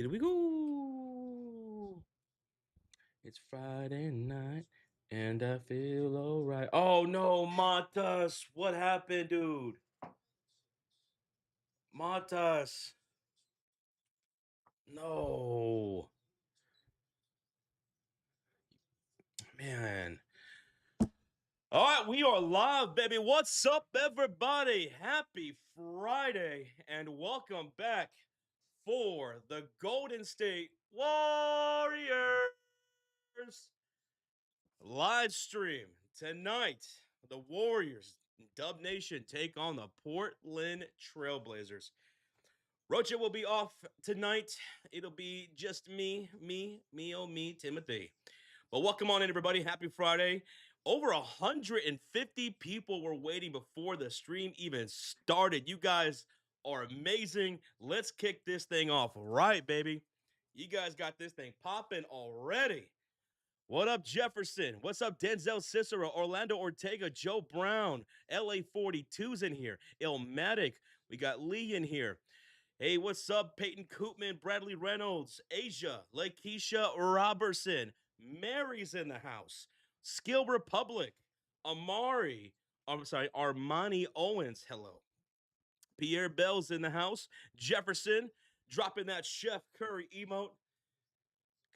Here we go. It's Friday night and I feel alright. Oh no, Matas. What happened, dude? Matas. No. Man. All right, we are live, baby. What's up, everybody? Happy Friday and welcome back for the Golden State Warriors live stream tonight. The Warriors, Dub Nation, take on the Portland Trailblazers. Rocha will be off tonight. It'll be just me, Timothy. But welcome on in, everybody. Happy Friday. Over 150 people were waiting before the stream even started. You guys are amazing. Let's kick this thing off right, baby. You guys got this thing popping already. What up, Jefferson? What's up, Denzel Cicero, Orlando Ortega, Joe Brown, LA 42's in here, Ilmatic. We got Lee in here. Hey, what's up, Peyton Koopman, Bradley Reynolds, Asia, Lakeisha Robertson, Mary's in the house, Skill Republic, Amari, I'm sorry, Armani Owens, hello. Pierre Bell's in the house, Jefferson, dropping that Chef Curry emote.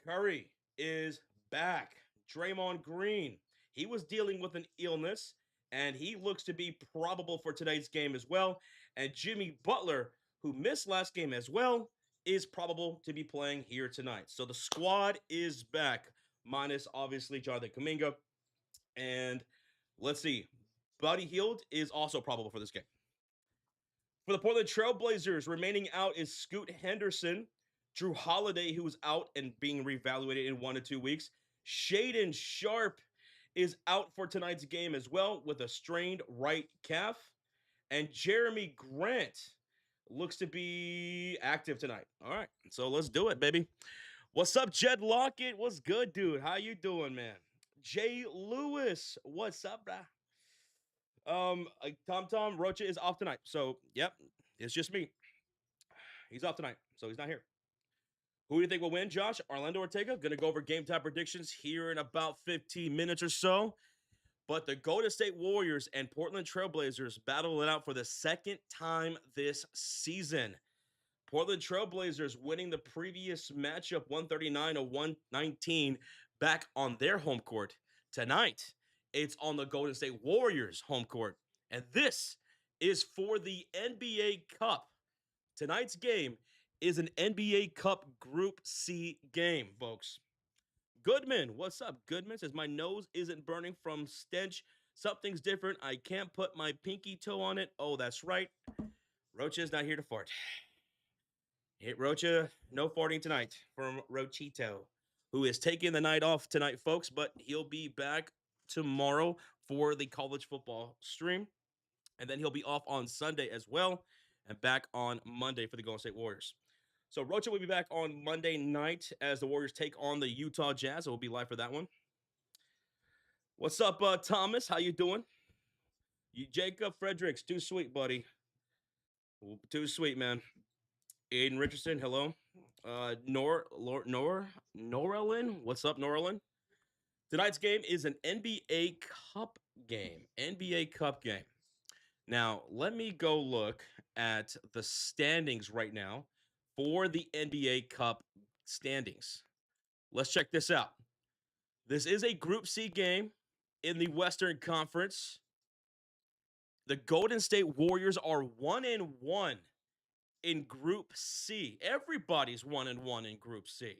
Curry is back. Draymond Green, he was dealing with an illness, and he looks to be probable for tonight's game as well. And Jimmy Butler, who missed last game as well, is probable to be playing here tonight. So the squad is back, minus obviously Jonathan Kuminga. And let's see, Buddy Hield is also probable for this game. For the Portland Trailblazers, remaining out is Scoot Henderson, Drew Holiday, who was out and being reevaluated in 1 to 2 weeks. Shaden Sharp is out for tonight's game as well with a strained right calf. And Jeremy Grant looks to be active tonight. All right, so let's do it, baby. What's up, Jed Lockett? What's good, dude? How you doing, man? Jay Lewis, what's up, brah? Tom Rocha is off tonight. So, yep, it's just me. He's off tonight, so he's not here. Who do you think will win, Josh? Orlando Ortega? Gonna go over game time predictions here in about 15 minutes or so. But the Golden State Warriors and Portland Trailblazers battle it out for the second time this season. Portland Trailblazers winning the previous matchup 139 to 119 back on their home court. Tonight, it's on the Golden State Warriors home court. And this is for the NBA Cup. Tonight's game is an NBA Cup Group C game, folks. Goodman, what's up? Goodman says, my nose isn't burning from stench. Something's different. I can't put my pinky toe on it. Oh, that's right. Rocha's not here to fart. Hit Rocha, no farting tonight from Rochito, who is taking the night off tonight, folks, but he'll be back tomorrow for the college football stream. And then he'll be off on Sunday as well and back on Monday for the Golden State Warriors. So Rocha will be back on Monday night as the Warriors take on the Utah Jazz. It will be live for that one. What's up, Thomas? How you doing? You Jacob Fredericks, too sweet, buddy. Too sweet, man. Aiden Richardson, hello. Norelin, what's up, Norelin? Tonight's game is an NBA Cup game. NBA Cup game. Now, let me go look at the standings right now for the NBA Cup standings. Let's check this out. This is a Group C game in the Western Conference. The Golden State Warriors are 1-1 in Group C. Everybody's 1-1 in Group C.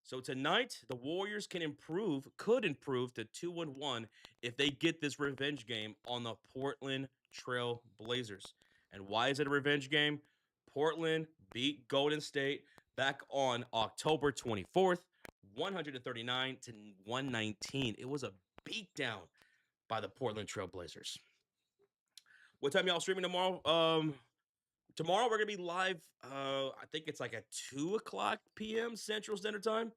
So tonight, the Warriors could improve to 2-1 if they get this revenge game on the Portland Trail Blazers. And why is it a revenge game? Portland beat Golden State back on October 24th, 139 to 119. It was a beatdown by the Portland Trail Blazers. What time y'all streaming tomorrow? Tomorrow we're gonna be live. I think it's like at 2:00 p.m. Central Standard Time.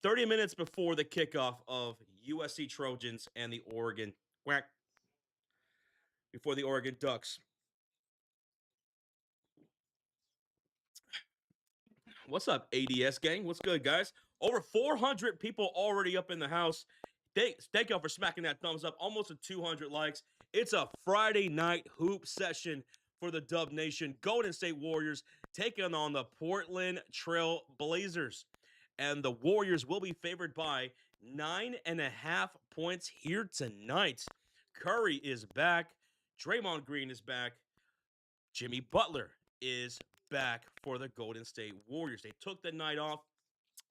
30 minutes before the kickoff of USC Trojans and the Oregon Quack. Before the Oregon Ducks. What's up, ADS gang? What's good, guys? Over 400 people already up in the house. Thank y'all for smacking that thumbs up. Almost 200 likes. It's a Friday night hoop session for the Dub Nation. Golden State Warriors taking on the Portland Trail Blazers. And the Warriors will be favored by 9.5 points here tonight. Curry is back. Draymond Green is back. Jimmy Butler is back for the Golden State Warriors. They took the night off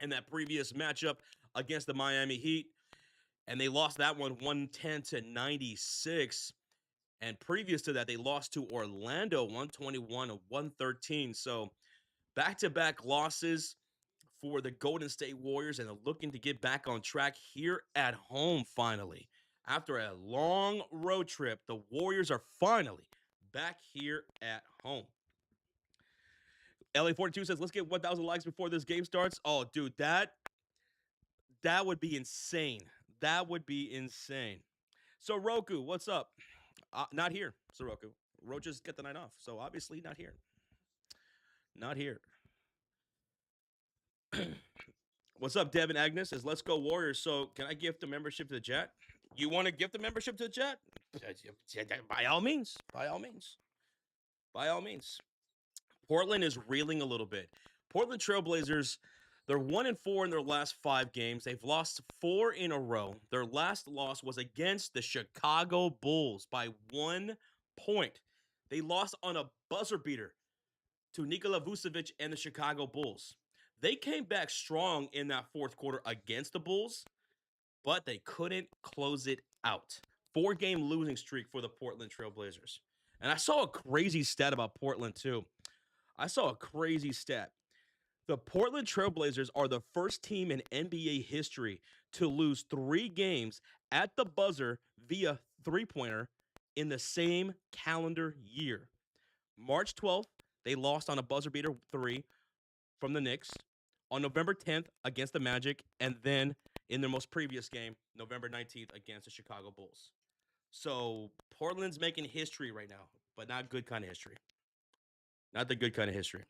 in that previous matchup against the Miami Heat, and they lost that one 110-96. And previous to that, they lost to Orlando 121-113. So back-to-back losses for the Golden State Warriors, and they're looking to get back on track here at home finally. After a long road trip, the Warriors are finally back here at home. LA42 says, let's get 1,000 likes before this game starts. Oh, dude, that would be insane. That would be insane. So, Roku, what's up? Not here, Soroku. Roaches get the night off, so obviously not here. Not here. What's up, Devin Agnes? Says, let's go Warriors. So, can I gift the membership to the chat? You want to gift the membership to the chat? By all means. By all means. By all means. Portland is reeling a little bit. Portland Trailblazers, they're 1-4 in their last 5 games. They've lost 4 in a row. Their last loss was against the Chicago Bulls by 1 point. They lost on a buzzer beater to Nikola Vucevic and the Chicago Bulls. They came back strong in that fourth quarter against the Bulls, but they couldn't close it out. 4-game losing streak for the Portland Trailblazers. And I saw a crazy stat about Portland, too. I saw a crazy stat. The Portland Trailblazers are the first team in NBA history to lose 3 games at the buzzer via three-pointer in the same calendar year. March 12th, they lost on a buzzer beater 3 from the Knicks. On November 10th against the Magic, and then in their most previous game, November 19th against the Chicago Bulls. So Portland's making history right now, but not good kind of history. Not the good kind of history.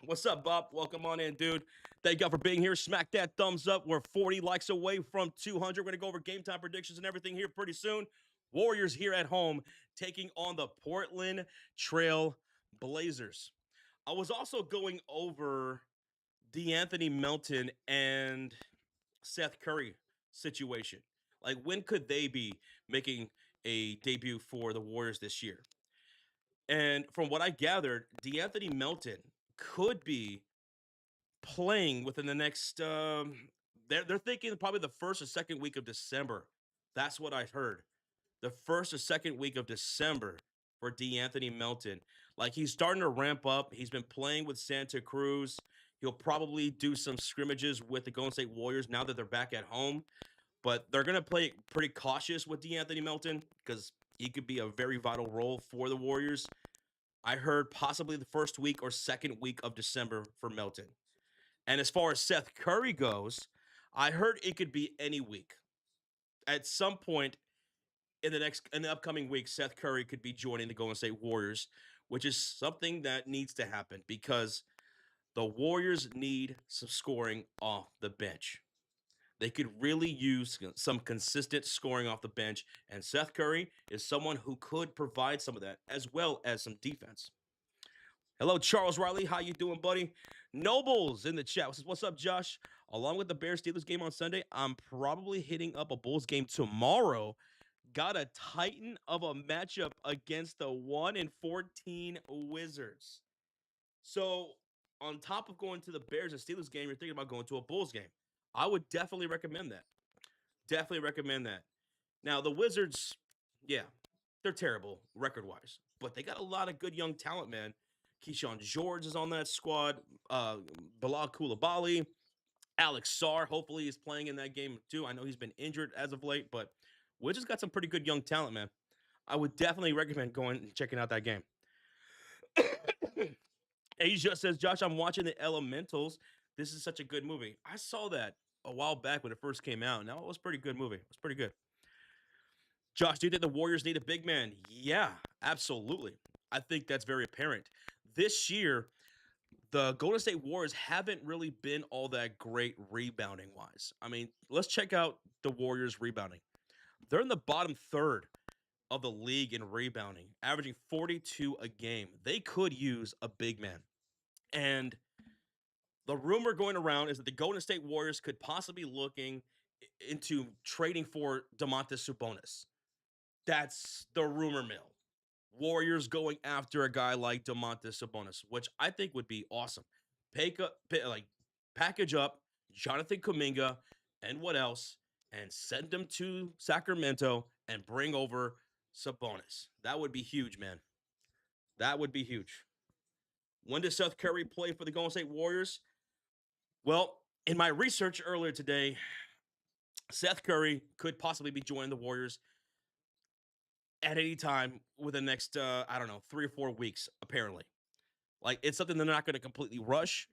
What's up, Bob? Welcome on in, dude. Thank y'all for being here. Smack that thumbs up. We're 40 likes away from 200. We're going to go over game time predictions and everything here pretty soon. Warriors here at home taking on the Portland Trail Blazers. I was also going over DeAnthony Melton and Seth Curry situation. Like, when could they be making a debut for the Warriors this year? And from what I gathered, DeAnthony Melton could be playing within the next they're thinking probably the first or second week of December. That's what I heard. The first or second week of December for DeAnthony Melton. Like, he's starting to ramp up. He's been playing with Santa Cruz. He'll probably do some scrimmages with the Golden State Warriors now that they're back at home. But they're going to play pretty cautious with DeAnthony Melton because he could be a very vital role for the Warriors. I heard possibly the first week or second week of December for Melton. And as far as Seth Curry goes, I heard it could be any week. At some point in the upcoming week, Seth Curry could be joining the Golden State Warriors, which is something that needs to happen because the Warriors need some scoring off the bench. They could really use some consistent scoring off the bench, and Seth Curry is someone who could provide some of that, as well as some defense. Hello, Charles Riley. How you doing, buddy? Nobles in the chat says, what's up, Josh? Along with the Bears-Steelers game on Sunday, I'm probably hitting up a Bulls game tomorrow. Got a titan of a matchup against the 1-14 Wizards. So, on top of going to the Bears and Steelers game, you're thinking about going to a Bulls game. I would definitely recommend that. Definitely recommend that. Now, the Wizards, yeah, they're terrible record-wise, but they got a lot of good young talent, man. Keyshawn George is on that squad. Bilal Coulibaly. Alex Sarr, hopefully, is playing in that game, too. I know he's been injured as of late, but Wizards got some pretty good young talent, man. I would definitely recommend going and checking out that game. Asia says, Josh, I'm watching The Elementals. This is such a good movie. I saw that a while back when it first came out. Now, it was a pretty good movie. It was pretty good. Josh, do you think the Warriors need a big man? Yeah, absolutely. I think that's very apparent. This year, the Golden State Warriors haven't really been all that great rebounding wise. I mean, let's check out the Warriors rebounding. They're in the bottom third of the league in rebounding, averaging 42 a game. They could use a big man. And the rumor going around is that the Golden State Warriors could possibly be looking into trading for Domantas Sabonis. That's the rumor mill. Warriors going after a guy like Domantas Sabonis, which I think would be awesome. Package up Jonathan Kuminga and what else, and send them to Sacramento and bring over Sabonis. That would be huge, man. That would be huge. When does Seth Curry play for the Golden State Warriors? Well, in my research earlier today, Seth Curry could possibly be joining the Warriors at any time within the next, I don't know, 3 or 4 weeks, apparently. Like, it's something they're not going to completely rush.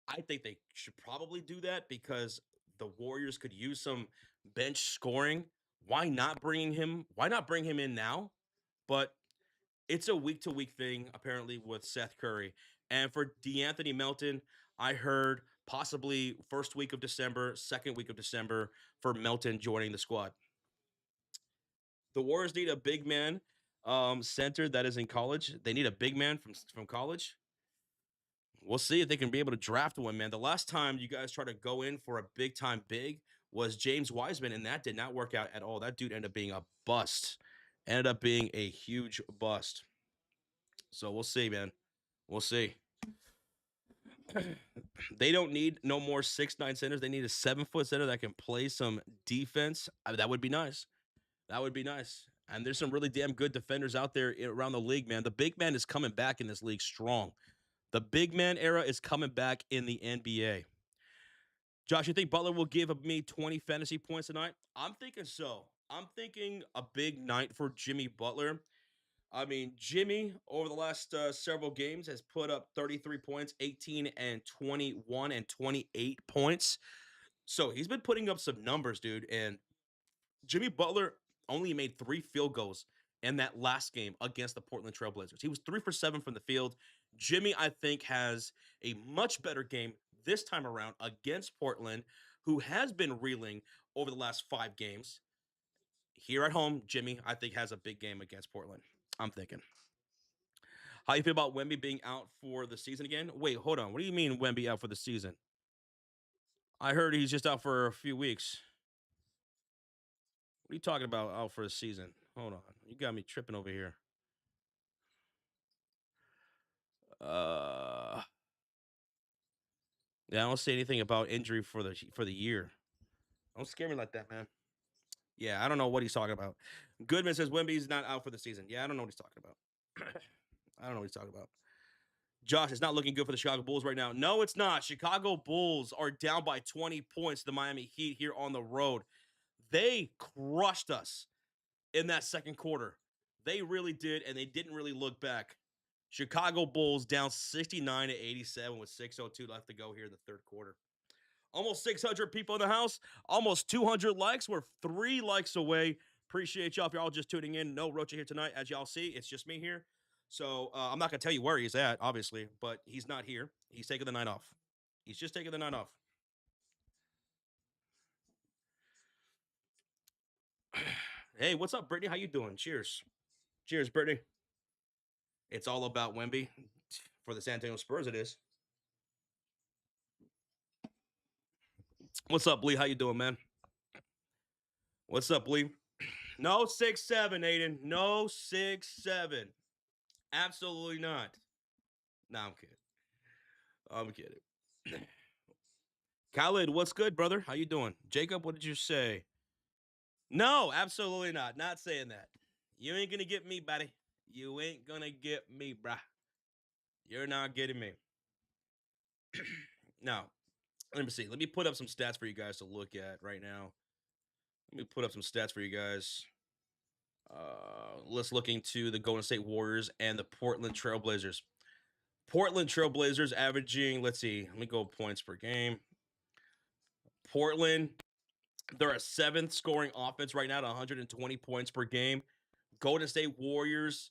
I think they should probably do that because the Warriors could use some bench scoring. Why not bring him in now? But it's a week to week thing, apparently, with Seth Curry. And for DeAnthony Melton, I heard possibly first week of December, second week of December for Melton joining the squad. The Warriors need a big man center that is in college. They need a big man from college. We'll see if they can be able to draft one, man. The last time you guys tried to go in for a big time big was James Wiseman, and that did not work out at all. That dude ended up being a bust. Ended up being a huge bust. So we'll see, man. We'll see. They don't need no more 6'9" centers. They need a 7-foot center that can play some defense. That would be nice. That would be nice. And there's some really damn good defenders out there around the league, man. The big man is coming back in this league strong. The big man era is coming back in the NBA. Josh, you think Butler will give me 20 fantasy points tonight? I'm thinking so. I'm thinking a big night for Jimmy Butler. I mean, Jimmy, over the last several games, has put up 33 points, 18 and 21 and 28 points. So he's been putting up some numbers, dude. And Jimmy Butler only made 3 field goals in that last game against the Portland Trailblazers. He was 3 for 7 from the field. Jimmy, I think, has a much better game this time around against Portland, who has been reeling over the last 5 games. Here at home, Jimmy, I think, has a big game against Portland. I'm thinking. How you feel about Wemby being out for the season again? Wait, hold on. What do you mean Wemby out for the season? I heard he's just out for a few weeks. What are you talking about out for the season? Hold on. You got me tripping over here. Yeah, I don't say anything about injury for the year. Don't scare me like that, man. Yeah, I don't know what he's talking about. Goodman says Wemby's not out for the season. Yeah, I don't know what he's talking about. I don't know what he's talking about. Josh, it's not looking good for the Chicago Bulls right now. No, it's not. Chicago Bulls are down by 20 points to the Miami Heat here on the road. They crushed us in that second quarter. They really did, and they didn't really look back. Chicago Bulls down 69 to 87 with 6:02 left to go here in the third quarter. Almost 600 people in the house, almost 200 likes. We're 3 likes away. Appreciate y'all if y'all just tuning in. No Rocha here tonight. As y'all see, it's just me here. So I'm not going to tell you where he's at, obviously, but he's not here. He's taking the night off. He's just taking the night off. Hey, what's up, Brittany? How you doing? Cheers. Cheers, Brittany. It's all about Wemby. For the San Antonio Spurs, it is. What's up, Lee? How you doing, man? What's up, Lee? No 6'7", Aiden. No 6'7". Absolutely not. Nah, I'm kidding. I'm kidding. Khaled, what's good, brother? How you doing? Jacob, what did you say? No, absolutely not. Not saying that. You ain't gonna get me, buddy. You ain't gonna get me, bruh. You're not getting me. Now, let me see. Let me put up some stats for you guys to look at right now. Let me put up some stats for you guys. Let's look into the Golden State Warriors and the Portland Trailblazers. Portland Trailblazers averaging, let's see, let me go points per game. Portland, they're a 7th scoring offense right now at 120 points per game. Golden State Warriors,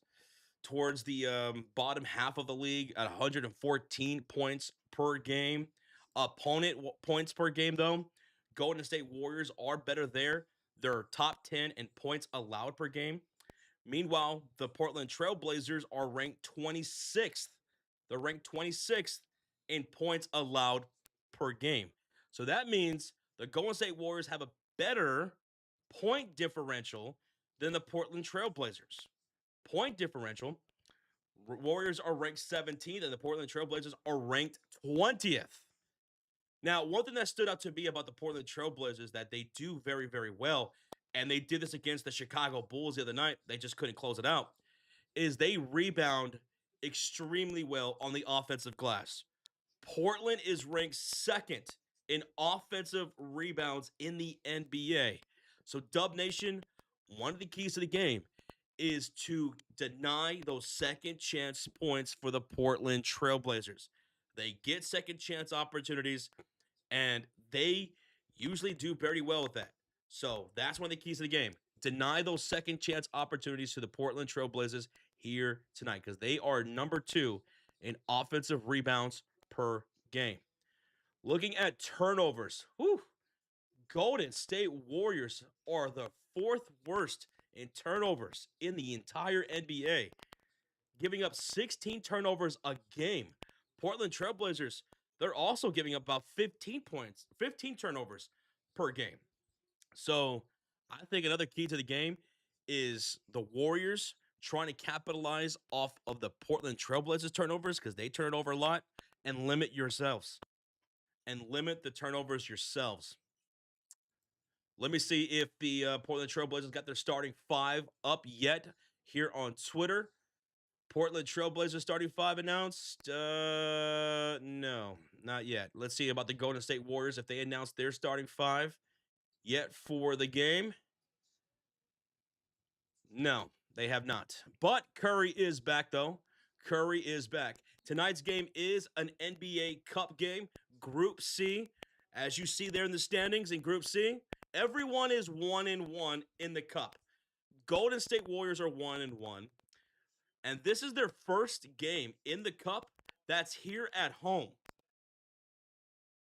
towards the bottom half of the league at 114 points per game. Opponent points per game, though, Golden State Warriors are better there. They're top 10 in points allowed per game. Meanwhile, the Portland Trailblazers are ranked 26th. They're ranked 26th in points allowed per game. So that means the Golden State Warriors have a better point differential than the Portland Trailblazers. Point differential, Warriors are ranked 17th and the Portland Trailblazers are ranked 20th. Now, one thing that stood out to me about the Portland Trailblazers is that they do very, very well, and they did this against the Chicago Bulls the other night. They just couldn't close it out. Is they rebound extremely well on the offensive glass. Portland is ranked second in offensive rebounds in the NBA. So, Dub Nation, one of the keys to the game is to deny those second chance points for the Portland Trailblazers. They get second chance opportunities, and they usually do very well with that. So that's one of the keys to the game. Deny those second chance opportunities to the Portland Trailblazers here tonight because they are number 2 in offensive rebounds per game. Looking at turnovers, Golden State Warriors are the 4th worst in turnovers in the entire NBA, giving up 16 turnovers a game. Portland Trailblazers, they're also giving up about 15 turnovers per game. So I think another key to the game is the Warriors trying to capitalize off of the Portland Trailblazers turnovers because they turn over a lot, and limit yourselves and limit the turnovers yourselves. Let me see if the Portland Trailblazers got their starting 5 up yet here on Twitter. Portland Trailblazers starting 5 announced? No, not yet. Let's see about the Golden State Warriors if they announced their starting 5 yet for the game. No, they have not. But Curry is back, though. Curry is back. Tonight's game is an NBA Cup game, Group C. As you see there in the standings in Group C, everyone is 1-1 in the Cup. Golden State Warriors are 1-1. And this is their first game in the Cup that's here at home.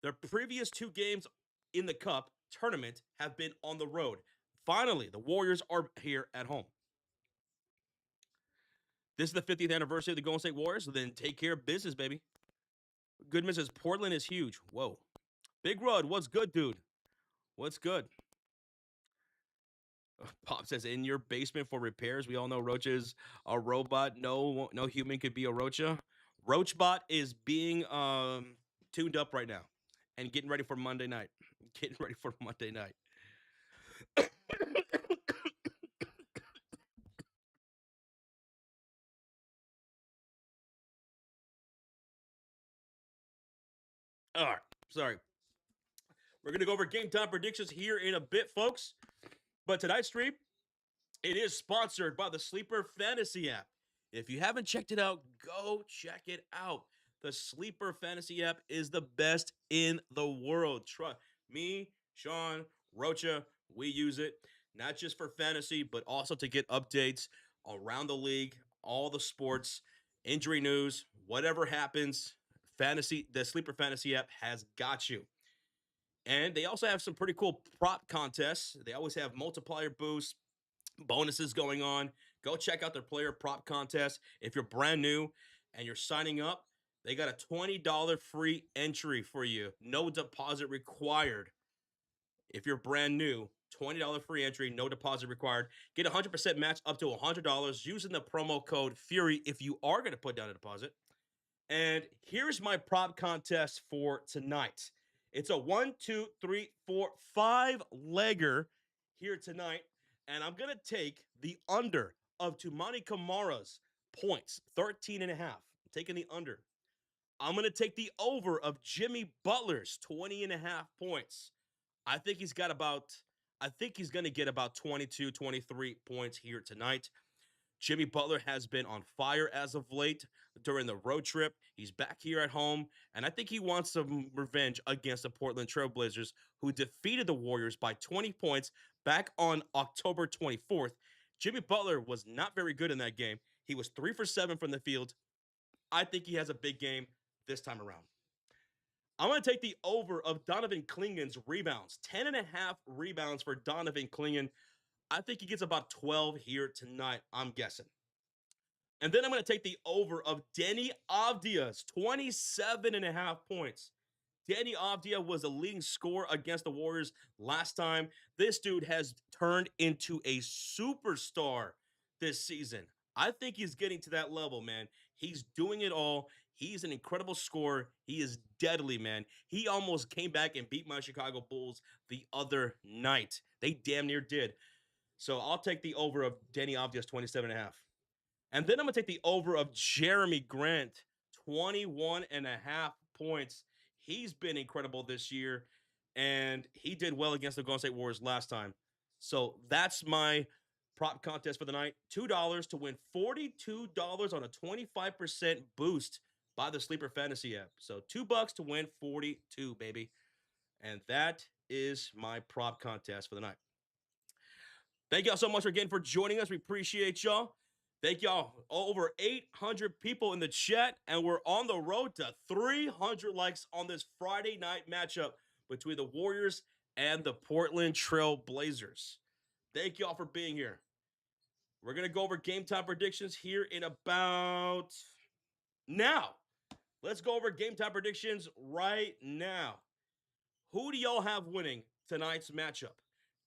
Their previous 2 games in the Cup tournament have been on the road. Finally, the Warriors are here at home. This is the 50th anniversary of the Golden State Warriors, so then take care of business, baby. Goodman says Portland is huge. Whoa. Big Rod, what's good, dude? What's good? Pop says, in your basement for repairs. We all know Rocha is a robot. No human could be a Rocha. Roachbot is being tuned up right now and getting ready for Monday night. Getting ready for Monday night. All right, sorry. We're going to go over game time predictions here in a bit, folks. But tonight's stream, it is sponsored by the Sleeper Fantasy app. If you haven't checked it out, go check it out. The Sleeper Fantasy app is the best in the world. Trust me, Sean, Rocha, we use it not just for fantasy, but also to get updates around the league, all the sports, injury news, whatever happens. The Sleeper Fantasy app has got you. And they also have some pretty cool prop contests. They always have multiplier boosts, bonuses going on. Go check out their player prop contest. If you're brand new and you're signing up, they got a $20 free entry for you. No deposit required. If you're brand new, $20 free entry, no deposit required. Get 100% match up to $100 using the promo code FURY if you are going to put down a deposit. And here's my prop contest for tonight. It's a 1, 2, 3, 4, 5-legger here tonight. And I'm going to take the under of Toumani Camara's points, 13.5. I'm taking the under. I'm going to take the over of Jimmy Butler's 20.5 points. I think he's going to get about 22, 23 points here tonight. Jimmy Butler has been on fire as of late during the road trip. He's back here at home, and I think he wants some revenge against the Portland Trailblazers, who defeated the Warriors by 20 points back on October 24th. Jimmy Butler was not very good in that game. He was 3 for 7 from the field. I think he has a big game this time around. I'm going to take the over of Donovan Klingen's rebounds. 10.5 rebounds for Donovan Klingen. I think he gets about 12 here tonight, I'm guessing. And then I'm going to take the over of Deni Avdia's 27.5 points. Deni Avdia was the leading scorer against the Warriors last time. This dude has turned into a superstar this season. I think he's getting to that level, man. He's doing it all. He's an incredible scorer. He is deadly, man. He almost came back and beat my Chicago Bulls the other night. They damn near did. So I'll take the over of Deni Avdia's 27.5. And then I'm going to take the over of Jeremy Grant, 21.5 points. He's been incredible this year, and he did well against the Golden State Warriors last time. So that's my prop contest for the night. $2 to win $42 on a 25% boost by the Sleeper Fantasy app. So $2 to win 42, baby. And that is my prop contest for the night. Thank y'all so much again for joining us. We appreciate y'all. Thank y'all. Over 800 people in the chat, and we're on the road to 300 likes on this Friday night matchup between the Warriors and the Portland Trailblazers. Thank y'all for being here. We're going to go over game time predictions here in about now. Let's go over game time predictions right now. Who do y'all have winning tonight's matchup?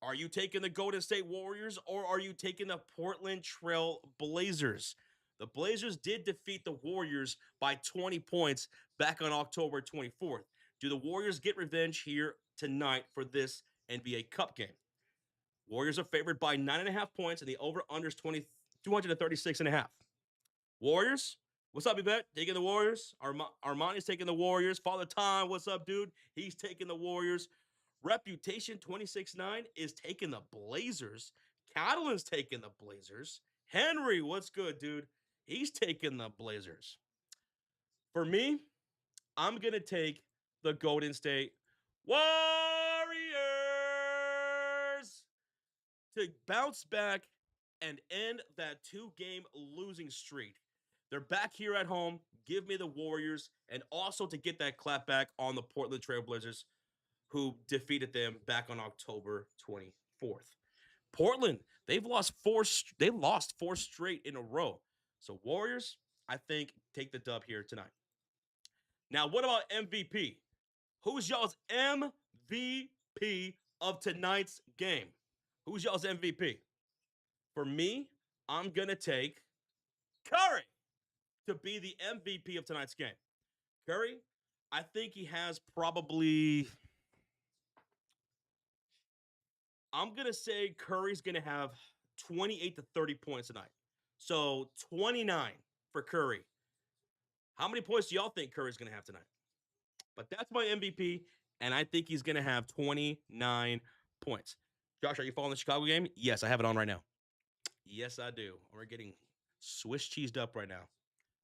Are you taking the Golden State Warriors or are you taking the Portland Trail Blazers? The Blazers did defeat the Warriors by 20 points back on October 24th. Do the Warriors get revenge here tonight for this NBA Cup game? Warriors are favored by 9.5 points and the over-under is 236.5. Warriors, what's up, Yvette? Taking the Warriors. Armani's taking the Warriors. Father Time, what's up, dude? He's taking the Warriors. Reputation 26.9 is taking the Blazers. Catalan's taking the Blazers. Henry, what's good, dude? He's taking the Blazers. For me, I'm going to take the Golden State Warriors to bounce back and end that 2-game losing streak. They're back here at home. Give me the Warriors, and also to get that clap back on the Portland Trailblazers, who defeated them back on October 24th. Portland, they've lost four straight in a row. So Warriors, I think, take the dub here tonight. Now, what about MVP? Who's y'all's MVP of tonight's game? Who's y'all's MVP? For me, I'm going to take Curry to be the MVP of tonight's game. Curry, I think he has probably... I'm going to say Curry's going to have 28 to 30 points tonight. So 29 for Curry. How many points do y'all think Curry's going to have tonight? But that's my MVP, and I think he's going to have 29 points. Josh, are you following the Chicago game? Yes, I have it on right now. Yes, I do. We're getting Swiss cheesed up right now.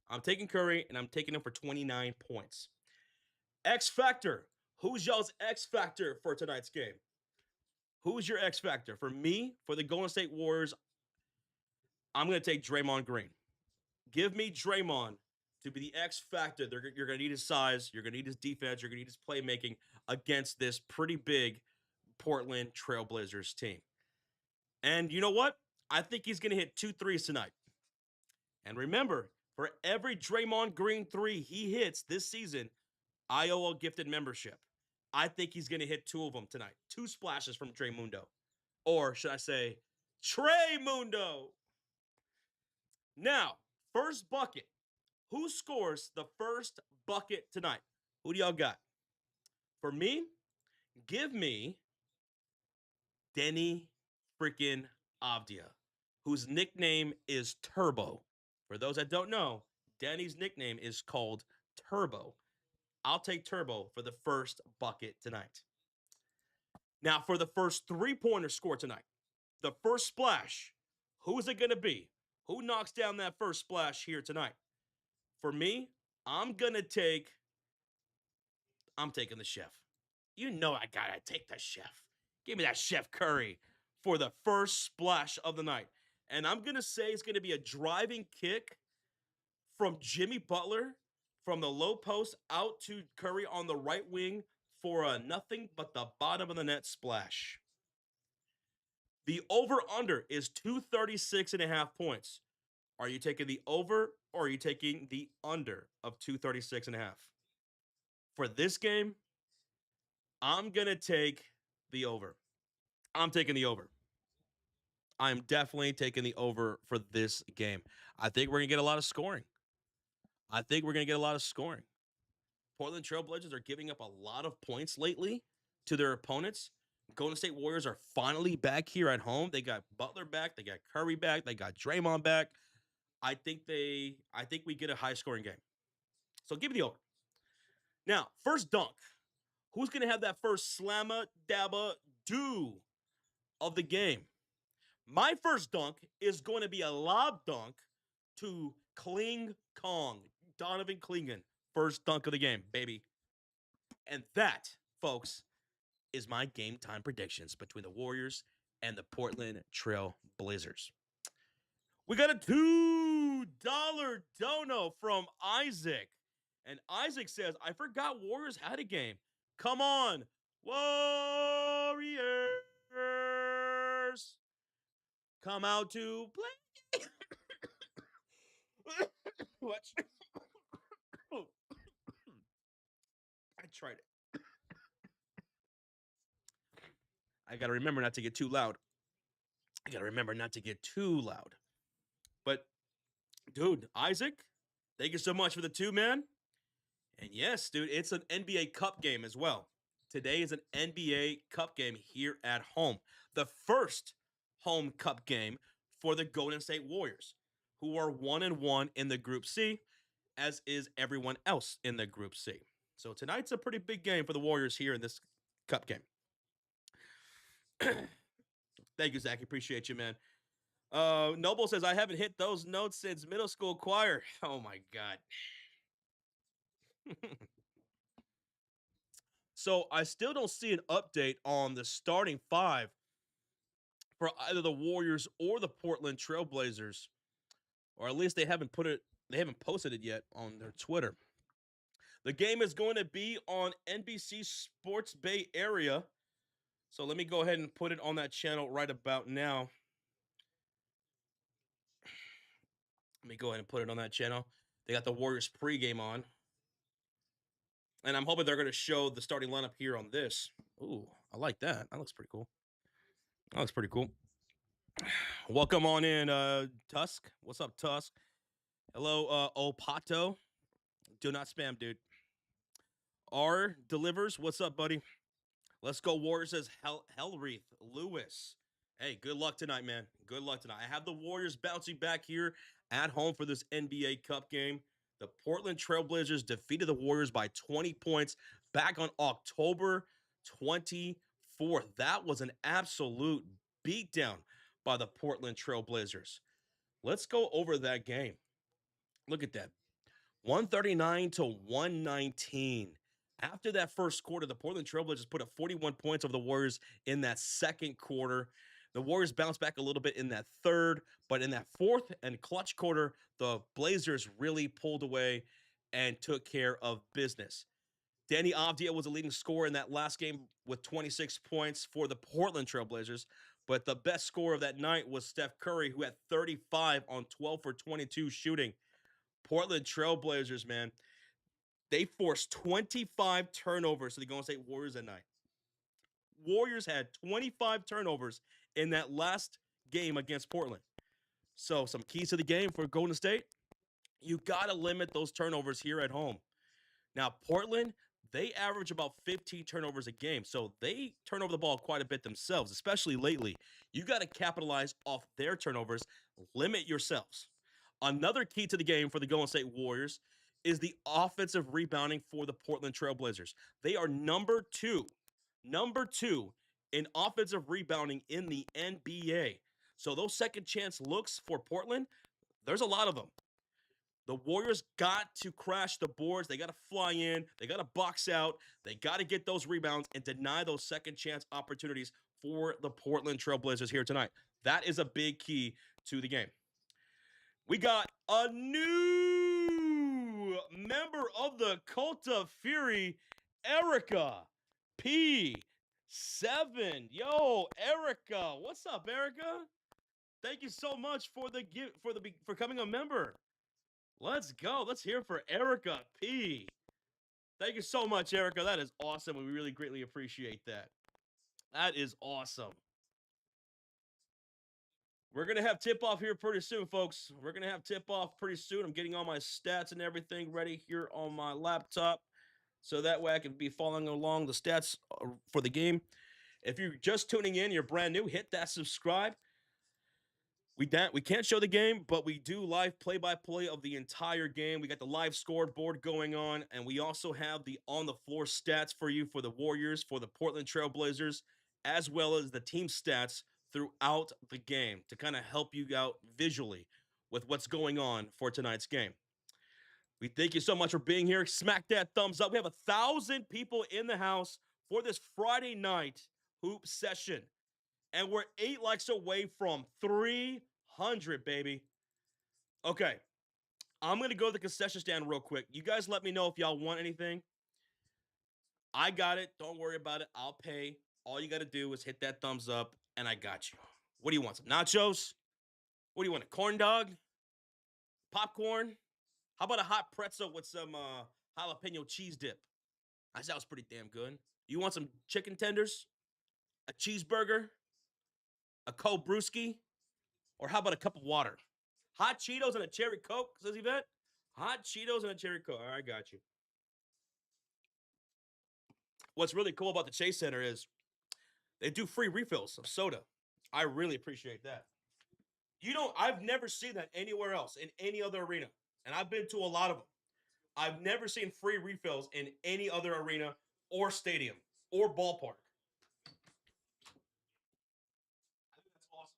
I'm taking Curry, and I'm taking him for 29 points. X Factor. Who's y'all's X Factor for tonight's game? Who's your X Factor? For me, for the Golden State Warriors, I'm going to take Draymond Green. Give me Draymond to be the X Factor. You're going to need his size. You're going to need his defense. You're going to need his playmaking against this pretty big Portland Trailblazers team. And you know what? I think he's going to hit 2 threes tonight. And remember, for every Draymond Green 3 he hits this season, I owe a gifted membership. I think he's going to hit 2 of them tonight. 2 splashes from Trey Mundo. Or should I say, Trey Mundo. Now, first bucket. Who scores the first bucket tonight? Who do y'all got? For me, give me Deni freaking Avdia, whose nickname is Turbo. For those that don't know, Deni's nickname is called Turbo. I'll take Turbo for the first bucket tonight. Now, for the first 3-pointer score tonight, the first splash, who is it going to be? Who knocks down that first splash here tonight? For me, I'm taking the chef. You know I gotta take the chef. Give me that Chef Curry for the first splash of the night. And I'm going to say it's going to be a driving kick from Jimmy Butler from the low post out to Curry on the right wing for a nothing but the bottom of the net splash. The over-under is 236.5 points. Are you taking the over or are you taking the under of 236.5? For this game, I'm going to take the over. I'm taking the over. I'm definitely taking the over for this game. I think we're going to get a lot of scoring. Portland Trailblazers are giving up a lot of points lately to their opponents. Golden State Warriors are finally back here at home. They got Butler back. They got Curry back. They got Draymond back. I think we get a high-scoring game. So give me the over. Now, first dunk. Who's going to have that first slamma dabba do of the game? My first dunk is going to be a lob dunk to Kling Kong. Donovan Clingan. First dunk of the game, baby. And that, folks, is my game time predictions between the Warriors and the Portland Trail Blazers. We got a $2 dono from Isaac. And Isaac says, I forgot Warriors had a game. Come on, Warriors. Come out to play. What? I tried it. I got to remember not to get too loud. But, dude, Isaac, thank you so much for the 2, man. And yes, dude, it's an NBA Cup game as well. Today is an NBA Cup game here at home. The first home Cup game for the Golden State Warriors, who are 1-1 in the Group C, as is everyone else in the Group C. So tonight's a pretty big game for the Warriors here in this Cup game. Thank you, Zach. Appreciate you, man. Noble says, I haven't hit those notes since middle school choir. Oh, my God. So I still don't see an update on the starting 5 for either the Warriors or the Portland Trailblazers, or at least they haven't posted it yet on their Twitter. The game is going to be on NBC Sports Bay Area. So let me go ahead and put it on that channel right about now. They got the Warriors pregame on. And I'm hoping they're going to show the starting lineup here on this. Ooh, I like that. That looks pretty cool. Welcome on in, Tusk. What's up, Tusk? Hello, Opato. Do not spam, dude. R delivers. What's up, buddy? Let's go, Warriors, says Hellwreath Lewis. Hey, good luck tonight, man. Good luck tonight. I have the Warriors bouncing back here at home for this NBA Cup game. The Portland Trailblazers defeated the Warriors by 20 points back on October 24th. That was an absolute beatdown by the Portland Trailblazers. Let's go over that game. Look at that. 139 to 119. After that first quarter, the Portland Trailblazers put up 41 points over the Warriors in that second quarter. The Warriors bounced back a little bit in that third, but in that fourth and clutch quarter, the Blazers really pulled away and took care of business. Danny Avdija was the leading scorer in that last game with 26 points for the Portland Trailblazers, but the best scorer of that night was Steph Curry, who had 35 on 12 for 22 shooting. Portland Trailblazers, man, they forced 25 turnovers to the Golden State Warriors that night. Warriors had 25 turnovers in that last game against Portland. So some keys to the game for Golden State. You got to limit those turnovers here at home. Now, Portland, they average about 15 turnovers a game. So they turn over the ball quite a bit themselves, especially lately. You got to capitalize off their turnovers. Limit yourselves. Another key to the game for the Golden State Warriors is the offensive rebounding for the Portland Trailblazers. They are number two in offensive rebounding in the NBA. So those second chance looks for Portland, there's a lot of them. The Warriors got to crash the boards. They got to fly in. They got to box out. They got to get those rebounds and deny those second chance opportunities for the Portland Trailblazers here tonight. That is a big key to the game. We got a new member of the Cult of Fury, Erica P7. Yo, Erica, what's up, Erica? Thank you so much for for becoming a member. Let's go. Let's hear for Erica P. Thank you so much, Erica. That is awesome. We really greatly appreciate that. That is awesome. We're going to have tip-off here pretty soon, folks. We're going to have tip-off pretty soon. I'm getting all my stats and everything ready here on my laptop, so that way I can be following along the stats for the game. If you're just tuning in, you're brand new, hit that subscribe. We can't show the game, but we do live play-by-play of the entire game. We got the live scoreboard going on, and we also have the on-the-floor stats for you for the Warriors, for the Portland Trailblazers, as well as the team stats throughout the game to kind of help you out visually with what's going on for tonight's game. We thank you so much for being here. Smack that thumbs up. We have 1,000 people in the house for this Friday night hoop session. And we're 8 likes away from 300, baby. Okay. I'm going to go to the concession stand real quick. You guys let me know if y'all want anything. I got it. Don't worry about it. I'll pay. All you got to do is hit that thumbs up, and I got you. What do you want? Some nachos? What do you want? A corn dog? Popcorn? How about a hot pretzel with some jalapeno cheese dip? That sounds pretty damn good. You want some chicken tenders? A cheeseburger? A cold brewski? Or how about a cup of water? Hot Cheetos and a cherry Coke, says Yvette. Hot Cheetos and a cherry Coke. All right, got you. What's really cool about the Chase Center is they do free refills of soda. I really appreciate that. I've never seen that anywhere else in any other arena. And I've been to a lot of them. I've never seen free refills in any other arena or stadium or ballpark. I think that's awesome.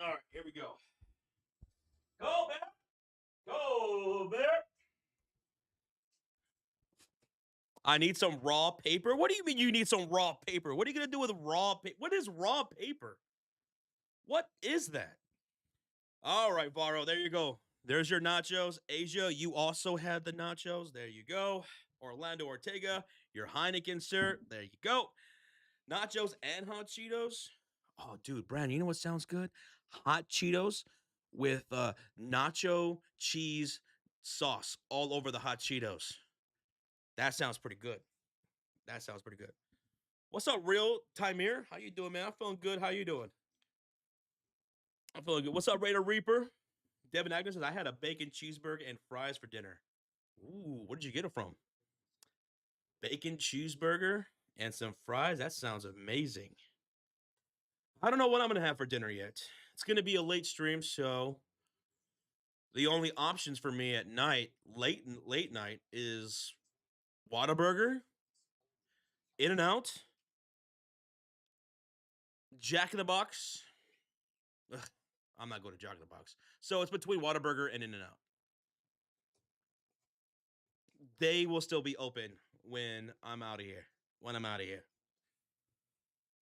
All right, here we go. Go, Bear! Go, Bear! I need some raw paper. What do you mean you need some raw paper? What are you going to do with raw paper? What is raw paper? What is that? All right, Varo, there you go. There's your nachos. Asia, you also had the nachos. There you go. Orlando Ortega, your Heineken, sir. There you go. Nachos and hot Cheetos. Oh, dude, Brandon, you know what sounds good? Hot Cheetos with nacho cheese sauce all over the hot Cheetos. That sounds pretty good. That sounds pretty good. What's up, real Timir? How you doing, man? I'm feeling good. How you doing? I'm feeling good. What's up, Raider Reaper? Devin Agnes says, I had a bacon cheeseburger and fries for dinner. Ooh, where did you get it from? Bacon cheeseburger and some fries? That sounds amazing. I don't know what I'm going to have for dinner yet. It's going to be a late stream, so the only options for me at night, late night, is Whataburger, In-N-Out, Jack in the Box. Ugh, I'm not going to Jack in the Box. So it's between Whataburger and In-N-Out. They will still be open when I'm out of here.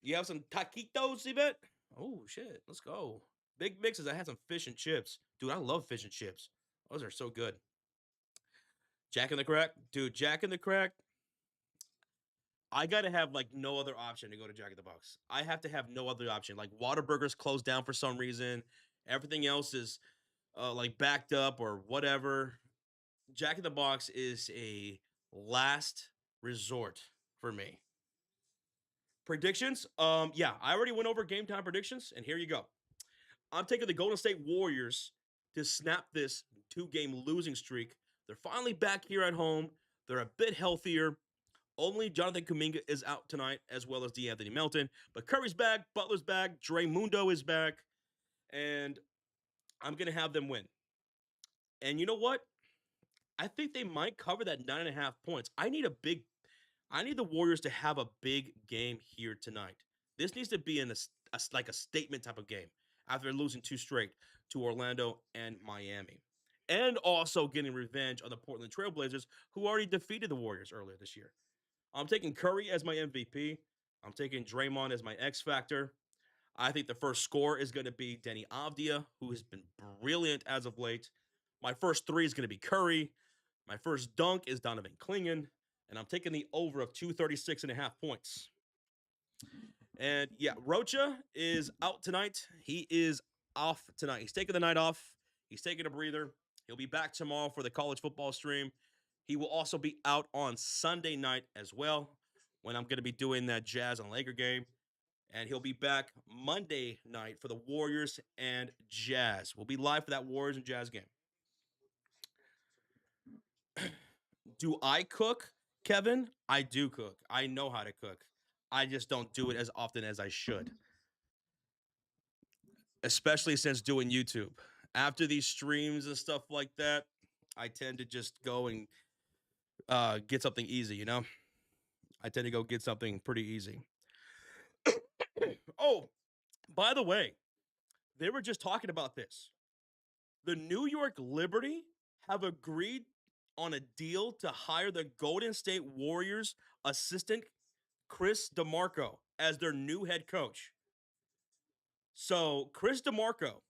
You have some taquitos, Yvette? Oh, shit. Let's go. Big mixes. I had some fish and chips. Dude, I love fish and chips. Those are so good. Jack in the Crack? Dude, Jack in the Crack. I got to have, like, no other option to go to Jack in the Box. I have to have no other option. Like, Whataburger's closed down for some reason. Everything else is, like, backed up or whatever. Jack in the Box is a last resort for me. Predictions? Yeah, I already went over game time predictions, and here you go. I'm taking the Golden State Warriors to snap this 2-game losing streak. They're finally back here at home. They're a bit healthier. Only Jonathan Kuminga is out tonight, as well as DeAnthony Melton. But Curry's back, Butler's back, Dre Mundo is back, and I'm going to have them win. And you know what? I think they might cover that 9.5 points. I need the Warriors to have a big game here tonight. This needs to be in like a statement type of game after losing 2 straight to Orlando and Miami. and also getting revenge on the Portland Trailblazers, who already defeated the Warriors earlier this year. I'm taking Curry as my MVP. I'm taking Draymond as my X factor. I think the first score is going to be Denny Avdia, who has been brilliant as of late. My first three is going to be Curry. My first dunk is Donovan Clingan. And I'm taking the over of 236.5 points. And yeah, Rocha is out tonight. He is off tonight. He's taking the night off. He's taking a breather. He'll be back tomorrow for the college football stream. He will also be out on Sunday night as well, when I'm going to be doing that Jazz and Laker game. And he'll be back Monday night for the Warriors and Jazz. We'll be live for that Warriors and Jazz game. Do I cook, Kevin? I do cook. I know how to cook. I just don't do it as often as I should. Especially since doing YouTube. After these streams and stuff like that, I tend to just go and get something easy, you know? I tend to go get something pretty easy. Oh, by the way, they were just talking about this. The New York Liberty have agreed on a deal to hire the Golden State Warriors assistant Chris DeMarco as their new head coach. So Chris DeMarco,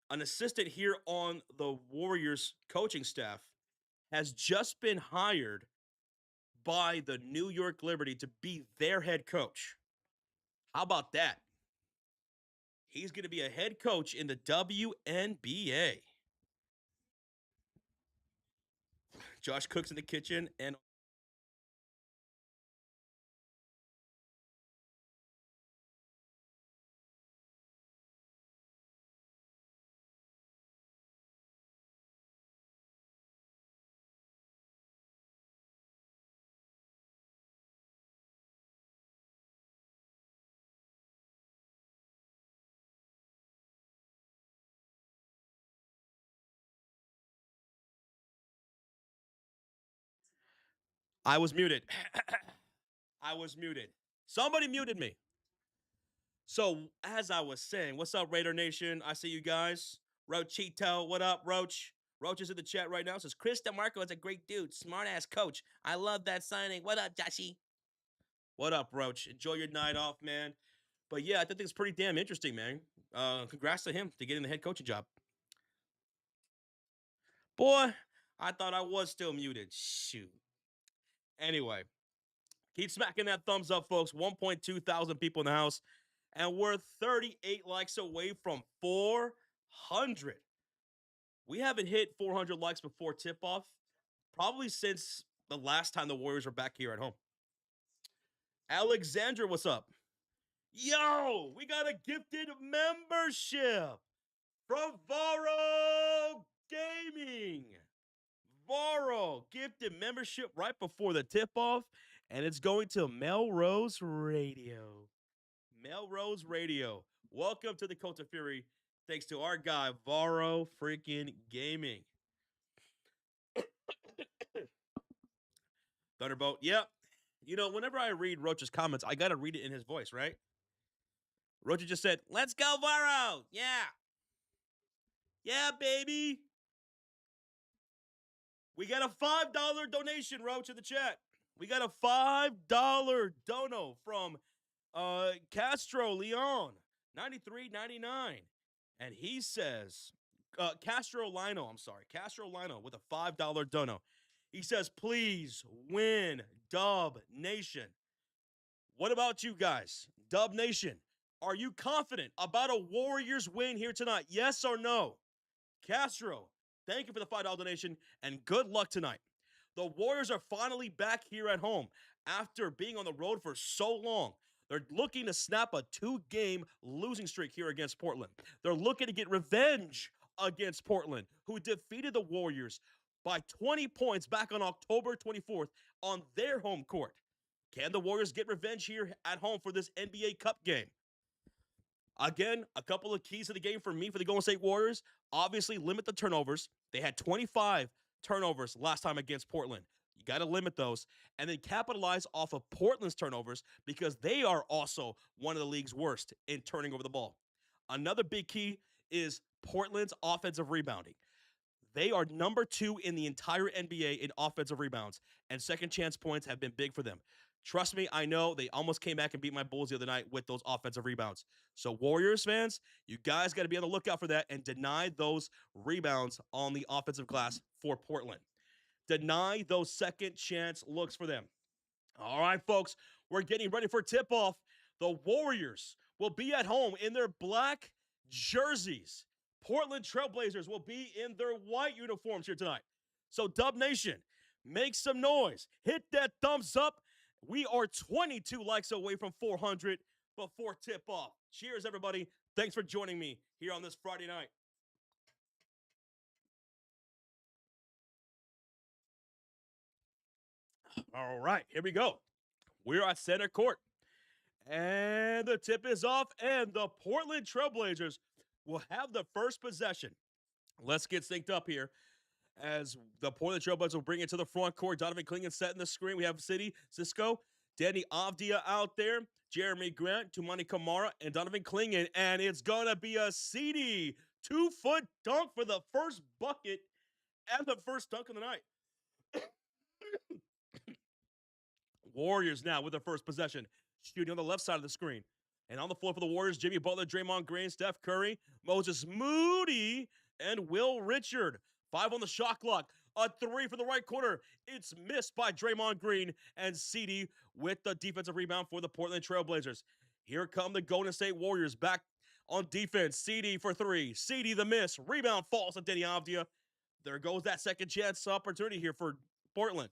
an assistant here on the Warriors coaching staff, has just been hired by the New York Liberty to be their head coach. How about that? He's going to be a head coach in the WNBA. Josh cooks in the kitchen, and I was muted. I was muted. Somebody muted me. So, as I was saying, what's up, Raider Nation? I see you guys. Roachito, what up, Roach? Roach is in the chat right now. Says Chris DeMarco is a great dude, smart ass coach. I love that signing. What up, Joshy? What up, Roach? Enjoy your night off, man. But yeah, I think it's pretty damn interesting, man. Congrats to him to getting the head coaching job. Boy, I thought I was still muted. Shoot. Anyway, keep smacking that thumbs up, folks. 1.2 thousand people in the house. And we're 38 likes away from 400. We haven't hit 400 likes before tip-off, probably since the last time the Warriors were back here at home. Alexandra, what's up? Yo, we got a gifted membership from Varo Gaming. Varo gifted membership right before the tip-off, and it's going to Melrose Radio. Melrose Radio. Welcome to the Cult of Fury. Thanks to our guy, Varo freaking Gaming. Thunderbolt. Yep. You know, whenever I read Roach's comments, I got to read it in his voice, right? Roach just said, let's go, Varo. Yeah. Yeah, baby. We got a $5 donation, Roach, in the chat. We got a $5 dono from Castro Leon, 93.99. And he says, Castro Lino with a $5 dono. He says, please win, Dub Nation. What about you guys? Dub Nation, are you confident about a Warriors win here tonight? Yes or no? Castro, thank you for the $5 donation, and good luck tonight. The Warriors are finally back here at home after being on the road for so long. They're looking to snap a 2-game losing streak here against Portland. They're looking to get revenge against Portland, who defeated the Warriors by 20 points back on October 24th on their home court. Can the Warriors get revenge here at home for this NBA Cup game? Again, a couple of keys to the game for me for the Golden State Warriors. Obviously, limit the turnovers. They had 25 turnovers last time against Portland. You got to limit those. And then capitalize off of Portland's turnovers because they are also one of the league's worst in turning over the ball. Another big key is Portland's offensive rebounding. They are number 2 in the entire NBA in offensive rebounds, and second chance points have been big for them. Trust me, I know they almost came back and beat my Bulls the other night with those offensive rebounds. So, Warriors fans, you guys got to be on the lookout for that and deny those rebounds on the offensive glass for Portland. Deny those second chance looks for them. All right, folks, we're getting ready for tip-off. The Warriors will be at home in their black jerseys. Portland Trailblazers will be in their white uniforms here tonight. So, Dub Nation, make some noise. Hit that thumbs up. We are 22 likes away from 400 before tip-off. Cheers, everybody. Thanks for joining me here on this Friday night. All right, here we go. We're at center court. And the tip is off, and the Portland Trailblazers will have the first possession. Let's get synced up here as the Portland Trailblazers will bring it to the front court. Donovan Clingan setting the screen. We have City, Cisco, Danny Avdia out there, Jeremy Grant, Tumani Kamara, and Donovan Clingan. And it's going to be a CD 2-foot dunk for the first bucket and the first dunk of the night. Warriors now with their first possession, shooting on the left side of the screen. And on the floor for the Warriors, Jimmy Butler, Draymond Green, Steph Curry, Moses Moody, and Will Richard. 5 on the shot clock. A 3 for the right corner. It's missed by Draymond Green, and CD with the defensive rebound for the Portland Trailblazers. Here come the Golden State Warriors back on defense. CD for 3. CD the miss. Rebound falls to Danny Avdia. There goes that second chance opportunity here for Portland.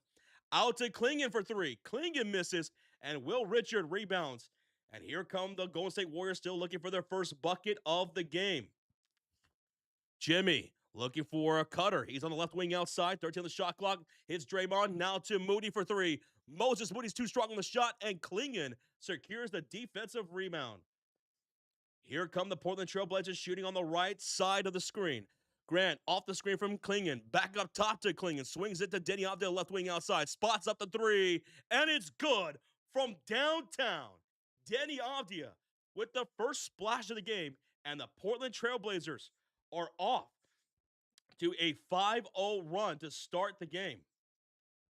Out to Clingan for 3. Clingan misses, and Will Richard rebounds. And here come the Golden State Warriors still looking for their first bucket of the game. Jimmy looking for a cutter. He's on the left wing outside. 13 on the shot clock. Hits Draymond. Now to Moody for 3. Moses Moody's too strong on the shot, and Clingan secures the defensive rebound. Here come the Portland Trailblazers shooting on the right side of the screen. Grant off the screen from Clingan. Back up top to Clingan. Swings it to Denny Avdia, left wing outside. Spots up the 3. And it's good from downtown. Denny Avdia with the first splash of the game. And the Portland Trailblazers are off to a 5-0 run to start the game.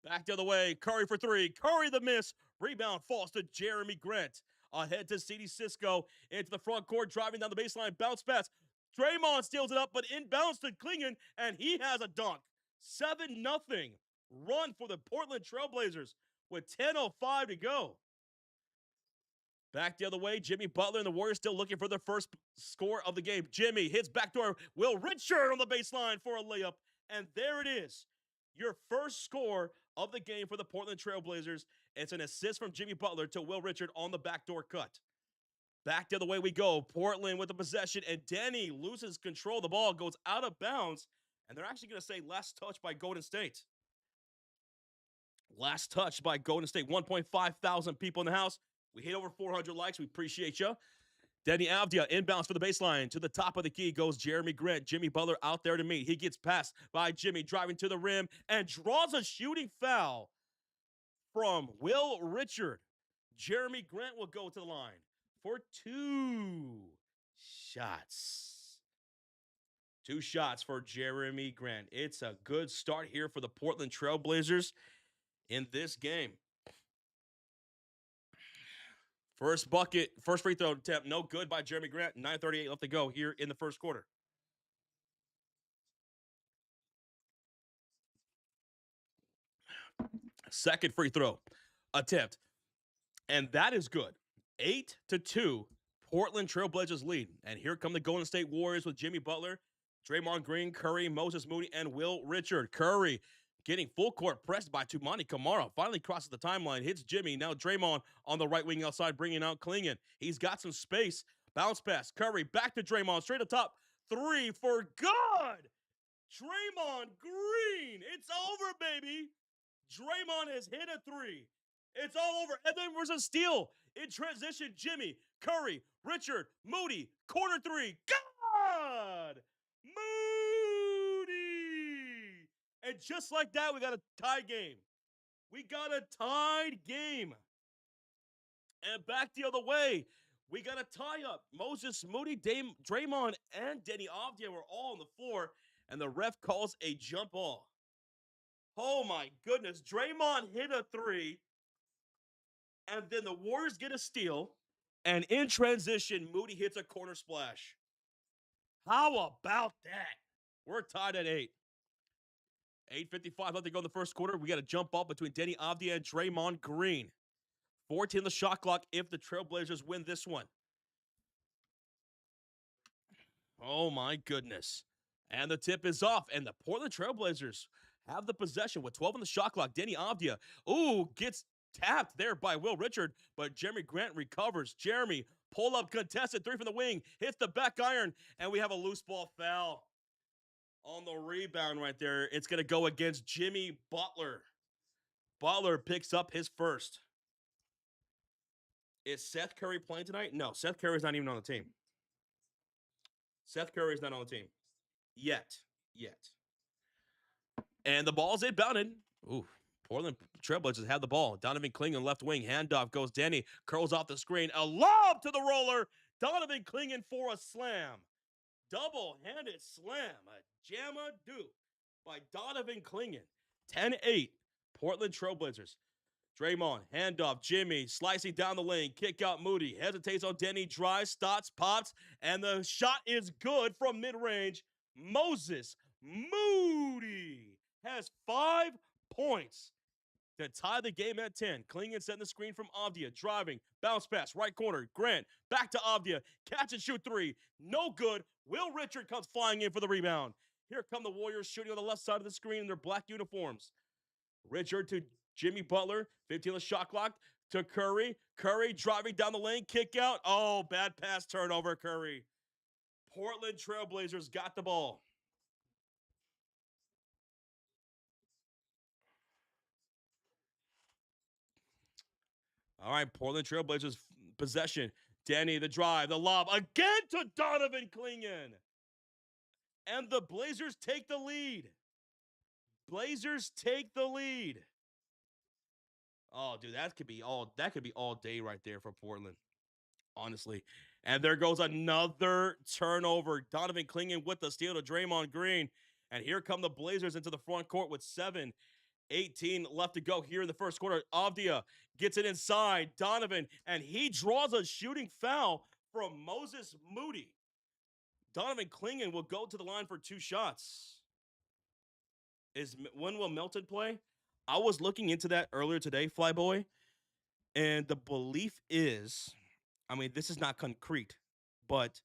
Back the other way. Curry for 3. Curry the miss. Rebound falls to Jeremy Grant. Ahead to CD Cisco. Into the front court. Driving down the baseline. Bounce pass. Draymond steals it up, but inbounds to Clingan, and he has a dunk. 7-0 run for the Portland Trailblazers with 10:05 to go. Back the other way, Jimmy Butler and the Warriors still looking for their first score of the game. Jimmy hits backdoor. Will Richard on the baseline for a layup, and there it is. Your first score of the game for the Portland Trailblazers. It's an assist from Jimmy Butler to Will Richard on the backdoor cut. Back the other way we go. Portland with the possession, and Denny loses control. The ball goes out of bounds, and they're actually going to say last touch by Golden State. Last touch by Golden State. 1.5 thousand people in the house. We hit over 400 likes. We appreciate you. Denny Avdia inbounds for the baseline. To the top of the key goes Jeremy Grant. Jimmy Butler out there to meet. He gets passed by Jimmy, driving to the rim, and draws a shooting foul from Will Richard. Jeremy Grant will go to the line for 2 shots. 2 shots for Jeremy Grant. It's a good start here for the Portland Trailblazers in this game. First bucket, first free throw attempt, no good by Jeremy Grant. 9:38 left to go here in the first quarter. Second free throw attempt, and that is good. 8-2, Portland Trailblazers lead. And here come the Golden State Warriors with Jimmy Butler, Draymond Green, Curry, Moses Moody, and Will Richard. Curry getting full court pressed by Tumani Kamara. Finally crosses the timeline, hits Jimmy. Now Draymond on the right wing outside, bringing out Clingan. He's got some space. Bounce pass. Curry back to Draymond. Straight up top. 3 for good. Draymond Green. It's over, baby. Draymond has hit a 3. It's all over. And then there's a steal. In transition, Jimmy, Curry, Richard, Moody. Corner 3. God! Moody! And just like that, we got a tied game. We got a tied game. And back the other way, we got a tie-up. Moses Moody, Draymond, and Denny Avdia were all on the floor. and the ref calls a jump ball. Oh my goodness. Draymond hit a three, and then the Warriors get a steal, and in transition, Moody hits a corner splash. How about that? We're tied at 8. 8:55 left to go in the first quarter. We got a jump ball between Denny Avdia and Draymond Green. 14 on the shot clock if the Trailblazers win this one. Oh my goodness. And the tip is off, and the Portland Trailblazers have the possession with 12 on the shot clock. Denny Avdia, gets tapped there by Will Richard, but Jeremy Grant recovers. Jeremy, pull up contested, 3 from the wing, hits the back iron, and we have a loose ball foul on the rebound right there. It's going to go against Jimmy Butler. Butler picks up his first. Is Seth Curry playing tonight? No, Seth Curry's not even on the team. Seth Curry's not on the team. Yet. And the ball's inbounded. Ooh, Portland Trailblazers have the ball. Donovan Clingan, left wing. Handoff goes Denny. Curls off the screen. A lob to the roller. Donovan Clingan for a slam. Double-handed slam. A jam-a-do by Donovan Clingan. 10-8. Portland Trailblazers. Draymond, handoff, Jimmy, slicing down the lane, kick out Moody, hesitates on Denny, drives, stops, pops, and the shot is good from mid-range. Moses Moody has 5 points to tie the game at 10. Clingan setting the screen from Avdia, driving, bounce pass, right corner, Grant, back to Avdia, catch and shoot 3, no good. Will Richard comes flying in for the rebound. Here come the Warriors shooting on the left side of the screen in their black uniforms. Richard to Jimmy Butler, 15 on the shot clock, to Curry. Curry driving down the lane, kick out. Oh, bad pass turnover, Curry. Portland Trailblazers got the ball. All right, Portland Trailblazers possession. Danny, the drive, the lob, again to Donovan Clingan. And the Blazers take the lead. Blazers take the lead. Oh, dude, that could be all day right there for Portland. Honestly. And there goes another turnover. Donovan Clingan with the steal to Draymond Green. And here come the Blazers into the front court with 7:18 left to go here in the first quarter. Avdia gets it inside. Donovan, and he draws a shooting foul from Moses Moody. Donovan Clingan will go to the line for 2 shots. When will Melton play? I was looking into that earlier today, Flyboy, and the belief is, I mean, this is not concrete, but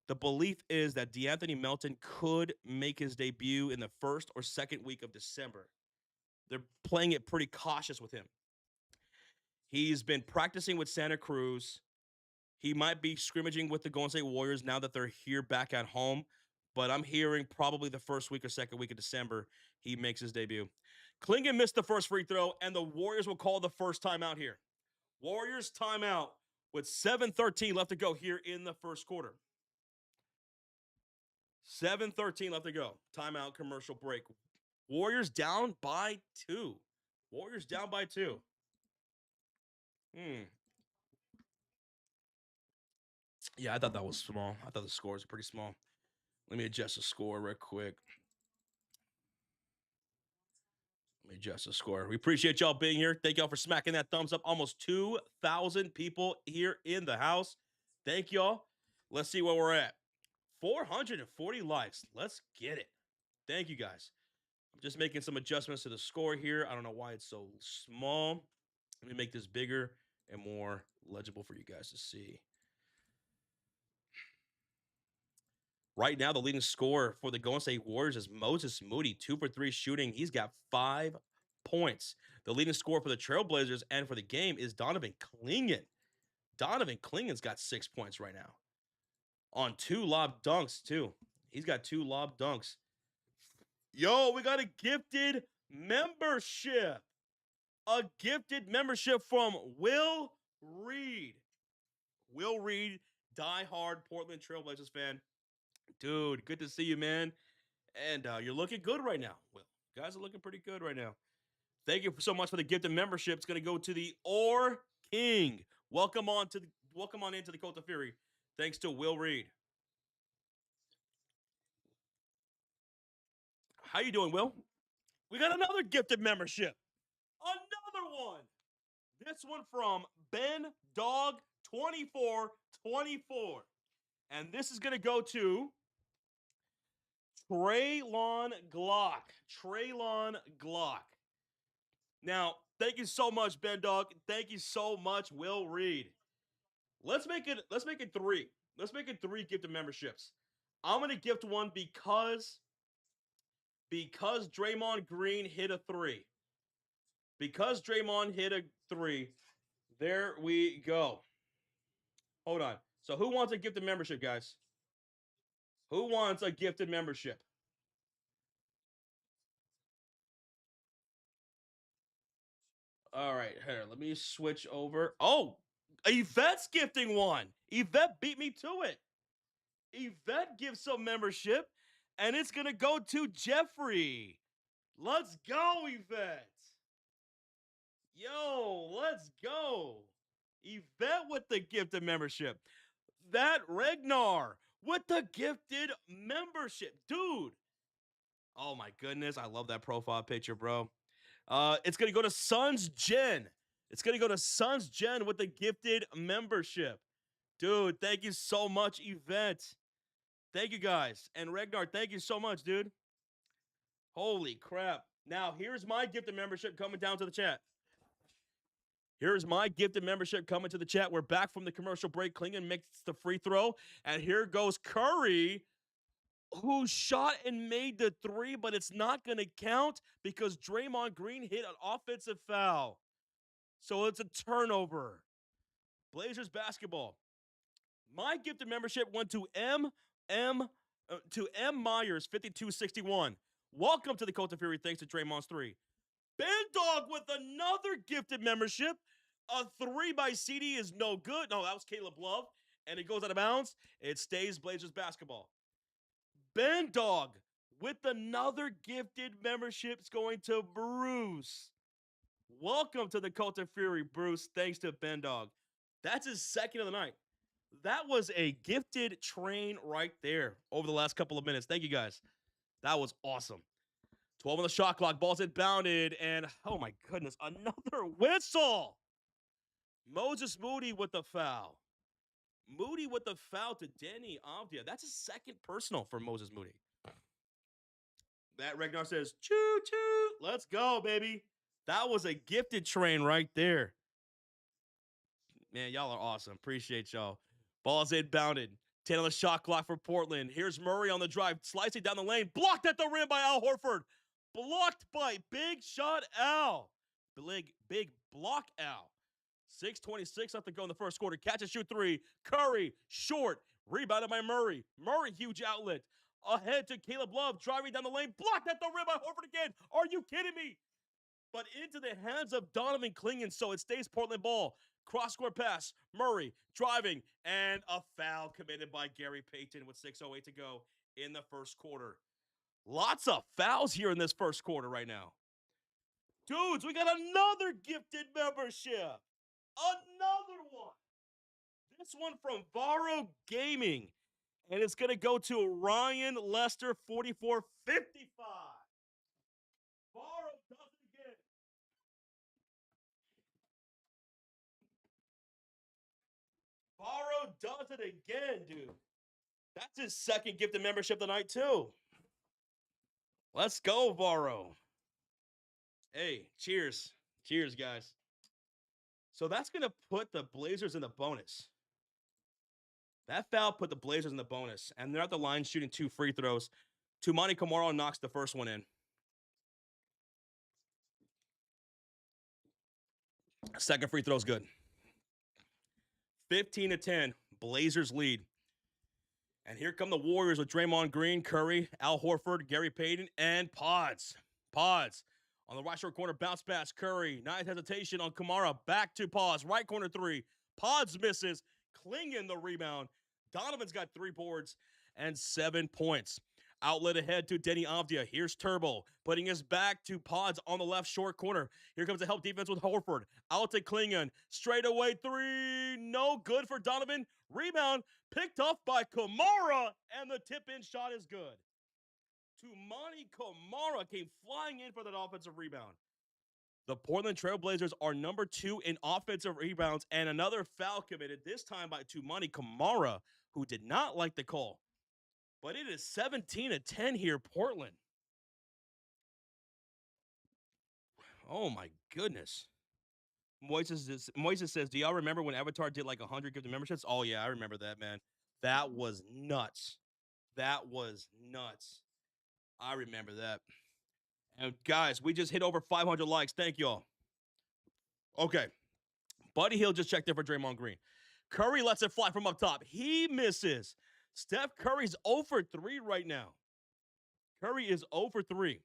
the belief is that DeAnthony Melton could make his debut in the first or second week of December. They're playing it pretty cautious with him. He's been practicing with Santa Cruz. He might be scrimmaging with the Golden State Warriors now that they're here back at home, but I'm hearing probably the first week or second week of December he makes his debut. Clingan missed the first free throw, and the Warriors will call the first timeout here. Warriors timeout with 7:13 left to go here in the first quarter. 7:13 left to go. Timeout, commercial break. Warriors down by 2. Warriors down by 2. Yeah, I thought that was small. I thought the scores were pretty small. Let me adjust the score real quick. Let me adjust the score. We appreciate y'all being here. Thank y'all for smacking that thumbs up. Almost 2,000 people here in the house. Thank y'all. Let's see where we're at. 440 likes. Let's get it. Thank you, guys. I'm just making some adjustments to the score here. I don't know why it's so small. Let me make this bigger and more legible for you guys to see. Right now, the leading scorer for the Golden State Warriors is Moses Moody, 2 for 3 shooting. He's got 5 points. The leading scorer for the Trailblazers and for the game is Donovan Clingan. Donovan Clingan's got 6 points right now. On 2 lob dunks, too. He's got 2 lob dunks. Yo, we got a gifted membership. A gifted membership from Will Reed. Will Reed, diehard Portland Trailblazers fan. Dude, good to see you, man. And you're looking good right now. Well, you guys are looking pretty good right now. Thank you so much for the gifted membership. It's going to go to the Or King. Welcome on into the Cult of Fury. Thanks to Will Reed. How you doing, Will? We got another gifted membership. Another one. This one from Ben Dog 2424. And this is going to go to Traylon Glock. Traylon Glock. Now, thank you so much, Ben Dog. Thank you so much, Will Reed. Let's make it 3. Let's make it 3 gifted memberships. I'm gonna gift one because Draymond Green hit a 3. Because Draymond hit a 3. There we go. Hold on. So who wants a gifted membership, guys? Who wants a gifted membership? All right, here, let me switch over. Oh, Yvette's gifting one. Yvette beat me to it. Yvette gives some membership, and it's going to go to Jeffrey. Let's go, Yvette. Yo, let's go. Yvette with the gifted membership. That Ragnar with the gifted membership. Dude. Oh, my goodness. I love that profile picture, bro. It's going to go to Sons Jen. It's going to go to Sons Jen with the gifted membership. Dude, thank you so much, Yvette. Thank you, guys. And Ragnar, thank you so much, dude. Holy crap. Now, here's my gifted membership coming down to the chat. Here's my gifted membership coming to the chat. We're back from the commercial break. Klingon makes the free throw. And here goes Curry, who shot and made the 3, but it's not going to count because Draymond Green hit an offensive foul. So it's a turnover. Blazers basketball. My gifted membership went to M. Myers 5261. Welcome to the Cult of Fury. Thanks to Draymond's 3. Ben Dog with another gifted membership. A 3 by CD is no good. No, that was Caleb Love. And it goes out of bounds. It stays Blazers basketball. Ben Dog with another gifted membership is going to Bruce. Welcome to the Cult of Fury, Bruce. Thanks to Ben Dog. That's his second of the night. That was a gifted train right there over the last couple of minutes. Thank you, guys. That was awesome. 12 on the shot clock. Ball's inbounded. And, oh, my goodness, another whistle. Moses Moody with the foul. Moody with the foul to Denny Avdia. That's his second personal for Moses Moody. That Ragnar says, choo-choo. Let's go, baby. That was a gifted train right there. Man, y'all are awesome. Appreciate y'all. Ball's inbounded. 10 on the shot clock for Portland. Here's Murray on the drive, slicing down the lane. Blocked at the rim by Al Horford. Blocked by Big Shot Al. Big block Al. 6:26 left to go in the first quarter. Catch and shoot 3. Curry, short. Rebounded by Murray. Murray, huge outlet. Ahead to Caleb Love, driving down the lane. Blocked at the rim by Horford again. Are you kidding me? But into the hands of Donovan Klingon, so it stays Portland ball. Cross-court pass. Murray driving, and a foul committed by Gary Payton with 6:08 to go in the first quarter. Lots of fouls here in this first quarter right now. Dudes, we got another gifted membership. Another one. This one from Varo Gaming. And it's going to go to Ryan Lester 4455. Varo does it again. Varo does it again, dude. That's his second gifted membership tonight, too. Let's go, Varo. Hey, cheers. Cheers, guys. So that's going to put the Blazers in the bonus. That foul put the Blazers in the bonus, and they're at the line shooting 2 free throws. Toumani Camara knocks the first one in. Second free throw's good. 15-10, Blazers lead. And here come the Warriors with Draymond Green, Curry, Al Horford, Gary Payton, and Pods. Pods. On the right short corner, bounce pass, Curry. Nice hesitation on Camara. Back to Pods. Right corner 3. Pods misses. Klingon the rebound. Donovan's got 3 boards and 7 points. Outlet ahead to Denny Avdia. Here's Turbo, putting his back to Pods on the left short corner. Here comes the help defense with Horford. Out to Klingon. Straight away 3. No good for Donovan. Rebound picked off by Camara, and the tip-in shot is good. Tumani Kamara came flying in for that offensive rebound. The Portland Trailblazers are number 2 in offensive rebounds, and another foul committed, this time by Tumani Kamara, who did not like the call. But it is 17-10 here, Portland. Oh, my goodness. Moises says, do y'all remember when Avatar did like 100 gifted memberships? Oh, yeah, I remember that, man. That was nuts. That was nuts. I remember that. And guys, we just hit over 500 likes. Thank y'all. Okay. Buddy Hill just checked in for Draymond Green. Curry lets it fly from up top. He misses. Steph Curry's 0 for 3 right now. Curry is 0 for 3.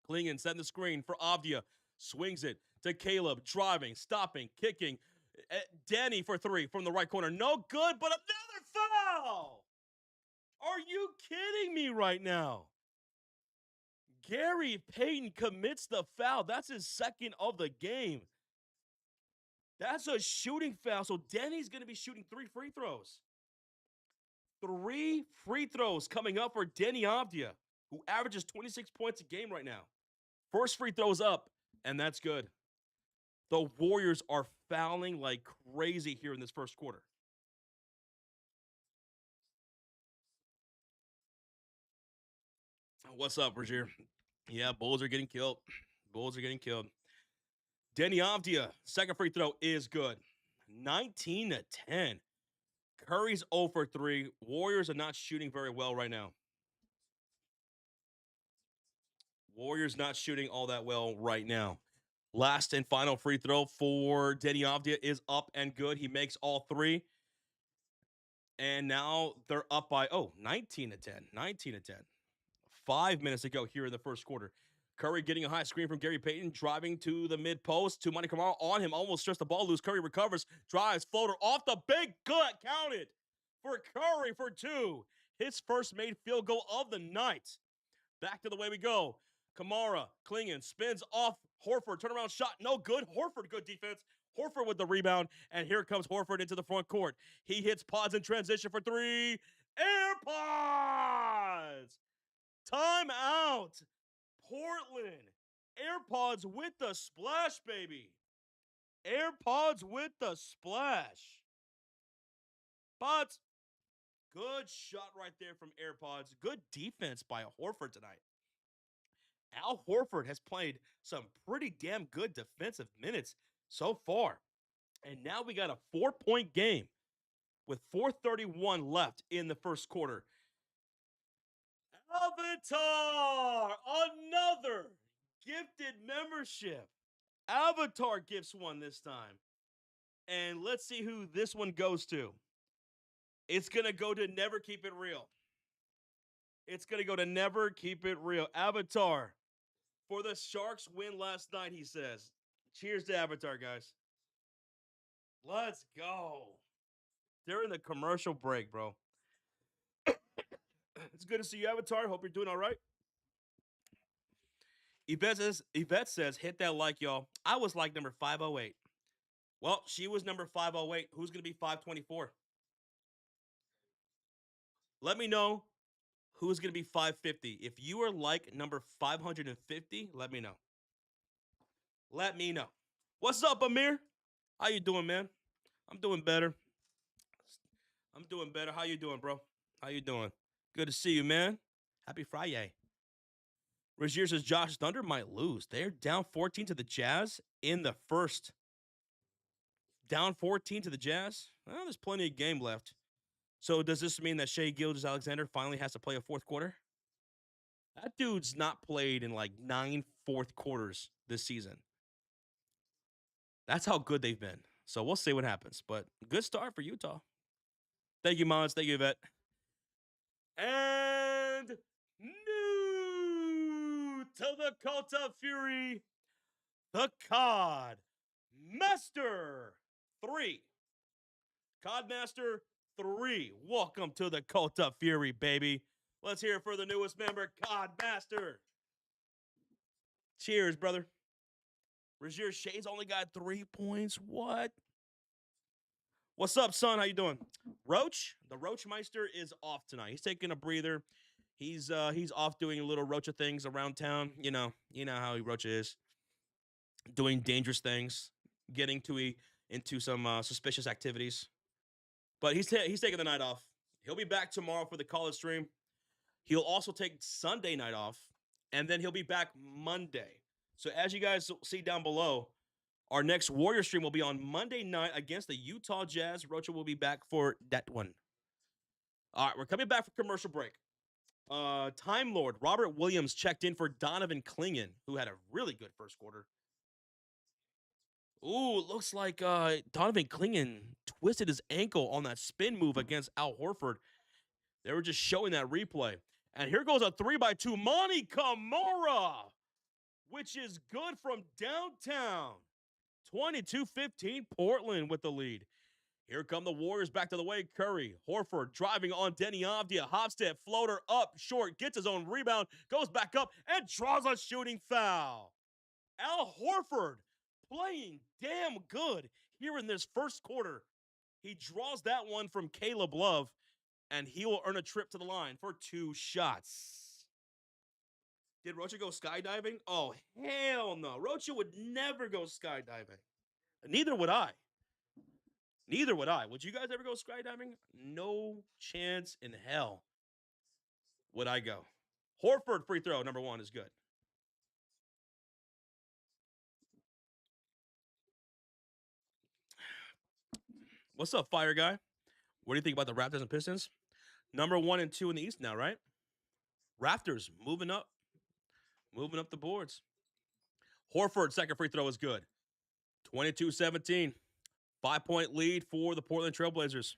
Klingon setting the screen for Avdia. Swings it to Caleb. Driving, stopping, kicking. Danny for 3 from the right corner. No good, but another foul. Are you kidding me right now? Gary Payton commits the foul. That's his second of the game. That's a shooting foul. So Danny's going to be shooting 3 free throws. 3 free throws coming up for Denny Avdia, who averages 26 points a game right now. First free throws up, and that's good. The Warriors are fouling like crazy here in this first quarter. What's up, Rozier? Yeah, Bulls are getting killed. Bulls are getting killed. Denny Avdia, second free throw is good. 19-10. Curry's 0 for 3. Warriors are not shooting very well right now. Warriors not shooting all that well right now. Last and final free throw for Denny Avdia is up and good. He makes all 3. And now they're up by, 19-10. 19-10. 5 minutes to go here in the first quarter. Curry getting a high screen from Gary Payton, driving to the mid-post. Tumani Kamara on him, almost stressed the ball loose. Curry recovers, drives, floater off the big gut. Counted for Curry for 2. His first made field goal of the night. Back to the way we go. Kamara, Klingon, spins off Horford. Turnaround shot, no good. Horford, good defense. Horford with the rebound, and here comes Horford into the front court. He hits pods in transition for 3. Air pods! Time out! Portland. AirPods with the splash, baby. AirPods with the splash. But good shot right there from AirPods. Good defense by Horford tonight. Al Horford has played some pretty damn good defensive minutes so far. And now we got a 4-point game with 4:31 left in the first quarter. Avatar, another gifted membership. Avatar gifts one this time. And let's see who this one goes to. It's going to go to Never Keep It Real. It's going to go to Never Keep It Real. Avatar, for the Sharks win last night, he says. Cheers to Avatar, guys. Let's go. They're in the commercial break, bro. It's good to see you, Avatar. Hope you're doing all right. Yvette says, hit that like, y'all. I was like number 508. Well, she was number 508. Who's going to be 524? Let me know who's going to be 550. If you are like number 550, let me know. Let me know. What's up, Amir? How you doing, man? I'm doing better. I'm doing better. How you doing, bro? How you doing? Good to see you, man. Happy Friday. Rozier says Josh Thunder might lose. They're down 14 to the Jazz in the first. Down 14 to the Jazz? Well, there's plenty of game left. So does this mean that Shai Gilgeous-Alexander finally has to play a fourth quarter? That dude's not played in like 9 fourth quarters this season. That's how good they've been. So we'll see what happens. But good start for Utah. Thank you, Mons. Thank you, Yvette. And new to the Cult of Fury, the COD Master 3. COD Master 3. Welcome to the Cult of Fury, baby. Let's hear it for the newest member, COD Master. Cheers, brother. Rozier Shay's only got 3 points. What? What's up, son? How you doing? Roach? The Roach Meister is off tonight. He's taking a breather. He's off doing little Rocha things around town. You know how Rocha is, doing dangerous things, getting into some suspicious activities. But he's taking the night off. He'll be back tomorrow for the college stream. He'll also take Sunday night off, and then he'll be back Monday. So as you guys see down below, our next Warrior stream will be on Monday night against the Utah Jazz. Rocha will be back for that one. All right, we're coming back for commercial break. Time Lord Robert Williams checked in for Donovan Clingan, who had a really good first quarter. Ooh, looks like Donovan Clingan twisted his ankle on that spin move against Al Horford. They were just showing that replay. And here goes a 3x2. Monty Kamara, which is good from downtown. 22-15, Portland with the lead. Here come the Warriors back to the way. Curry, Horford driving on Denny Avdia. Hofstad, floater up short, gets his own rebound, goes back up, and draws a shooting foul. Al Horford playing damn good here in this first quarter. He draws that one from Caleb Love, and he will earn a trip to the line for 2 shots. Did Rocha go skydiving? Oh, hell no. Rocha would never go skydiving. Neither would I. Neither would I. Would you guys ever go skydiving? No chance in hell would I go. Horford free throw, number 1, is good. What's up, Fire Guy? What do you think about the Raptors and Pistons? Number 1 and 2 in the East now, right? Raptors moving up the boards. Horford, second free throw is good. 22-17. 5-point lead for the Portland Trailblazers.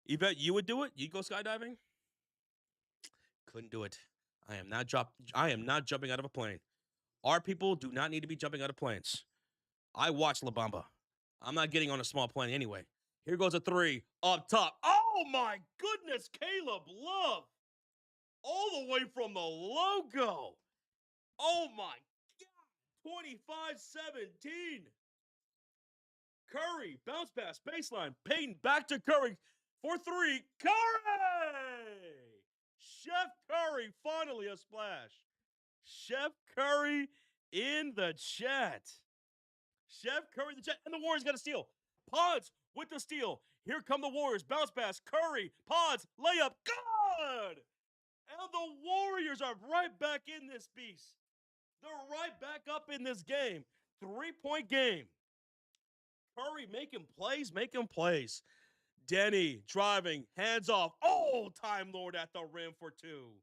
Yvette, you would do it? You'd go skydiving? Couldn't do it. I am not jumping out of a plane. Our people do not need to be jumping out of planes. I watch La Bamba. I'm not getting on a small plane anyway. Here goes a 3 up top. Oh my goodness, Caleb Love. All the way from the logo. Oh my God. 25-17. Curry, bounce pass, baseline. Payton back to Curry for 3. Curry! Chef Curry, finally a splash. Chef Curry in the chat. Chef Curry in the chat. And the Warriors got a steal. Pods with the steal. Here come the Warriors. Bounce pass. Curry. Pods. Layup. Good! And the Warriors are right back in this beast. They're right back up in this game. 3-point game. Curry making plays. Denny driving, hands off. Oh, Time Lord at the rim for 2.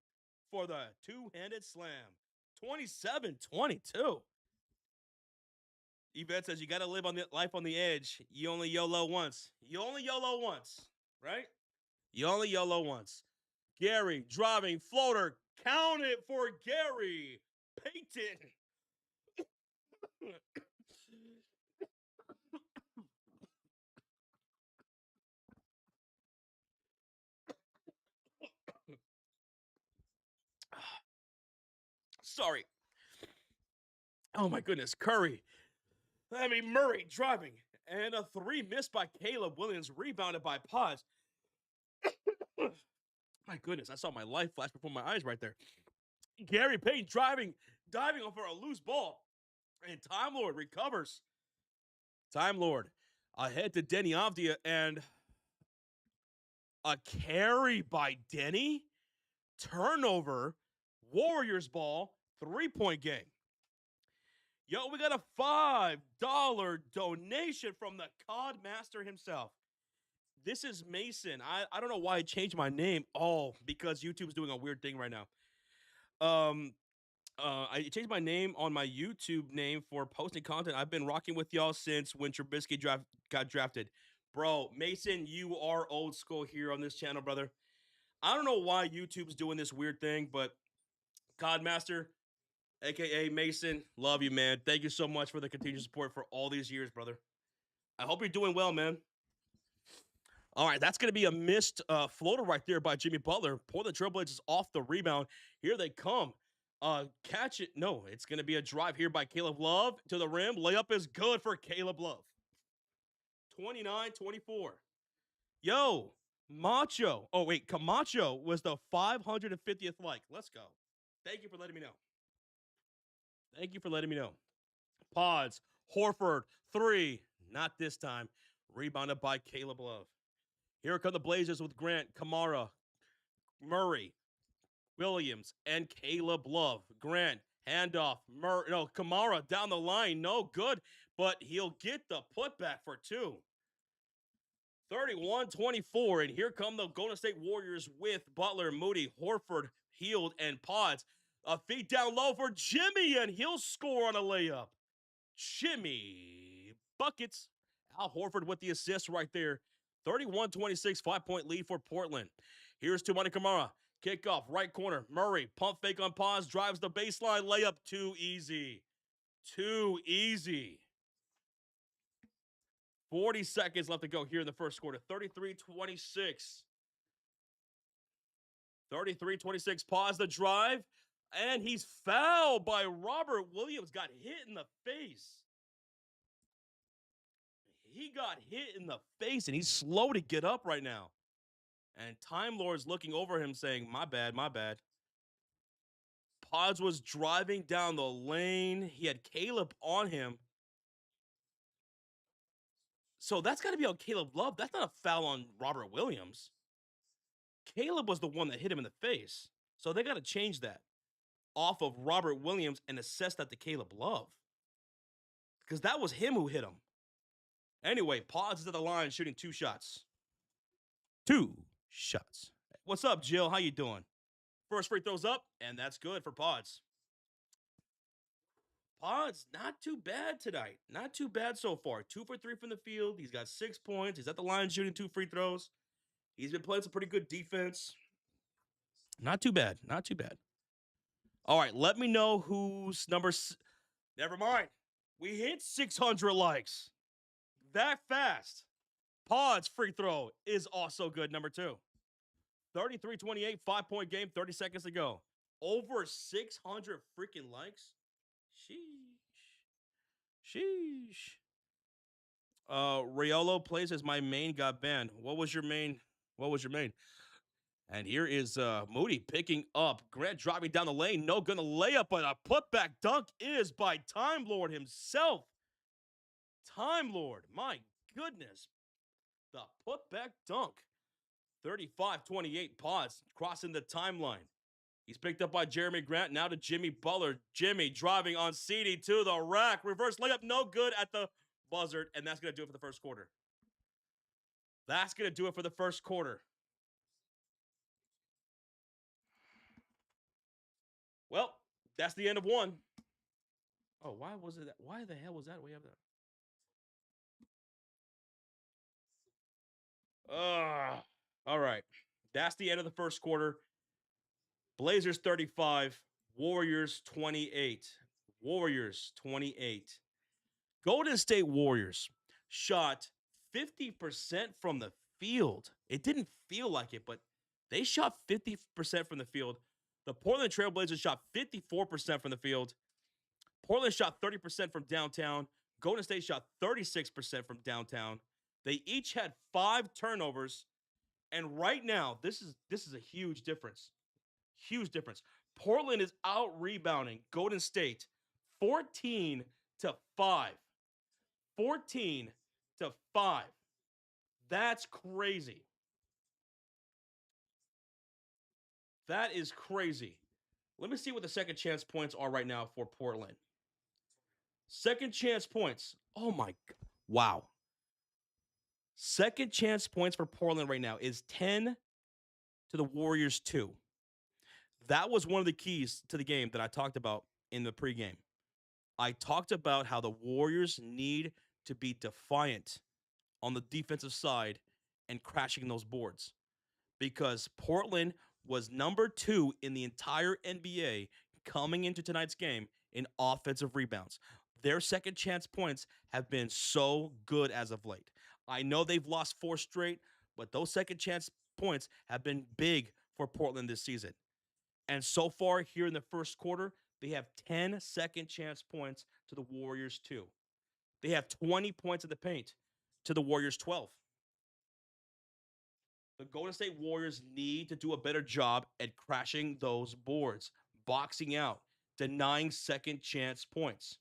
For the two-handed slam. 27-22. Yvette says you got to live on life on the edge. You only YOLO once. Right? You only YOLO once. Gary driving, floater. Count it for Gary. Payton. Sorry. Oh my goodness. Murray driving. And a 3 missed by Caleb Williams, rebounded by Pods. My goodness, I saw my life flash before my eyes right there. Gary Payton diving for a loose ball. And Time Lord recovers. Time Lord ahead to Denny Avdia, and a carry by Denny. Turnover. Warriors ball. 3-point game. Yo, we got a $5 donation from the COD Master himself. This is Mason. I don't know why I changed my name. Oh, because YouTube's doing a weird thing right now. I changed my name on my YouTube name for posting content. I've been rocking with y'all since when Trubisky got drafted. Bro, Mason, you are old school here on this channel, brother. I don't know why YouTube's doing this weird thing, but COD Master, a.k.a. Mason, love you, man. Thank you so much for the continued support for all these years, brother. I hope you're doing well, man. All right, that's going to be a missed floater right there by Jimmy Butler. Portland Trailblazers off the rebound. Here they come. Catch it. No, it's going to be a drive here by Caleb Love to the rim. Layup is good for Caleb Love. 29-24. Yo, Macho. Oh, wait. Camacho was the 550th like. Let's go. Thank you for letting me know. Thank you for letting me know. Pods. Horford. 3. Not this time. Rebounded by Caleb Love. Here come the Blazers with Grant, Kamara, Murray, Williams, and Caleb Love. Grant, handoff. Kamara down the line. No good, but he'll get the putback for 2. 31-24, and here come the Golden State Warriors with Butler, Moody, Horford, Hield, and Pods. A feed down low for Jimmy, and he'll score on a layup. Jimmy buckets. Al Horford with the assist right there. 31-26, 5-point lead for Portland. Here's Toumani Camara. Kickoff, right corner. Murray, pump fake on pause, drives the baseline. Layup, too easy. Too easy. 40 seconds left to go here in the first quarter. 33-26. 33-26. Pause the drive. And he's fouled by Robert Williams. Got hit in the face. He got hit in the face, and he's slow to get up right now. And Time Lord's looking over him saying, my bad, my bad. Pods was driving down the lane. He had Caleb on him. So that's got to be on Caleb Love. That's not a foul on Robert Williams. Caleb was the one that hit him in the face. So they got to change that off of Robert Williams and assess that to Caleb Love. Because that was him who hit him. Anyway, Pods is at the line shooting 2 shots. 2 shots. What's up, Jill? How you doing? First free throws up, and that's good for Pods. Pods, not too bad tonight. Not too bad so far. 2 for 3 from the field. He's got 6 points. He's at the line shooting 2 free throws. He's been playing some pretty good defense. Not too bad. Not too bad. All right, let me know who's Never mind. We hit 600 likes. That fast. Pods free throw is also good, number 2. 33-28, 5-point game, 30 seconds to go. Over 600 freaking likes. Sheesh. Riolo plays as my main got banned. What was your main? And here is Moody picking up. Grant driving down the lane. No gonna layup, but a putback dunk is by Time Lord himself. Time Lord, my goodness. The putback dunk. 35-28 Pods crossing the timeline. He's picked up by Jeremy Grant. Now to Jimmy Butler. Jimmy driving on CD to the rack. Reverse layup, no good at the buzzer. And that's going to do it for the first quarter. That's going to do it for the first quarter. Well, that's the end of one. Oh, why was it that? Why the hell was that? We have that. All right. That's the end of the first quarter. Blazers 35, Warriors 28. Warriors 28. Golden State Warriors shot 50% from the field. It didn't feel like it, but they shot 50% from the field. The Portland Trailblazers shot 54% from the field. Portland shot 30% from downtown. Golden State shot 36% from downtown. They each had 5 turnovers. And right now, this is a huge difference. Huge difference. Portland is out rebounding Golden State 14-5. 14-5. That's crazy. That is crazy. Let me see what the second chance points are right now for Portland. Second chance points. Oh my God. Wow. Second chance points for Portland right now is 10 to the Warriors 2. That was one of the keys to the game that I talked about in the pregame. I talked about how the Warriors need to be defiant on the defensive side and crashing those boards, because Portland was number 2 in the entire NBA coming into tonight's game in offensive rebounds. Their second chance points have been so good as of late. I know they've lost 4 straight, but those second chance points have been big for Portland this season. And so far here in the first quarter, they have 10 second chance points to the Warriors 2. They have 20 points in the paint to the Warriors 12. The Golden State Warriors need to do a better job at crashing those boards, boxing out, denying second chance points.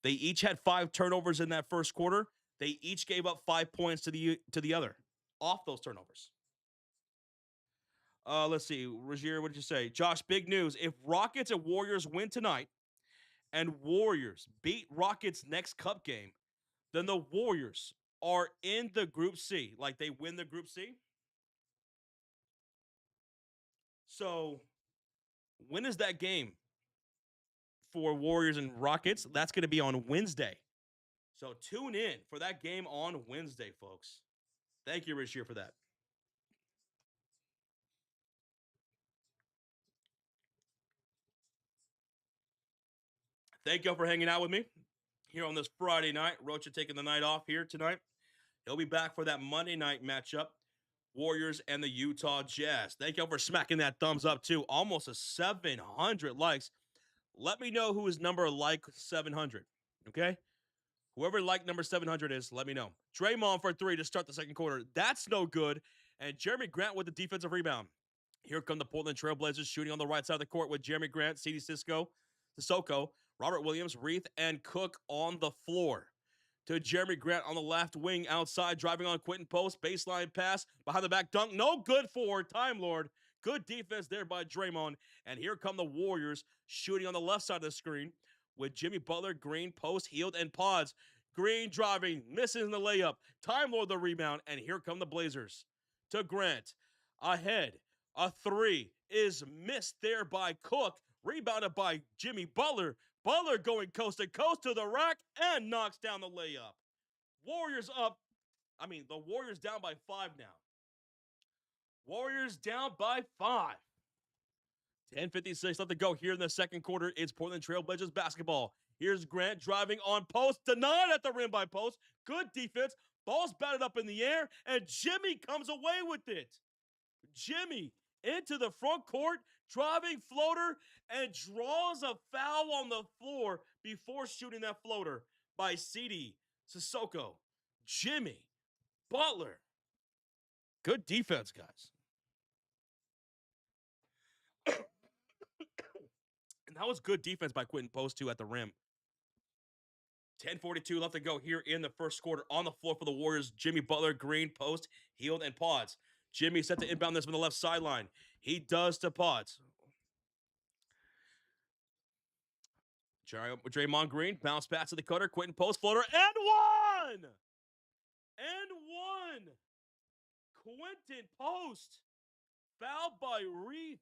They each had 5 turnovers in that first quarter. They each gave up 5 points to the other off those turnovers. Let's see, Rogier, what did you say? Josh, big news. If Rockets and Warriors win tonight and Warriors beat Rockets next cup game, then the Warriors are in the Group C. Like they win the Group C. So when is that game for Warriors and Rockets? That's going to be on Wednesday. So tune in for that game on Wednesday, folks. Thank you, Rashir, for that. Thank y'all for hanging out with me here on this Friday night. Rocha taking the night off here tonight. He'll be back for that Monday night matchup, Warriors and the Utah Jazz. Thank y'all for smacking that thumbs up, too. Almost a 700 likes. Let me know who is number like 700, okay? Whoever like number 700 is, let me know. Draymond for 3 to start the second quarter. That's no good. And Jeremy Grant with the defensive rebound. Here come the Portland Trailblazers shooting on the right side of the court with Jeremy Grant, CD Sissoko, Robert Williams, Reith, and Cook on the floor. To Jeremy Grant on the left wing outside, driving on Quentin Post, baseline pass, behind the back dunk, no good for Time Lord. Good defense there by Draymond. And here come the Warriors shooting on the left side of the screen with Jimmy Butler, Green, Post, Hield, and Pods. Green driving, missing the layup. Time Lord the rebound, and here come the Blazers. To Grant, ahead. A 3 is missed there by Cook, rebounded by Jimmy Butler. Butler going coast to coast to the rack and knocks down the layup. Warriors up. The Warriors down by 5 now. Warriors down by 5. 10:56 left to go here in the second quarter. It's Portland Trailblazers basketball. Here's Grant driving on Post, denied at the rim by Post. Good defense. Ball's batted up in the air, and Jimmy comes away with it. Jimmy into the front court, driving floater, and draws a foul on the floor before shooting that floater by CD Sissoko. Jimmy Butler. Good defense, guys. And that was good defense by Quentin Post, too, at the rim. 10:42 left to go here in the first quarter. On the floor for the Warriors, Jimmy Butler, Green, Post, Hield, and Pods. Jimmy set to inbound this from the left sideline. He does to Pods. Draymond Green, bounce pass to the cutter, Quentin Post, floater, and one! And one! Quentin Post, fouled by Reith.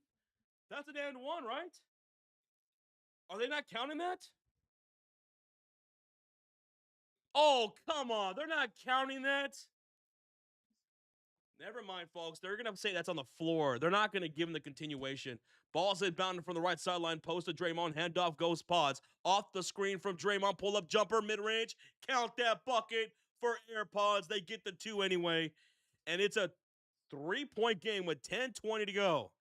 That's an and one, right? Are they not counting that? Oh, come on. They're not counting that. Never mind, folks. They're going to say that's on the floor. They're not going to give him the continuation. Ball's inbounded from the right sideline. Post to Draymond. Handoff goes Pods. Off the screen from Draymond. Pull up jumper mid-range. Count that bucket for AirPods. They get the 2 anyway. And it's a 3-point game with 10:20 to go.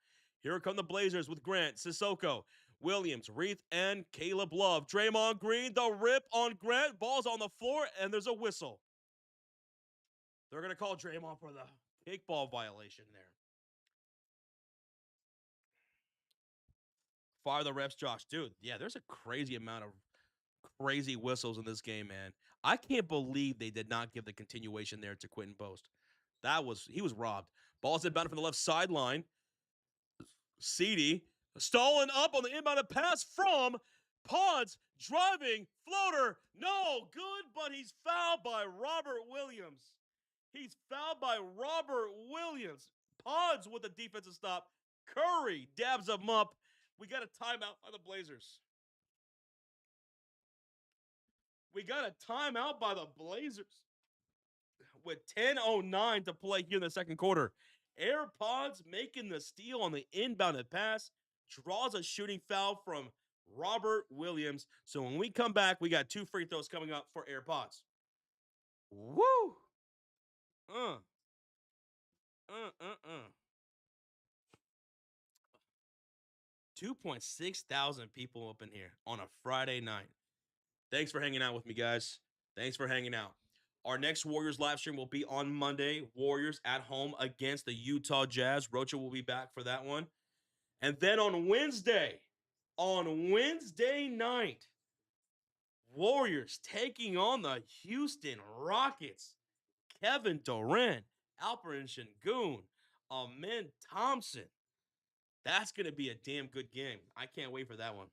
Here come the Blazers with Grant, Sissoko, Williams, Reith, and Caleb Love. Draymond Green, the rip on Grant. Ball's on the floor, and there's a whistle. They're going to call Draymond for the kickball violation there. Fire the refs, Josh. Dude, yeah, there's a crazy amount of crazy whistles in this game, man. I can't believe they did not give the continuation there to Quentin Post. He was robbed. Ball's inbounded from the left sideline. CD stalling up on the inbounded pass from Pods, driving, floater, no good, but he's fouled by Robert Williams. He's fouled by Robert Williams. Pods with a defensive stop. Curry dabs him up. We got a timeout by the Blazers. With 10:09 to play here in the second quarter. AirPods making the steal on the inbounded pass. Draws a shooting foul from Robert Williams. So when we come back, we got 2 free throws coming up for AirPods. Woo! 2.6 thousand people up in here on a Friday night. Thanks for hanging out with me, guys. Thanks for hanging out. Our next Warriors live stream will be on Monday. Warriors at home against the Utah Jazz. Rocha will be back for that one. And then on Wednesday night, Warriors taking on the Houston Rockets. Kevin Durant, Alperen Sengun, Amen Thompson. That's going to be a damn good game. I can't wait for that one.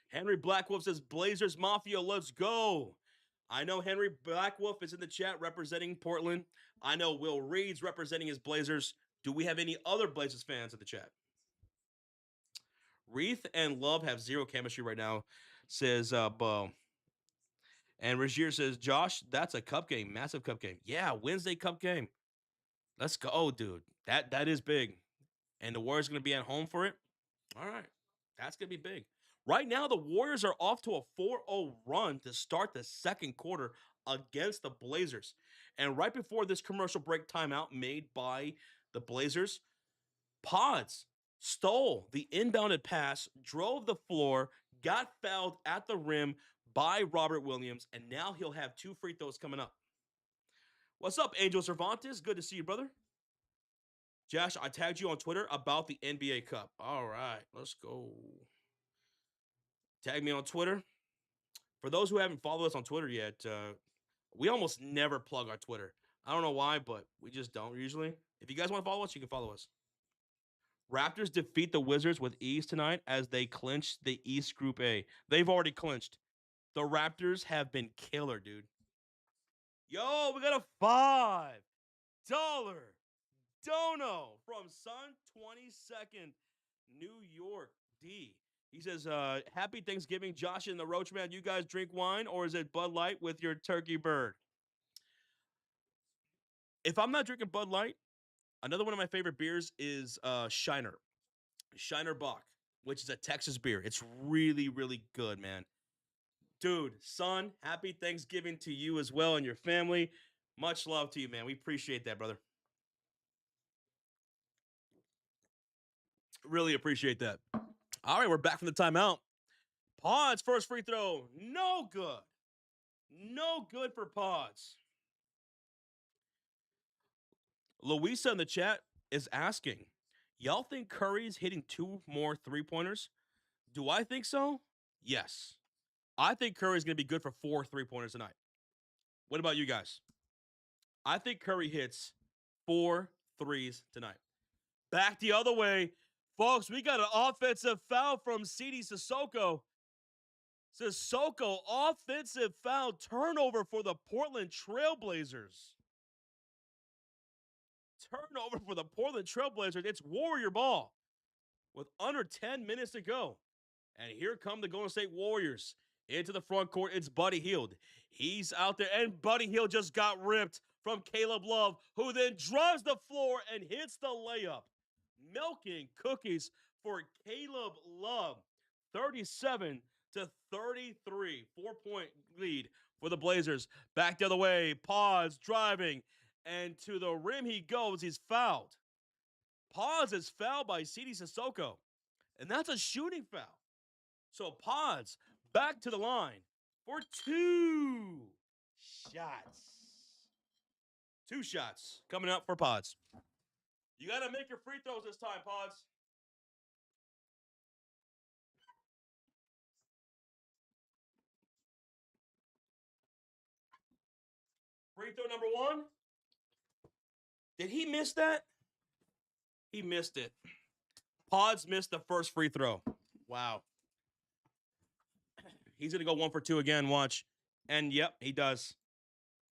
Henry Blackwolf says, Blazers Mafia, let's go. I know Henry Blackwolf is in the chat representing Portland. I know Will Reed's representing his Blazers. Do we have any other Blazers fans in the chat? Reith and Love have zero chemistry right now, says Bo. And Regier says, Josh, that's a cup game, massive cup game. Yeah, Wednesday cup game. Let's go, dude. That is big. And the Warriors going to be at home for it? All right. That's going to be big. Right now, the Warriors are off to a 4-0 run to start the second quarter against the Blazers. And right before this commercial break timeout made by the Blazers, Pods stole the inbounded pass, drove the floor, got fouled at the rim by Robert Williams, and now he'll have 2 free throws coming up. What's up, Angel Cervantes? Good to see you, brother. Josh, I tagged you on Twitter about the NBA Cup. All right, let's go. Tag me on Twitter. For those who haven't followed us on Twitter yet, we almost never plug our Twitter. I don't know why, but we just don't usually. If you guys want to follow us, you can follow us. Raptors defeat the Wizards with ease tonight as they clinch the East Group A. They've already clinched. The Raptors have been killer, dude. Yo, we got a $5 dono from Sun 22nd, New York D. He says, happy Thanksgiving, Josh and the Roach Man. You guys drink wine, or is it Bud Light with your turkey bird? If I'm not drinking Bud Light, another one of my favorite beers is Shiner Bock, which is a Texas beer. It's really, really good, man. Dude, son, happy Thanksgiving to you as well and your family. Much love to you, man. We appreciate that, brother. Really appreciate that. All right, we're back from the timeout. Pods, first free throw. No good. No good for Pods. Louisa in the chat is asking, y'all think Curry's hitting 2 more 3-pointers? Do I think so? Yes. I think Curry's going to be good for 4 3-pointers tonight. What about you guys? I think Curry hits 4 threes tonight. Back the other way. Folks, we got an offensive foul from Sidi Sissoko. Sissoko, offensive foul, turnover for the Portland Trailblazers. Turnover for the Portland Trailblazers. It's Warrior ball with under 10 minutes to go. And here come the Golden State Warriors. Into the front court, it's Buddy Hield. He's out there, and Buddy Hield just got ripped from Caleb Love, who then drives the floor and hits the layup. Milking cookies for Caleb Love. 37-33. 4-point lead for the Blazers. Back the other way. Pause, driving. And to the rim he goes. He's fouled. Pause is fouled by Sidi Sissoko. And that's a shooting foul. So Pods back to the line for 2 shots. 2 shots coming up for Pods. You got to make your free throws this time, Pods. Free throw number 1. Did he miss that? He missed it. Pods missed the first free throw. Wow. He's going to go 1 for 2 again, watch. And, yep, he does.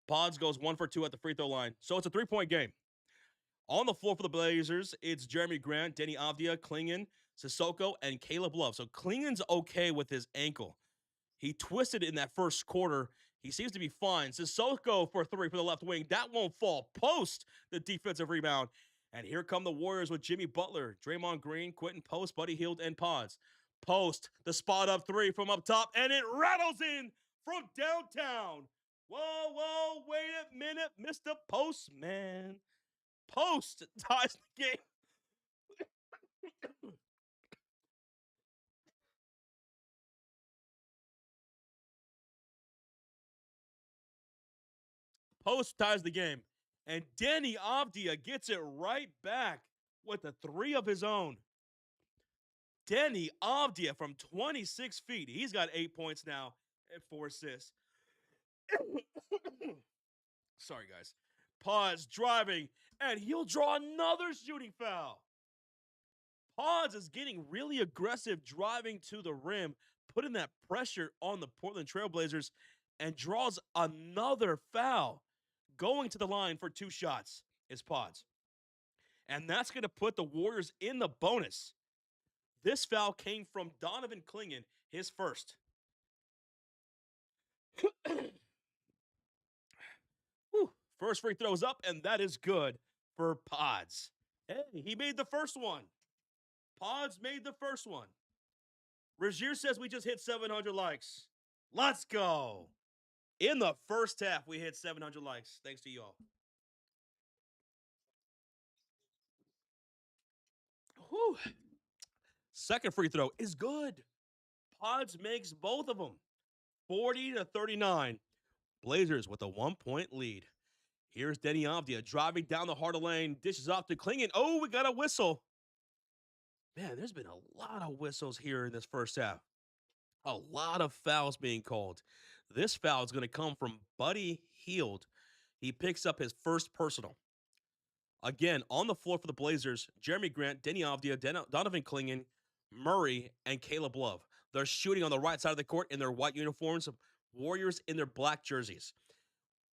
Pods goes 1 for 2 at the free throw line. So it's a 3-point game. On the floor for the Blazers, it's Jeremy Grant, Denny Avdia, Klingon, Sissoko, and Caleb Love. So Klingon's okay with his ankle. He twisted in that first quarter. He seems to be fine. Sissoko for 3 for the left wing. That won't fall. Post the defensive rebound. And here come the Warriors with Jimmy Butler, Draymond Green, Quentin Post, Buddy Hield, and Pods. Post, the spot up 3 from up top, and it rattles in from downtown. Whoa, wait a minute, Mr. Postman. Post ties the game. Post ties the game. And Deni Avdia gets it right back with a 3 of his own. Deni Avdia from 26 feet. He's got 8 points now and 4 assists. Sorry, guys. Pods driving, and he'll draw another shooting foul. Pods is getting really aggressive driving to the rim, putting that pressure on the Portland Trailblazers, and draws another foul. Going to the line for 2 shots is Pods. And that's going to put the Warriors in the bonus. This foul came from Donovan Clingan, his first. First free throw is up, and that is good for Pods. Hey, he made the first one. Pods made the first one. Regier says we just hit 700 likes. Let's go. In the first half, we hit 700 likes. Thanks to y'all. Whew. Second free throw is good. Pods makes both of them. 40-39. Blazers with a 1-point lead. Here's Deni Avdia driving down the heart of lane. Dishes off to Clingan. Oh, we got a whistle. Man, there's been a lot of whistles here in this first half. A lot of fouls being called. This foul is going to come from Buddy Hield. He picks up his first personal. Again, on the floor for the Blazers, Jeremy Grant, Deni Avdia, Donovan Clingan, Murray, and Caleb Love. They're shooting on the right side of the court in their white uniforms. Warriors in their black jerseys.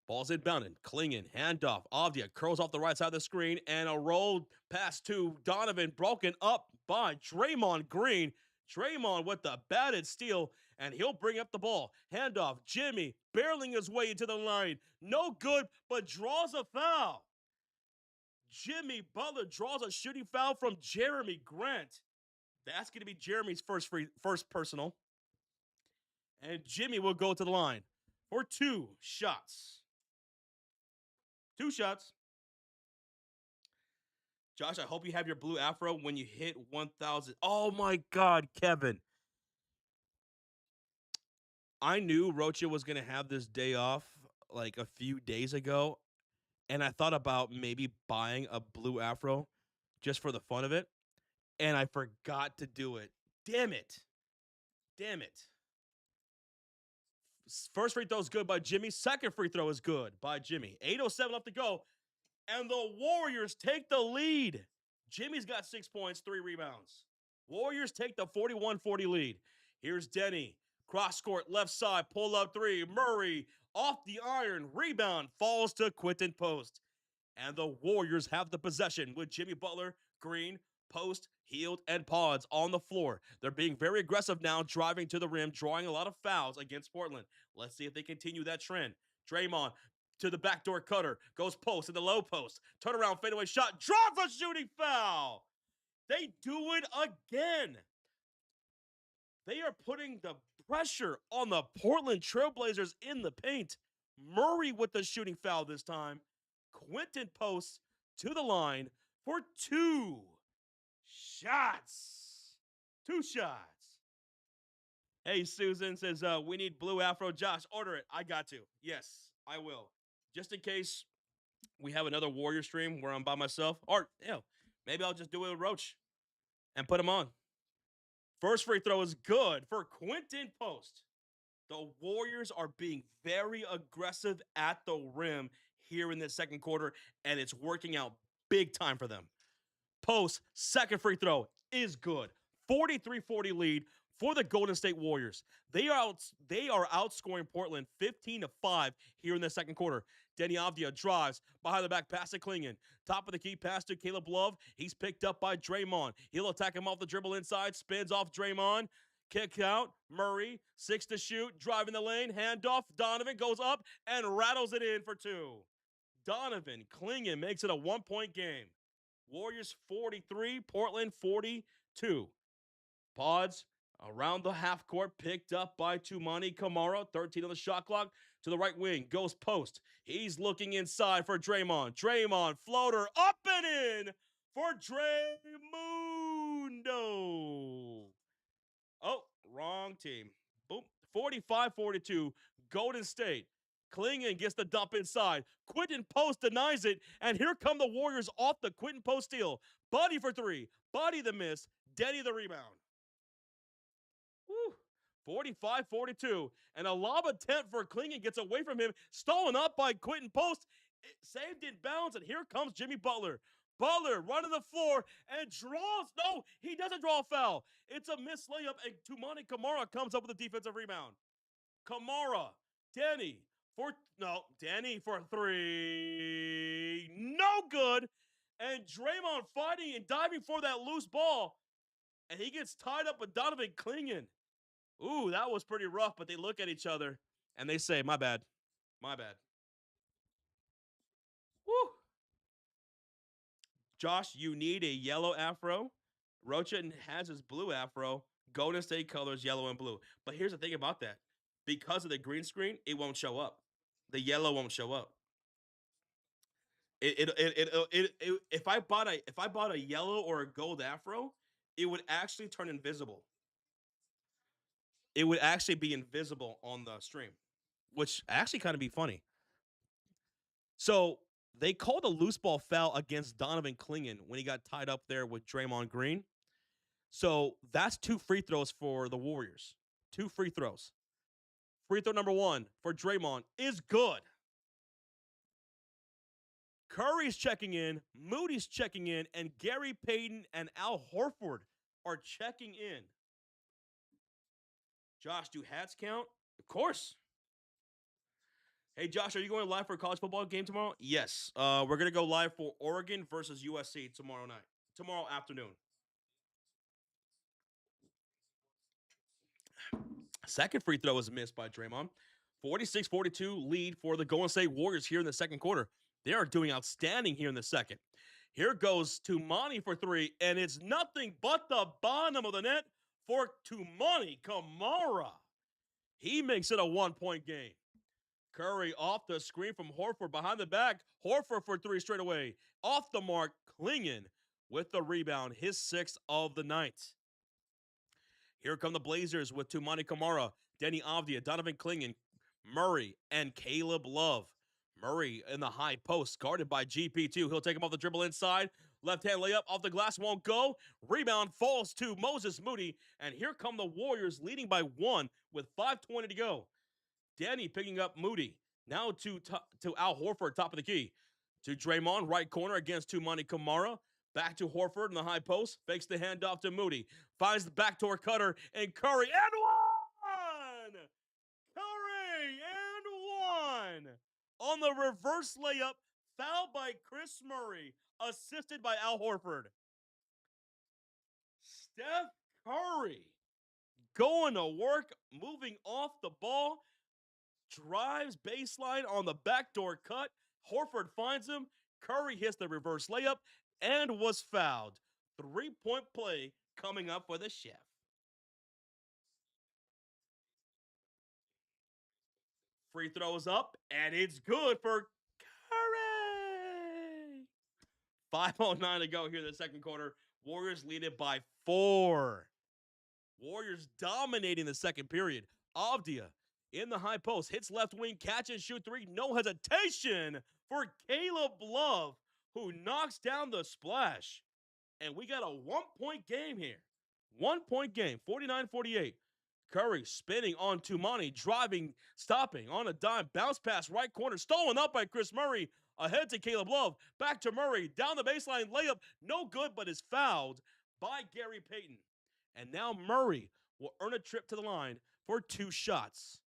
Ball's inbounded. Clingan, handoff. Avdia curls off the right side of the screen, and a roll pass to Donovan, broken up by Draymond Green. Draymond with the batted steal, and he'll bring up the ball. Handoff. Jimmy barreling his way into the line. No good, but draws a foul. Jimmy Butler draws a shooting foul from Jeremy Grant. That's going to be Jeremy's first personal. And Jimmy will go to the line for 2 shots. 2 shots. Josh, I hope you have your blue afro when you hit 1,000. Oh my God, Kevin. I knew Rocha was going to have this day off like a few days ago. And I thought about maybe buying a blue afro just for the fun of it. And I forgot to do it. Damn it. Damn it. First free throw is good by Jimmy. Second free throw is good by Jimmy. 8:07 left to go. And the Warriors take the lead. Jimmy's got 6 points, 3 rebounds. Warriors take the 41-40 lead. Here's Deni. Cross court, left side, pull up 3. Murray off the iron. Rebound falls to Quinton Post. And the Warriors have the possession with Jimmy Butler, Green, Post, Hield, and Pods on the floor. They're being very aggressive now, driving to the rim, drawing a lot of fouls against Portland. Let's see if they continue that trend. Draymond to the backdoor cutter, goes post in the low post. Turnaround fadeaway shot, drops a shooting foul. They do it again. They are putting the pressure on the Portland Trailblazers in the paint. Murray with the shooting foul this time. Quinton Post to the line for 2 shots. 2 shots. Hey, Susan says, we need blue afro. Josh, order it. I got to. Yes, I will. Just in case we have another Warrior stream where I'm by myself. Or, hell, maybe I'll just do it with Roach and put him on. First free throw is good for Quinton Post. The Warriors are being very aggressive at the rim here in the second quarter, and it's working out big time for them. Post, second free throw is good. 43-40 lead for the Golden State Warriors. They are outscoring Portland 15-5 here in the second quarter. Deni Avdia drives behind the back pass to Clingan. Top of the key pass to Caleb Love. He's picked up by Draymond. He'll attack him off the dribble inside. Spins off Draymond. Kick out. Murray, 6 to shoot. Driving the lane. Handoff. Donovan goes up and rattles it in for 2. Donovan Clingan makes it a 1-point game. Warriors 43, Portland 42. Pods around the half court, picked up by Toumani Camara, 13 on the shot clock. To the right wing, goes post. He's looking inside for Draymond. Draymond, floater, up and in for Draymundo. Oh, wrong team. Boom. 45-42, Golden State. Klingon gets the dump inside. Quentin Post denies it, and here come the Warriors off the Quentin Post steal. Buddy for three. Buddy the miss. Denny the rebound. Woo. 45-42. And a lob attempt for Klingon gets away from him. Stolen up by Quentin Post. Saved in bounds, and here comes Jimmy Butler. Butler running the floor and draws. No, he doesn't draw a foul. It's a missed layup, and Toumani Camara comes up with a defensive rebound. Camara, Denny for three. No good. And Draymond fighting and diving for that loose ball. And he gets tied up with Donovan Klingon. Ooh, that was pretty rough, but they look at each other and they say, my bad. My bad. Woo. Josh, you need a yellow afro. Rocha has his blue afro. Golden State colors, yellow and blue. But here's the thing about that. Because of the green screen, it won't show up. The yellow won't show up. If I bought a yellow or a gold afro, it would actually turn invisible. It would actually be invisible on the stream, which actually kind of be funny. So they called a loose ball foul against Donovan Klingon when he got tied up there with Draymond Green. So that's 2 free throws for the Warriors. 2 free throws. Free throw number 1 for Draymond is good. Curry's checking in, Moody's checking in, and Gary Payton and Al Horford are checking in. Josh, do hats count? Of course. Hey, Josh, are you going live for a college football game tomorrow? Yes. We're going to go live for Oregon versus USC tomorrow afternoon. Second free throw was missed by Draymond. 46-42 lead for the Golden State Warriors here in the second quarter. They are doing outstanding here in the second. Here goes Toumani for 3, and it's nothing but the bottom of the net for Toumani Camara. He makes it a 1-point game. Curry off the screen from Horford behind the back. Horford for 3 straight away. Off the mark, Klingon with the rebound, his 6th of the night. Here come the Blazers with Toumani Camara, Denny Avdia, Donovan Klingon, Murray, and Caleb Love. Murray in the high post, guarded by GP2. He'll take him off the dribble inside. Left-hand layup off the glass, won't go. Rebound falls to Moses Moody. And here come the Warriors leading by 1 with 5:20 to go. Danny picking up Moody. Now to Al Horford, top of the key. To Draymond, right corner against Toumani Camara. Back to Horford in the high post. Fakes the handoff to Moody. Finds the backdoor cutter, and Curry, and 1! Curry, and 1! On the reverse layup, fouled by Chris Murray, assisted by Al Horford. Steph Curry going to work, moving off the ball, drives baseline on the backdoor cut. Horford finds him. Curry hits the reverse layup and was fouled. 3-point play coming up for the Chef. Free throws up, and it's good for Curry. 5:09 to go here in the second quarter. Warriors lead it by 4. Warriors dominating the second period. Avdia in the high post, hits left wing, catch and shoot 3. No hesitation for Caleb Love, who knocks down the splash. And we got a 1-point game here. 1-point game, 49-48. Curry spinning on Toumani, driving, stopping on a dime, bounce pass right corner, stolen up by Chris Murray, ahead to Caleb Love, back to Murray, down the baseline, layup, no good, but is fouled by Gary Payton. And now Murray will earn a trip to the line for 2 shots.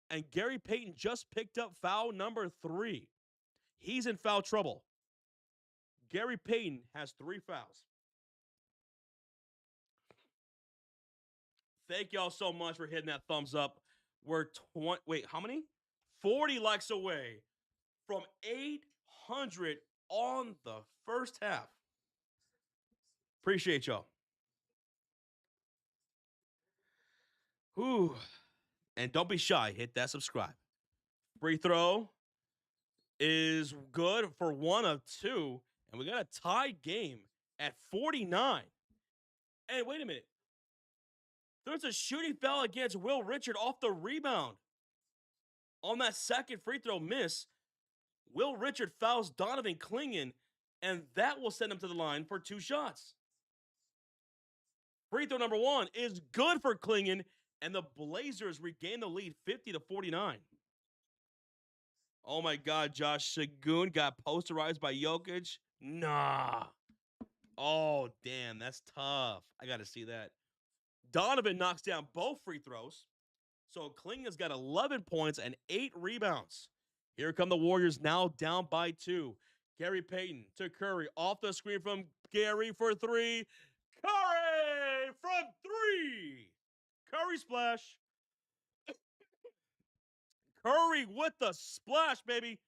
And Gary Payton just picked up foul number 3. He's in foul trouble. Gary Payton has 3 fouls. Thank y'all so much for hitting that thumbs up. We're how many? 40 likes away from 800 on the first half. Appreciate y'all. Whew. And don't be shy. Hit that subscribe. Free throw is good for 1 of 2. And we got a tied game at 49. And wait a minute. There's a shooting foul against Will Richard off the rebound. On that second free throw miss, Will Richard fouls Donovan Clingan, and that will send him to the line for 2 shots. Free throw number 1 is good for Clingan, and the Blazers regain the lead 50-49. Oh my God, Josh Sagoon got posterized by Jokic. Nah. Oh, damn, that's tough. I got to see that. Donovan knocks down both free throws. So Clingan's got 11 points and 8 rebounds. Here come the Warriors now down by 2. Gary Payton to Curry. Off the screen from Gary for 3. Curry from 3. Curry splash. Curry with the splash, baby.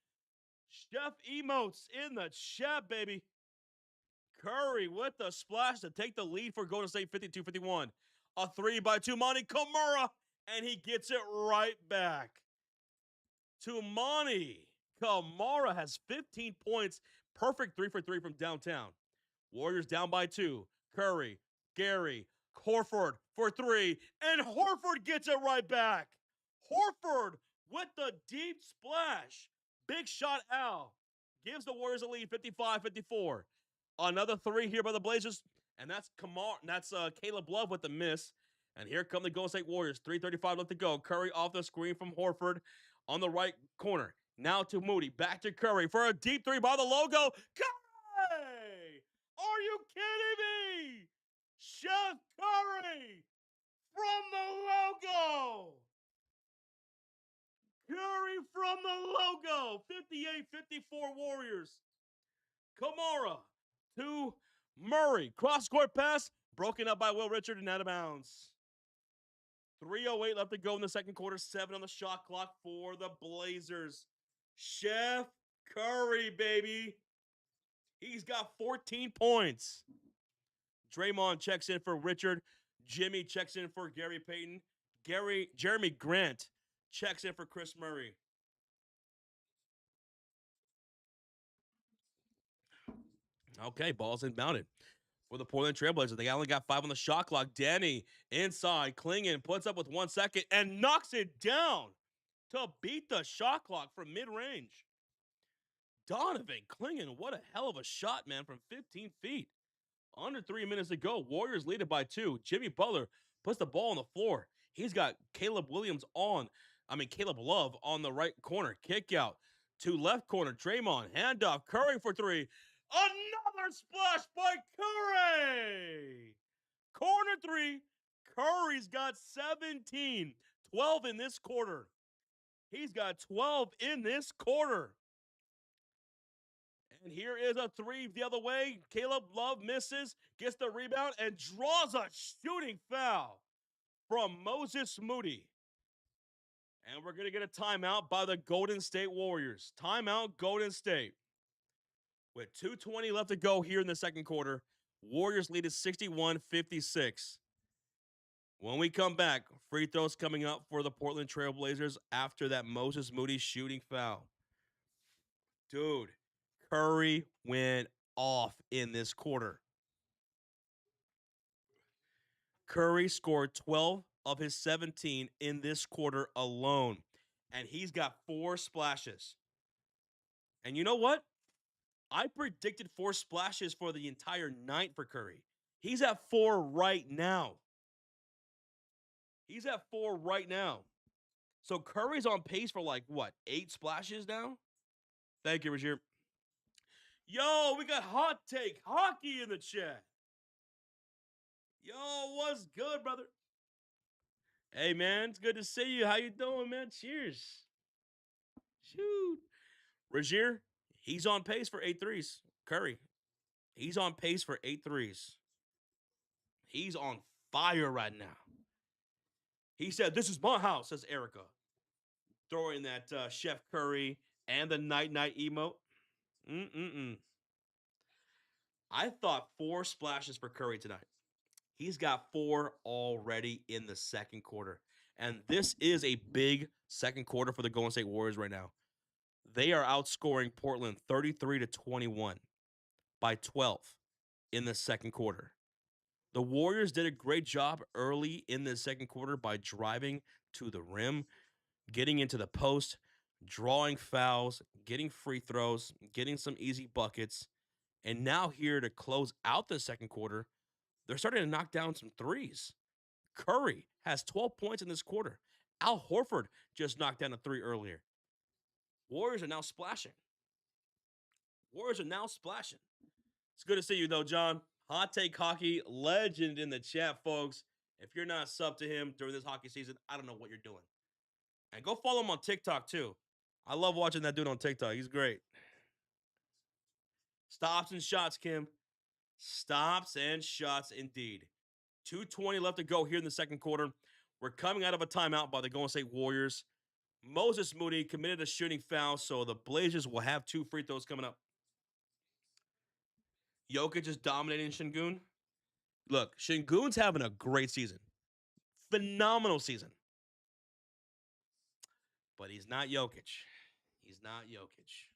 Chef emotes in the chat, baby. Curry with the splash to take the lead for Golden State 52-51. A 3 by Toumani Camara, and he gets it right back. Toumani Camara has 15 points. Perfect 3 for 3 from downtown. Warriors down by 2. Curry, Gary, Horford for 3, and Horford gets it right back. Horford with the deep splash. Big shot Al gives the Warriors a lead 55-54. Another 3 here by the Blazers, and that's Caleb Love with the miss. And here come the Golden State Warriors. 3:35 left to go. Curry off the screen from Horford on the right corner. Now to Moody. Back to Curry for a deep 3 by the logo. Curry! Are you kidding me? Chef Curry from the logo. Curry from the logo. 58-54 Warriors. Kamara to Murray. Cross-court pass. Broken up by Will Richard and out of bounds. 3:08 left to go in the second quarter. 7 on the shot clock for the Blazers. Chef Curry, baby. He's got 14 points. Draymond checks in for Richard. Jimmy checks in for Gary Payton. Jeremy Grant checks in for Chris Murray. Okay, ball's inbounded for the Portland Trailblazers. They only got 5 on the shot clock. Danny inside. Clingan puts up with 1 second and knocks it down to beat the shot clock from mid-range. Donovan Clingan, what a hell of a shot, man, from 15 feet. Under 3 minutes to go. Warriors lead it by 2. Jimmy Butler puts the ball on the floor. He's got Caleb Love on the right corner. Kick out to left corner. Draymond, handoff. Curry for 3. Another splash by Curry. Corner 3. Curry's got 17. 12 in this quarter. He's got 12 in this quarter. And here is a 3 the other way. Caleb Love misses, gets the rebound, and draws a shooting foul from Moses Moody. And we're going to get a timeout by the Golden State Warriors. Timeout, Golden State. With 2:20 left to go here in the second quarter, Warriors lead is 61-56. When we come back, free throws coming up for the Portland Trailblazers after that Moses Moody shooting foul. Dude, Curry went off in this quarter. Curry scored 12 of his 17 in this quarter alone, and he's got 4 splashes. And you know what? I predicted 4 splashes for the entire night for Curry. He's at 4 right now. He's at 4 right now. So Curry's on pace for 8 splashes now? Thank you, Rozier. Yo, we got Hot Take Hockey in the chat. Yo, what's good, brother? Hey, man, it's good to see you. How you doing, man? Cheers. Shoot. Rozier, he's on pace for 8 threes. Curry, he's on pace for 8 threes. He's on fire right now. He said, "This is my house," says Erica. Throwing that Chef Curry and the night-night emote. I thought 4 splashes for Curry tonight. He's got 4 already in the second quarter. And this is a big second quarter for the Golden State Warriors right now. They are outscoring Portland 33-21 by 12 in the second quarter. The Warriors did a great job early in the second quarter by driving to the rim, getting into the post, drawing fouls, getting free throws, getting some easy buckets. And now, here to close out the second quarter, they're starting to knock down some threes. Curry has 12 points in this quarter. Al Horford just knocked down a three earlier. Warriors are now splashing. Warriors are now splashing. It's good to see you, though, John. Hot Take Hockey legend in the chat, folks. If you're not sub to him during this hockey season, I don't know what you're doing. And go follow him on TikTok, too. I love watching that dude on TikTok. He's great. Stops and shots, Kim. Stops and shots, indeed. 2:20 left to go here in the second quarter. We're coming out of a timeout by the Golden State Warriors. Moses Moody committed a shooting foul, so the Blazers will have 2 free throws coming up. Jokic is dominating Şengün. Look, Şengün's having a great season. Phenomenal season. But he's not Jokic. He's not Jokic.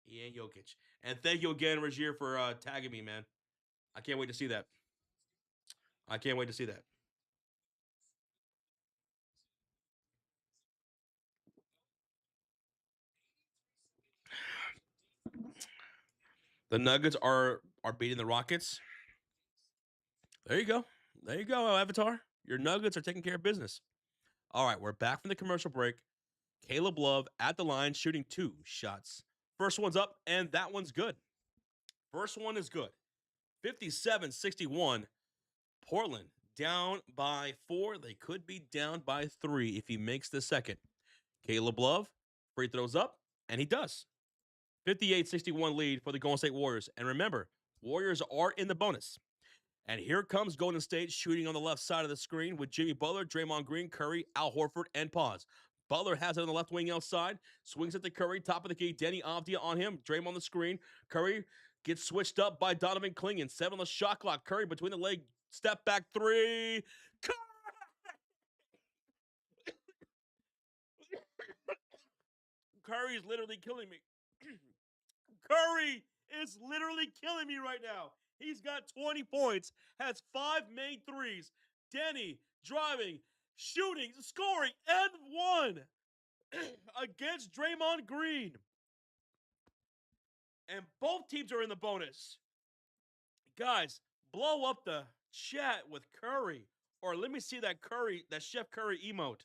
He ain't Jokic. And thank you again, Regier, for tagging me, man. I can't wait to see that. I can't wait to see that. The Nuggets are beating the Rockets. There you go. There you go, Avatar. Your Nuggets are taking care of business. All right, we're back from the commercial break. Caleb Love at the line shooting 2 shots. First one's up, and that one's good. First one is good. 57-61. Portland down by 4. They could be down by 3 if he makes the second. Caleb Love, free throws up, and he does. 58-61 lead for the Golden State Warriors. And remember, Warriors are in the bonus. And here comes Golden State shooting on the left side of the screen with Jimmy Butler, Draymond Green, Curry, Al Horford, and Paz. Butler has it on the left wing outside, swings it to Curry, top of the key, Denny Avdia on him, Draymond on the screen. Curry gets switched up by Donovan Clingan, 7 on the shot clock. Curry between the leg, step back 3. Curry is literally killing me. Curry is literally killing me right now. He's got 20 points, has 5 made threes. Denny driving, shooting, scoring, and 1 against Draymond Green. And both teams are in the bonus. Guys, blow up the chat with Curry. Or let me see that Curry, that Chef Curry emote.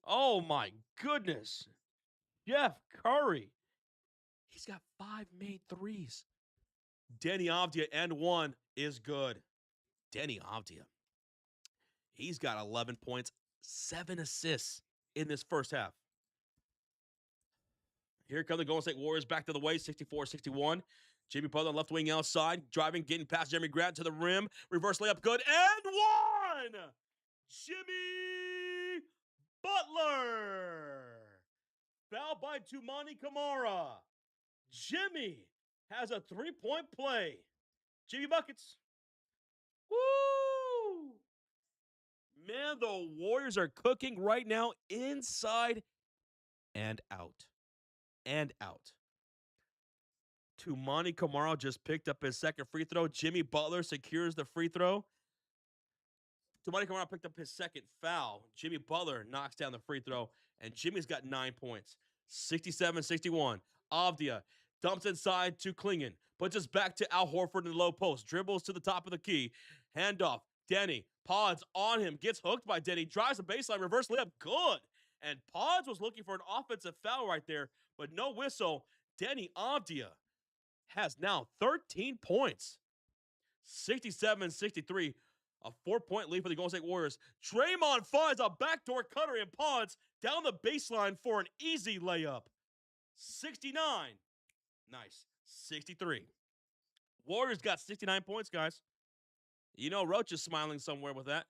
Oh my goodness. Chef Curry. He's got 5 made threes. Denny Avdia and 1 is good. Denny Avdia. He's got 11 points, 7 assists in this first half. Here come the Golden State Warriors back to the way, 64-61. Jimmy Butler left wing outside, driving, getting past Jeremy Grant to the rim. Reverse layup good, and 1! Jimmy Butler! Foul by Toumani Camara. Jimmy has a 3-point play. Jimmy buckets. Woo! Man, the Warriors are cooking right now inside and out. And out. Toumani Camara just picked up his second free throw. Jimmy Butler secures the free throw. Toumani Camara picked up his second foul. Jimmy Butler knocks down the free throw, and Jimmy's got 9 points. 67-61. Avdia dumps inside to Clingan. Puts us back to Al Horford in the low post. Dribbles to the top of the key. Handoff. Denny. Pods on him. Gets hooked by Denny. Drives the baseline. Reverse layup. Good. And Pods was looking for an offensive foul right there, but no whistle. Denny Avdia has now 13 points. 67-63. A 4-point lead for the Golden State Warriors. Draymond finds a backdoor cutter and Pods down the baseline for an easy layup. 69. Nice. 63. Warriors got 69 points, guys. You know Roach is smiling somewhere with that.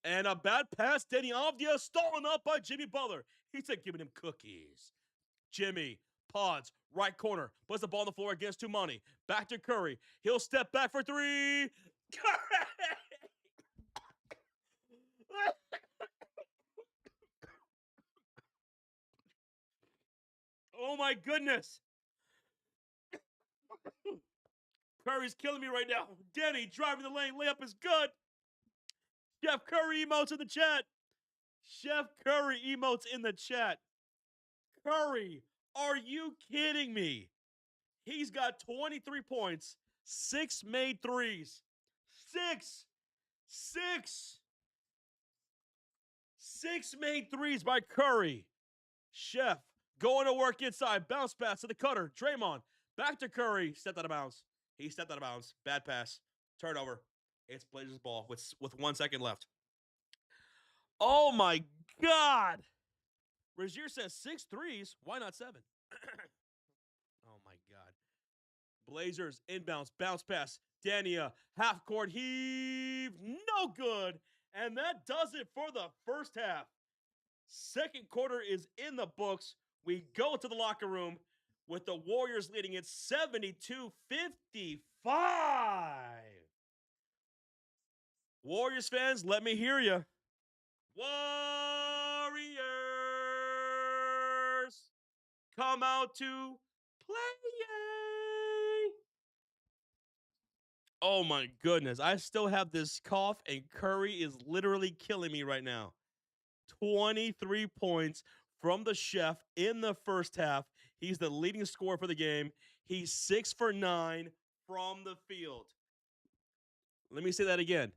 And a bad pass. Denny Avdia stolen up by Jimmy Butler. He said giving him cookies. Jimmy, Pods, right corner. Puts the ball on the floor against Toumani. Back to Curry. He'll step back for 3. Curry! Oh my goodness. Curry's killing me right now. Denny driving the lane. Layup is good. Jeff Curry emotes in the chat. Chef Curry emotes in the chat. Curry, are you kidding me? He's got 23 points, 6 made threes. 6 made threes by Curry. Chef going to work inside. Bounce pass to the cutter. Draymond back to Curry. Stepped out of bounds. He stepped out of bounds. Bad pass. Turnover. It's Blazers ball with 1 second left. Oh my God. Rozier says 6 threes. Why not 7? Oh my God. Blazers inbounds. Bounce pass. Dania. Half court heave. No good. And that does it for the first half. Second quarter is in the books. We go to the locker room with the Warriors leading it 72-55. Warriors fans, let me hear you. Warriors, come out to play. Oh my goodness. I still have this cough, and Curry is literally killing me right now. 23 points from the Chef in the first half. He's the leading scorer for the game. He's 6 for 9 from the field. Let me say that again.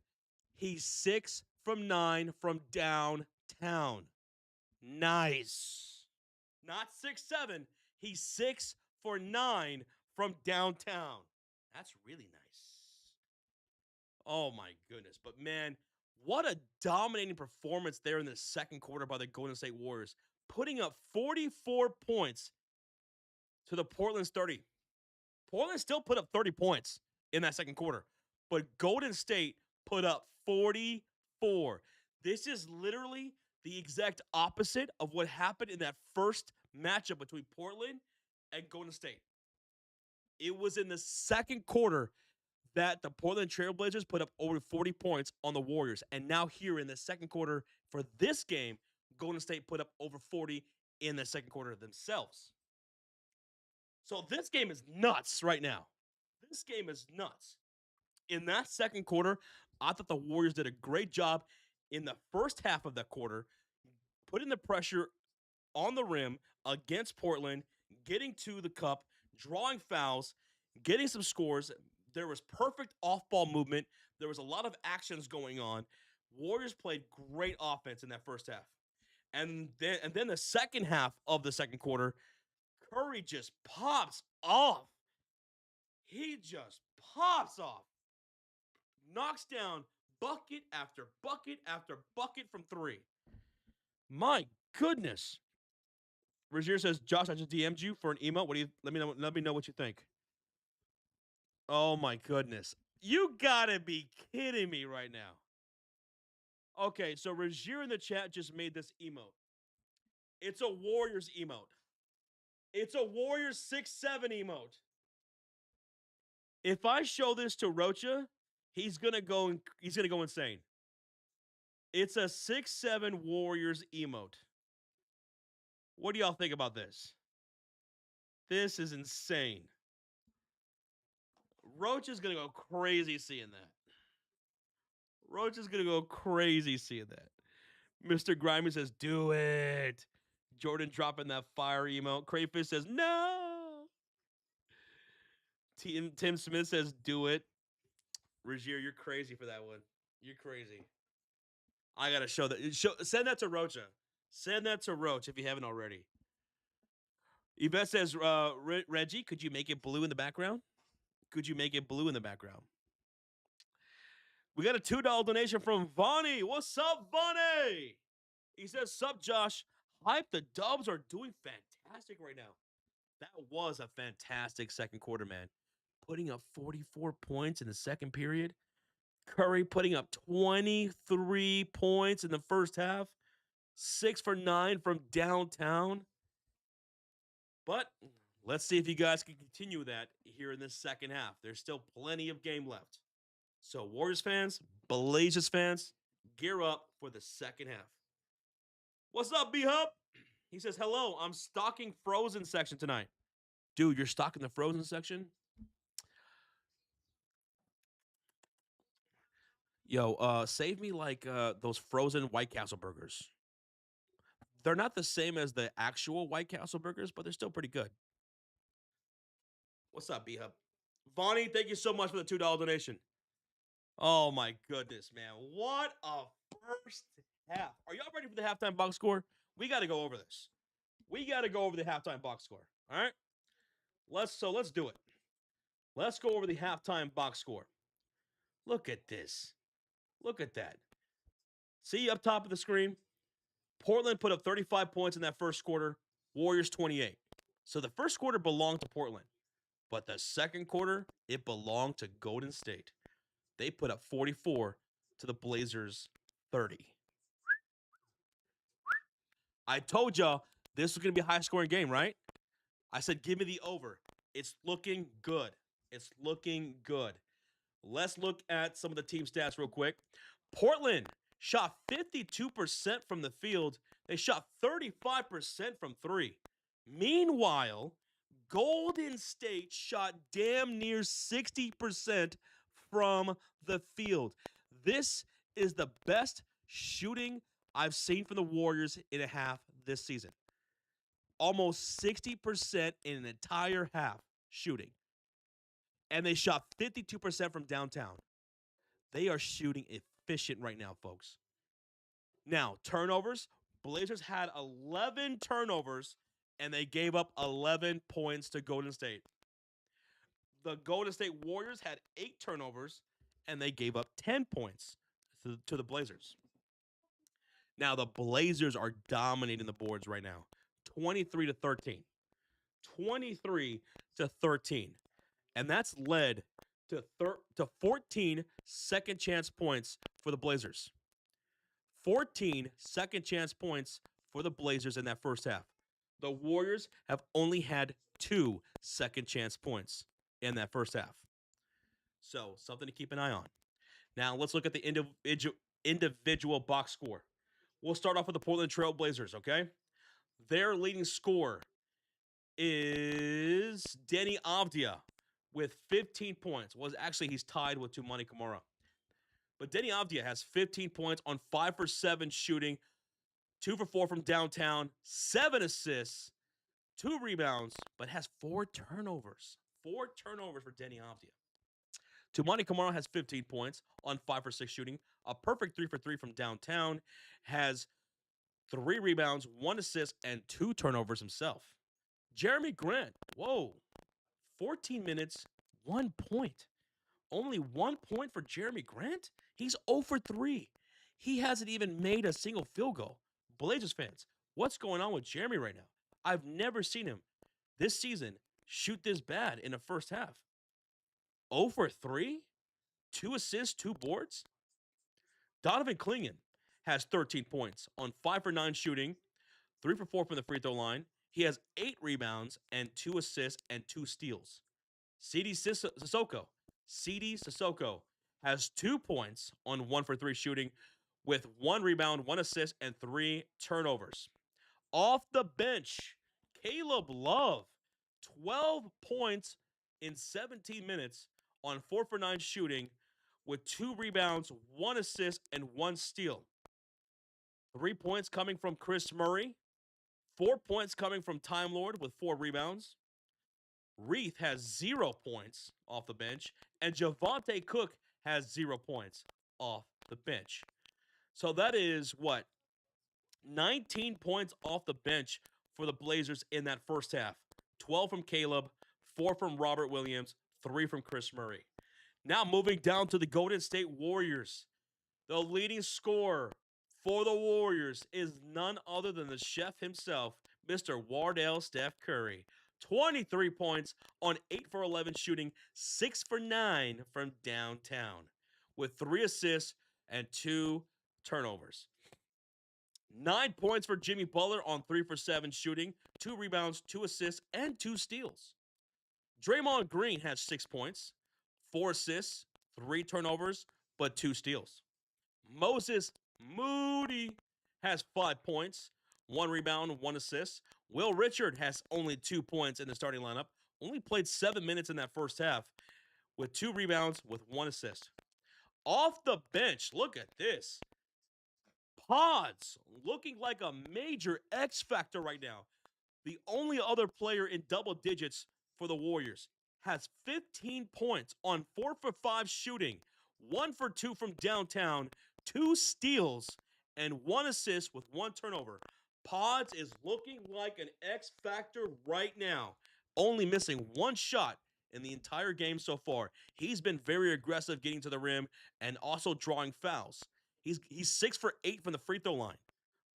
He's 6 from 9 from downtown. Nice. Not 6-7. He's 6 for 9 from downtown. That's really nice. Oh my goodness. But man, what a dominating performance there in the second quarter by the Golden State Warriors, putting up 44 points to the Portland's 30. Portland still put up 30 points in that second quarter, but Golden State put up 44. This is literally the exact opposite of what happened in that first matchup between Portland and Golden State. It was in the second quarter that the Portland Trailblazers put up over 40 points on the Warriors. And now here in the second quarter for this game, Golden State put up over 40 in the second quarter themselves. So this game is nuts right now. This game is nuts. In that second quarter, I thought the Warriors did a great job in the first half of that quarter, putting the pressure on the rim against Portland, getting to the cup, drawing fouls, getting some scores. There was perfect off-ball movement. There was a lot of actions going on. Warriors played great offense in that first half. And then the second half of the second quarter, Curry just pops off. He just pops off. Knocks down bucket after bucket after bucket from 3. My goodness. Rozier says, Josh, I just DM'd you for an email. What do you let me know what you think. Oh my goodness. You gotta be kidding me right now. Okay, so Rozier in the chat just made this emote. It's a Warriors emote. It's a Warriors 6-7 emote. If I show this to Rocha, he's gonna go insane. It's a 6-7 Warriors emote. What do y'all think about this? This is insane. Roach is gonna go crazy seeing that. Roach is gonna go crazy seeing that. Mr. Grimy says, do it. Jordan dropping that fire emote. Crayfish says, no. Tim Smith says, do it. Rozier, you're crazy for that one. You're crazy. I gotta show that. Send that to Rocha. Send that to Roach if you haven't already. Yvette says, Reggie, could you make it blue in the background? Could you make it blue in the background? We got a $2 donation from Vonnie. What's up, Vonnie? He says, sup, Josh. Hype, the Dubs are doing fantastic right now. That was a fantastic second quarter, man. Putting up 44 points in the second period. Curry putting up 23 points in the first half. 6 for 9 from downtown. But let's see if you guys can continue that here in this second half. There's still plenty of game left. So Warriors fans, Blazers fans, gear up for the second half. What's up, B-Hub? He says, hello, I'm stocking Frozen section tonight. Dude, you're stocking the Frozen section? Yo, save me like those frozen White Castle burgers. They're not the same as the actual White Castle burgers, but they're still pretty good. What's up, B-Hub? Vonnie, thank you so much for the $2 donation. Oh my goodness, man. What a first half. Are y'all ready for the halftime box score? We got to go over this. We got to go over the halftime box score. All right? Let's do it. Let's go over the halftime box score. Look at this. Look at that. See up top of the screen? Portland put up 35 points in that first quarter, Warriors 28. So the first quarter belonged to Portland, but the second quarter, it belonged to Golden State. They put up 44 to the Blazers 30. I told y'all this was going to be a high-scoring game, right? I said, give me the over. It's looking good. It's looking good. Let's look at some of the team stats real quick. Portland shot 52% from the field. They shot 35% from three. Meanwhile, Golden State shot damn near 60% from the field. This is the best shooting I've seen from the Warriors in a half this season. Almost 60% in an entire half shooting. And they shot 52% from downtown. They are shooting efficient right now, folks. Now, turnovers. Blazers had 11 turnovers, and they gave up 11 points to Golden State. The Golden State Warriors had 8 turnovers, and they gave up 10 points to the Blazers. Now, the Blazers are dominating the boards right now. 23-13. 23-13. And that's led to 14 second chance points for the Blazers. 14 second chance points for the Blazers in that first half. The Warriors have only had 2 second chance points in that first half. So, something to keep an eye on. Now, let's look at the individual box score. We'll start off with the Portland Trailblazers, okay? Their leading scorer is Deni Avdija with 15 points. Well, actually, he's tied with Toumani Camara. But Deni Avdija has 15 points on 5 for 7 shooting, 2 for 4 from downtown, 7 assists, 2 rebounds, but has 4 turnovers. 4 turnovers for Deni Avdija. Toumani Camara has 15 points on 5 for 6 shooting, a perfect 3 for 3 from downtown, has 3 rebounds, 1 assist, and 2 turnovers himself. Jeremy Grant, 14 minutes, 1 point. Only 1 point for Jeremy Grant? He's 0 for 3. He hasn't even made a single field goal. Blazers fans, what's going on with Jeremy right now? I've never seen him this season shoot this bad in the first half. 0 for 3? 2 assists, 2 boards? Donovan Clingan has 13 points on 5 for 9 shooting, 3 for 4 from the free throw line. He has 8 rebounds and 2 assists and 2 steals. Sidy Cissoko has 2 points on 1 for 3 shooting with 1 rebound, 1 assist, and 3 turnovers. Off the bench, Caleb Love, 12 points in 17 minutes on 4 for 9 shooting with 2 rebounds, 1 assist, and 1 steal. 3 points coming from Chris Murray. 4 points coming from Time Lord with 4 rebounds. Reith has 0 points off the bench. And Javonte Cook has 0 points off the bench. So that is 19 points off the bench for the Blazers in that first half. 12 from Caleb, 4 from Robert Williams, 3 from Chris Murray. Now moving down to the Golden State Warriors. The leading scorer for the Warriors is none other than the chef himself, Mr. Wardell Steph Curry. 23 points on 8 for 11 shooting, 6 for 9 from downtown, with 3 assists and 2 turnovers. 9 points for Jimmy Butler on 3 for 7 shooting, 2 rebounds, 2 assists, and 2 steals. Draymond Green has 6 points, 4 assists, 3 turnovers, but 2 steals. Moses Moody has 5 points, 1 rebound, 1 assist. Will Richard has only 2 points in the starting lineup, only played 7 minutes in that first half with 2 rebounds with 1 assist. Off the bench, look at this. Pods looking like a major X factor right now. The only other player in double digits for the Warriors has 15 points on 4 for 5 shooting, 1 for 2 from downtown, 2 steals, and 1 assist with 1 turnover. Pods is looking like an X factor right now, only missing 1 shot in the entire game so far. He's been very aggressive getting to the rim and also drawing fouls. He's 6 for 8 from the free throw line.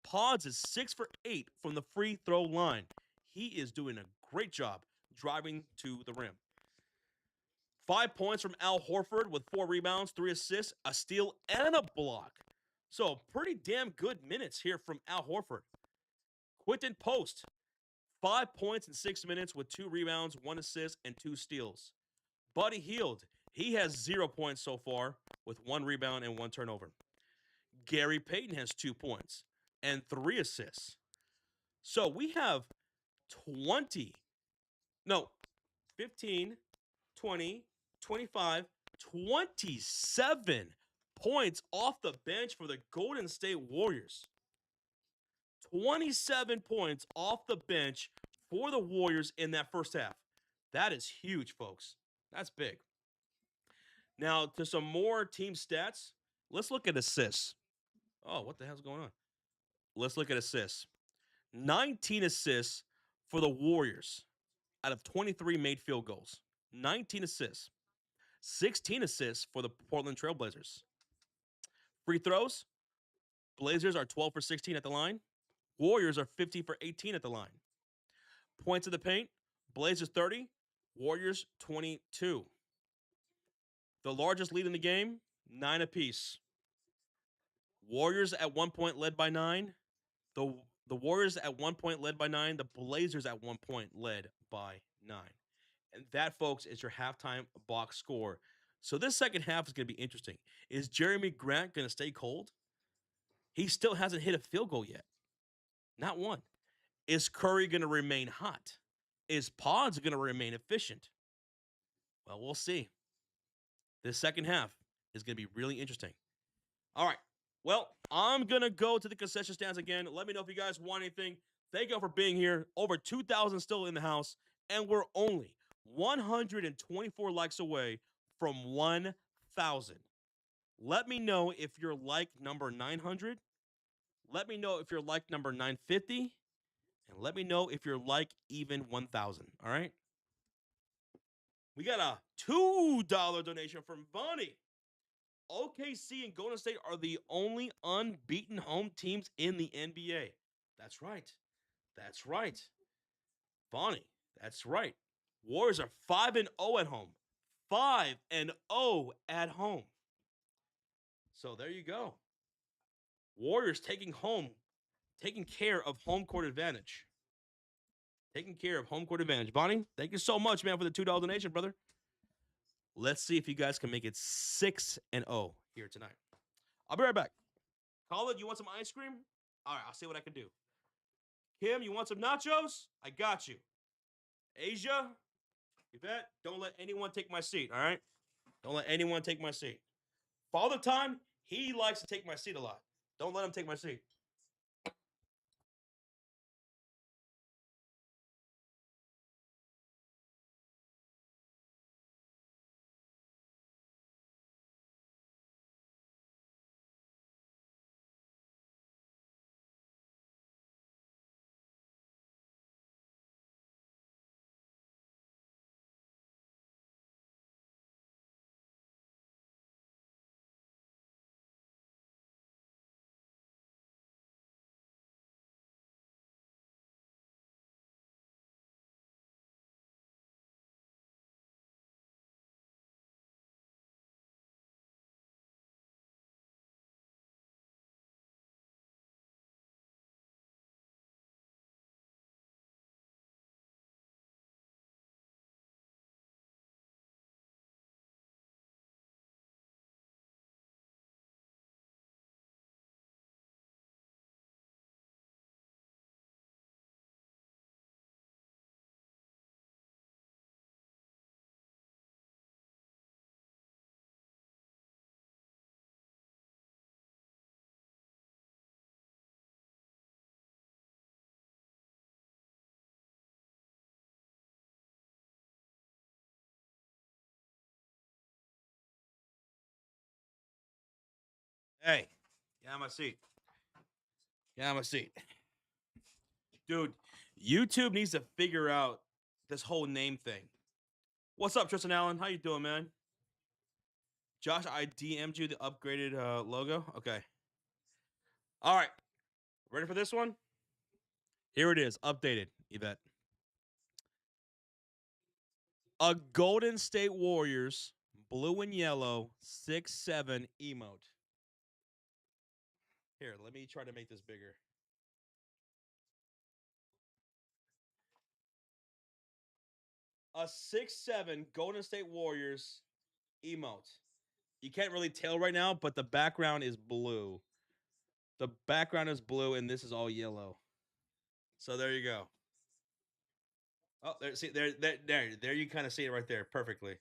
Pods is 6 for 8 from the free throw line. He is doing a great job driving to the rim. 5 points from Al Horford with 4 rebounds, 3 assists, a steal, and a block. So pretty damn good minutes here from Al Horford. Quentin Post, 5 points in 6 minutes with 2 rebounds, 1 assist, and 2 steals. Buddy Hield, he has 0 points so far with 1 rebound and 1 turnover. Gary Payton has 2 points and 3 assists. So we have 15, 20, 25, 27 points off the bench for the Golden State Warriors. 27 points off the bench for the Warriors in that first half. That is huge, folks. That's big. Now, to some more team stats, let's look at assists. Oh, what the hell's going on? Let's look at assists. 19 assists for the Warriors out of 23 made field goals. 19 assists. 16 assists for the Portland Trailblazers. Free throws, Blazers are 12 for 16 at the line. Warriors are 50 for 18 at the line. Points in the paint, Blazers 30, Warriors 22. The largest lead in the game, 9 apiece. Warriors at 1 point led by 9. The Warriors at 1 point led by 9. The Blazers at 1 point led by 9. And that, folks, is your halftime box score. So this second half is going to be interesting. Is Jeremy Grant going to stay cold? He still hasn't hit a field goal yet. Not one. Is Curry going to remain hot? Is Pods going to remain efficient? Well, we'll see. This second half is going to be really interesting. All right. Well, I'm going to go to the concession stands again. Let me know if you guys want anything. Thank you all for being here. Over 2,000 still in the house. And we're only 124 likes away from 1,000. Let me know if you're like number 900. Let me know if you're like number 950. And let me know if you're like even 1,000. All right? We got a $2 donation from Bonnie. OKC and Golden State are the only unbeaten home teams in the NBA. That's right. That's right. Bonnie, that's right. Warriors are 5-0 at home. 5-0 at home. So there you go. Warriors taking care of home court advantage. Taking care of home court advantage. Bonnie, thank you so much, man, for the $2 donation, brother. Let's see if you guys can make it 6-0 here tonight. I'll be right back. Colin, you want some ice cream? All right, I'll see what I can do. Kim, you want some nachos? I got you. Asia, Yvette, don't let anyone take my seat, all right? Don't let anyone take my seat. Father Time, he likes to take my seat a lot. Don't let him take my seat. Hey, get out of my seat. Get out of my seat. Dude, YouTube needs to figure out this whole name thing. What's up, Tristan Allen? How you doing, man? Josh, I DM'd you the upgraded logo. Okay. All right. Ready for this one? Here it is, updated, Yvette. A Golden State Warriors blue and yellow 6'7" emote. Here, let me try to make this bigger. A 6'7" Golden State Warriors emote. You can't really tell right now, but the background is blue. The background is blue, and this is all yellow. So there you go. Oh, there, see, there. You kind of see it right there perfectly.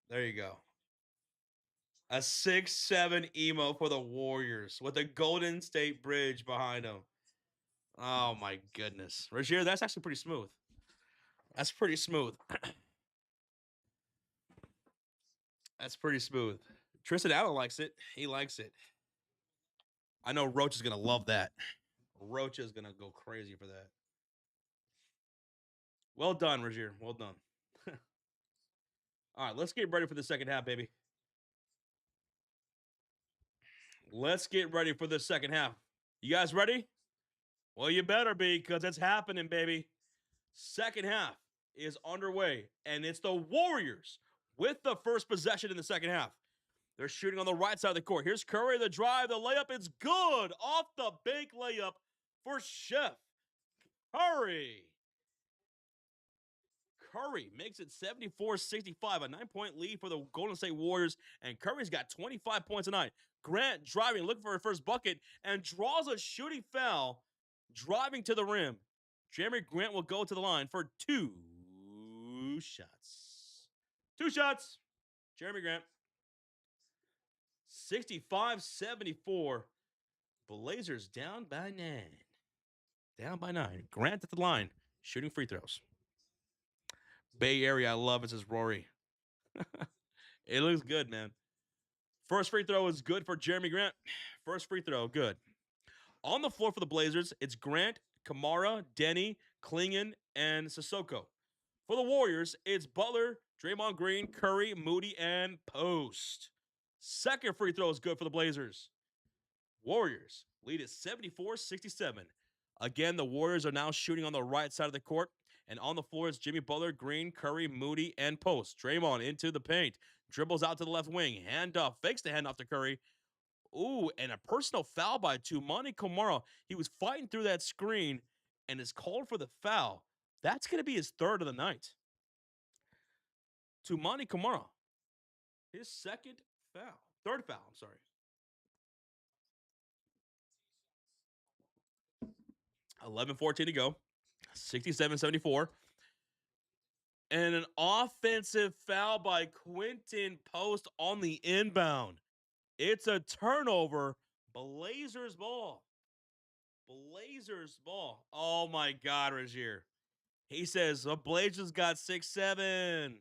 There you go. A 6'7" emo for the Warriors with a Golden State Bridge behind them. Oh my goodness, Rozier, that's actually pretty smooth. That's pretty smooth. That's pretty smooth. Tristan Allen likes it. He likes it. I know Roach is gonna love that. Roach is gonna go crazy for that. Well done, Rozier. Well done. All right, let's get ready for the second half, baby. Let's get ready for the second half. You guys ready? Well, you better be, because it's happening, baby. Second half is underway, and it's the Warriors with the first possession in the second half. They're shooting on the right side of the court. Here's Curry, the drive, the layup. It's good. Off the bank layup for Chef Curry. Curry makes it 74-65, a 9-point lead for the Golden State Warriors, and Curry's got 25 points tonight. Grant driving, looking for her first bucket, and draws a shooting foul, driving to the rim. Jeremy Grant will go to the line for two shots. Two shots. Jeremy Grant. 65-74. Blazers down by 9. Down by 9. Grant at the line, shooting free throws. Bay Area, I love it, says Rory. It looks good, man. First free throw is good for Jeremy Grant. First free throw, good. On the floor for the Blazers, it's Grant, Kamara, Denny, Klingon, and Sissoko. For the Warriors, it's Butler, Draymond Green, Curry, Moody, and Post. Second free throw is good for the Blazers. Warriors lead at 74-67. Again, the Warriors are now shooting on the right side of the court. And on the floor is Jimmy Butler, Green, Curry, Moody, and Post. Draymond into the paint. Dribbles out to the left wing. Handoff. Fakes the handoff to Curry. Ooh, and a personal foul by Toumani Camara. He was fighting through that screen and is called for the foul. That's going to be his third of the night. Toumani Camara. His second foul. Third foul, I'm sorry. 11-14 to go. 67-74. And an offensive foul by Quentin Post on the inbound. It's a turnover. Blazers ball. Blazers ball. Oh my God, Rozier. He says the Blazers got 6-7.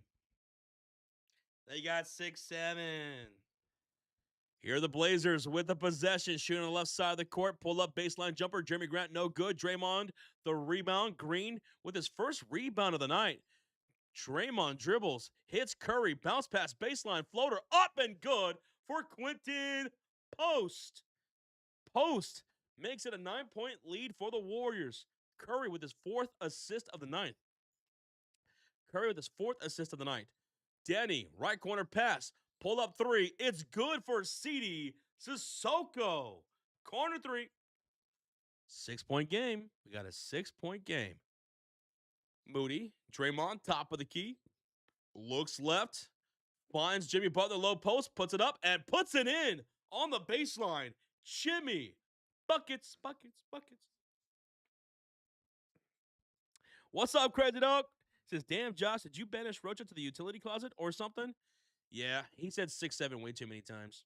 They got 6-7. Here are the Blazers with the possession, shooting on the left side of the court. Pull up baseline jumper. Jeremy Grant, no good. Draymond, the rebound. Green with his first rebound of the night. Draymond dribbles, hits Curry, bounce pass, baseline, floater, up and good for Quentin Post. Post makes it a 9-point lead for the Warriors. Curry with his fourth assist of the night. Denny, right corner pass, pull up three. It's good for Sidi Sissoko. Corner three. 6-point game. We got a 6-point game. Moody, Draymond, top of the key. Looks left. Finds Jimmy Butler low post. Puts it up and puts it in on the baseline. Jimmy. Buckets. What's up, Crazy Dog? Says, damn, Josh, did you banish Rocha to the utility closet or something? Yeah, he said 6-7 way too many times.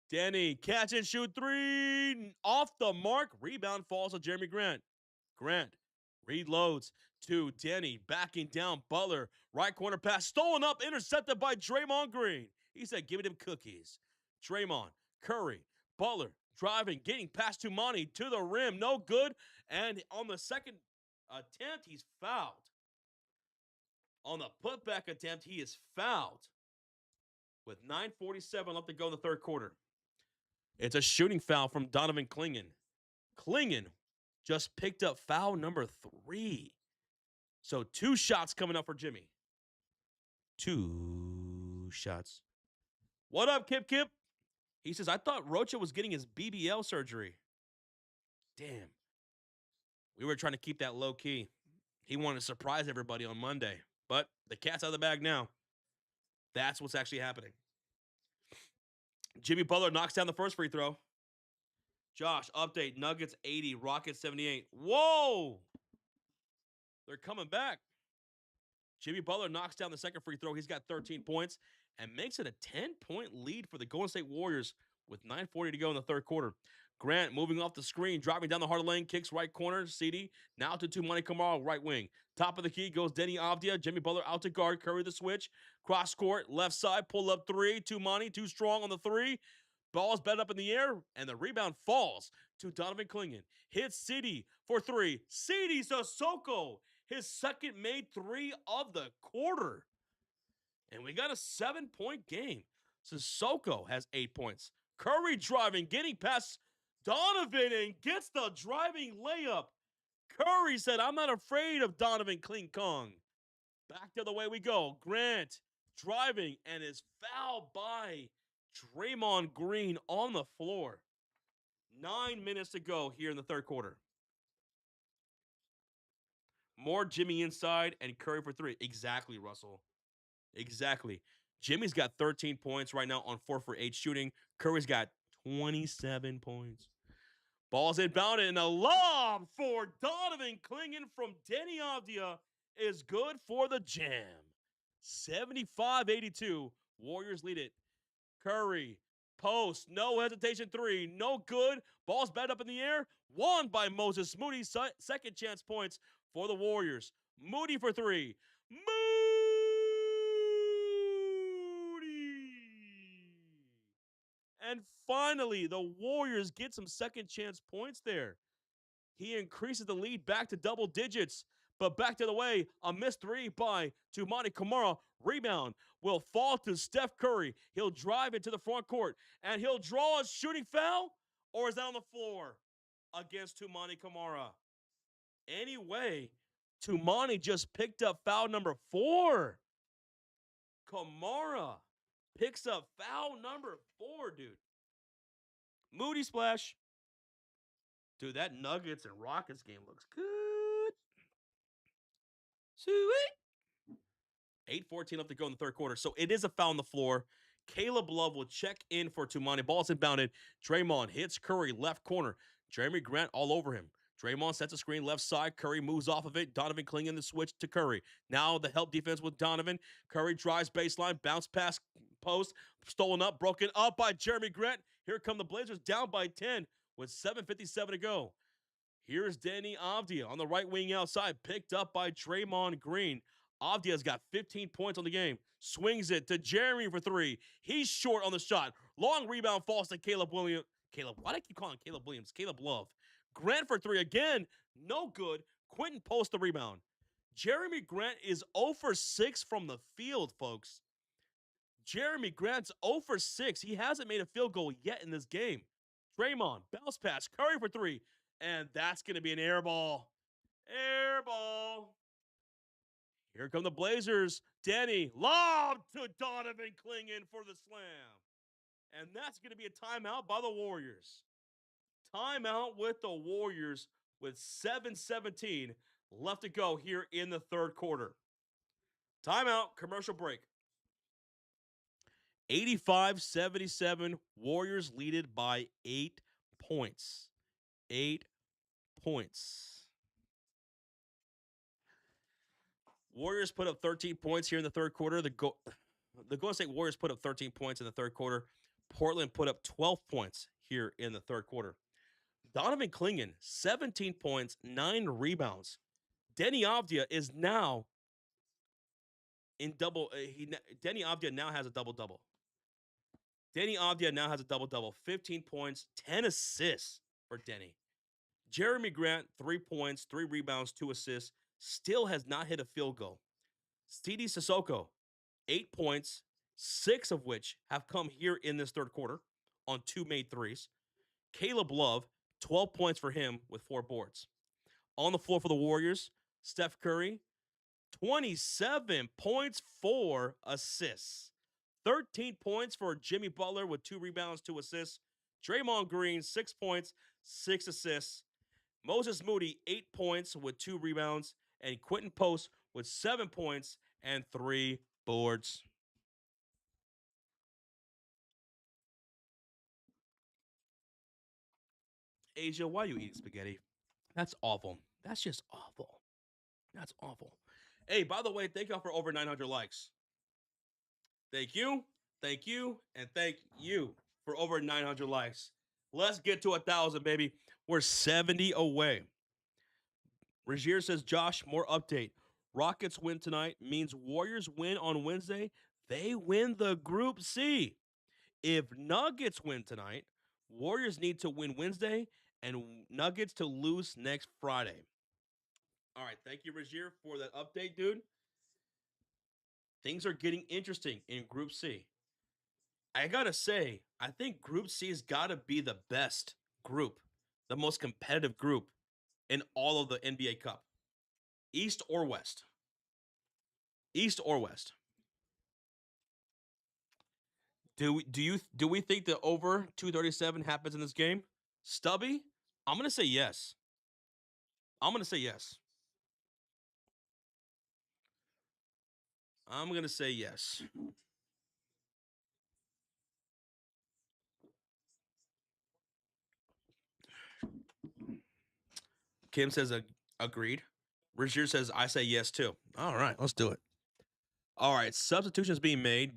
Danny, catch and shoot three. Off the mark. Rebound falls to Jeremy Grant. Grant reloads to Denny, backing down Butler. Right corner pass, stolen up, intercepted by Draymond Green. He said, give it him cookies. Draymond Curry, Butler, driving, getting past Tumani to the rim. No good. And on the second attempt, he's fouled. On the putback attempt, he is fouled with 9:47 left to go in the third quarter. It's a shooting foul from Donovan Clingan. Clingan just picked up foul number 3. So 2 shots coming up for Jimmy. 2 shots. What up, Kip Kip? He says, I thought Rocha was getting his BBL surgery. Damn. We were trying to keep that low key. He wanted to surprise everybody on Monday. But the cat's out of the bag now. That's what's actually happening. Jimmy Butler knocks down the first free throw. Josh, update. Nuggets 80, Rockets 78. Whoa! They're coming back. Jimmy Butler knocks down the second free throw. He's got 13 points and makes it a 10-point lead for the Golden State Warriors with 9:40 to go in the third quarter. Grant moving off the screen, driving down the heart of the lane, kicks right corner, CD, now to Tumani Kamara, right wing. Top of the key goes Denny Avdia, Jimmy Butler out to guard, Curry the switch, cross court, left side, pull up 3, Tumani, too strong on the 3. Ball's bent up in the air, and the rebound falls to Donovan Clingan. Hits CD for 3. CD Sissoko, his second made 3 of the quarter. And we got a 7-point game. Sissoko has 8 points. Curry driving, getting past Donovan and gets the driving layup. Curry said, I'm not afraid of Donovan King Kong. Back to the way we go. Grant driving and is fouled by Draymond Green on the floor. 9 minutes to go here in the third quarter. More Jimmy inside and Curry for 3. Exactly, Russell. Exactly. Jimmy's got 13 points right now on 4 for 8 shooting. Curry's got 27 points. Ball's inbounded, and a lob for Donovan Clingan from Denny Avdia is good for the Jam. 75-82. Warriors lead it. Curry, post, no hesitation 3, no good. Ball's batted up in the air. Won by Moses Moody. Second chance points for the Warriors. Moody for 3. Moody! And finally, the Warriors get some second chance points there. He increases the lead back to double digits. But back to the way, a missed 3 by Tumani Kamara. Rebound will fall to Steph Curry. He'll drive into the front court, and he'll draw a shooting foul, or is that on the floor against Tumani Kamara? Anyway, Tumani just picked up foul number 4. Kamara picks up foul number 4, dude. Moody splash. Dude, that Nuggets and Rockets game looks good. Sweet. 8:14 left to go in the third quarter. So it is a foul on the floor. Caleb Love will check in for Tumani. Ball's inbounded. Draymond hits Curry left corner. Jeremy Grant all over him. Draymond sets a screen left side. Curry moves off of it. Donovan Clingan the switch to Curry. Now the help defense with Donovan. Curry drives baseline. Bounce pass post. Stolen up. Broken up by Jeremy Grant. Here come the Blazers down by 10 with 7:57 to go. Here's Denny Avdia on the right wing outside. Picked up by Draymond Green. Avdia's got 15 points on the game. Swings it to Jeremy for 3. He's short on the shot. Long rebound falls to Caleb Williams. Why do I keep calling Caleb Williams? Caleb Love. Grant for 3 again. No good. Quentin posts the rebound. Jeremy Grant is 0 for 6 from the field, folks. Jeremy Grant's 0 for 6. He hasn't made a field goal yet in this game. Draymond, bounce pass, Curry for 3. And that's going to be an air ball. Air ball. Here come the Blazers. Denny, lob to Donovan Clingan for the slam. And that's going to be a timeout by the Warriors. Timeout with the Warriors with 7:17 left to go here in the third quarter. Timeout, commercial break. 85-77, Warriors lead it by 8 points. 8 points. Warriors put up 13 points here in the third quarter. The Golden State Warriors put up 13 points in the third quarter. Portland put up 12 points here in the third quarter. Donovan Clingan, 17 points, 9 rebounds. Denny Avdia is now in double. Denny Avdia now has a double-double. Denny Avdia now has a double-double, 15 points, 10 assists for Denny. Jeremy Grant, 3 points, 3 rebounds, 2 assists, still has not hit a field goal. Stevie Sissoko, 8 points, 6 of which have come here in this third quarter on 2 made threes. Caleb Love, 12 points for him with 4 boards. On the floor for the Warriors, Steph Curry, 27 points, 4 assists. 13 points for Jimmy Butler with 2 rebounds, 2 assists. Draymond Green, 6 points, 6 assists. Moses Moody, 8 points with 2 rebounds. And Quentin Post with 7 points and 3 boards. Asia, why are you eating spaghetti? That's awful. That's just awful. That's awful. Hey, by the way, thank y'all for over 900 likes. Thank you, and thank you for over 900 likes. Let's get to 1,000, baby. We're 70 away. Regier says, Josh, more update. Rockets win tonight means Warriors win on Wednesday. They win the Group C. If Nuggets win tonight, Warriors need to win Wednesday and Nuggets to lose next Friday. All right, thank you, Regier, for that update, dude. Things are getting interesting in Group C. I gotta say, I think Group C has gotta be the best group, the most competitive group in all of the NBA Cup. East or West? East or West? Do we think that over 237 happens in this game? Stubby? I'm gonna say yes. I'm gonna say yes. I'm gonna say yes. Kim says agreed. Regier says I say yes too. All right, let's do it. All right, substitutions being made.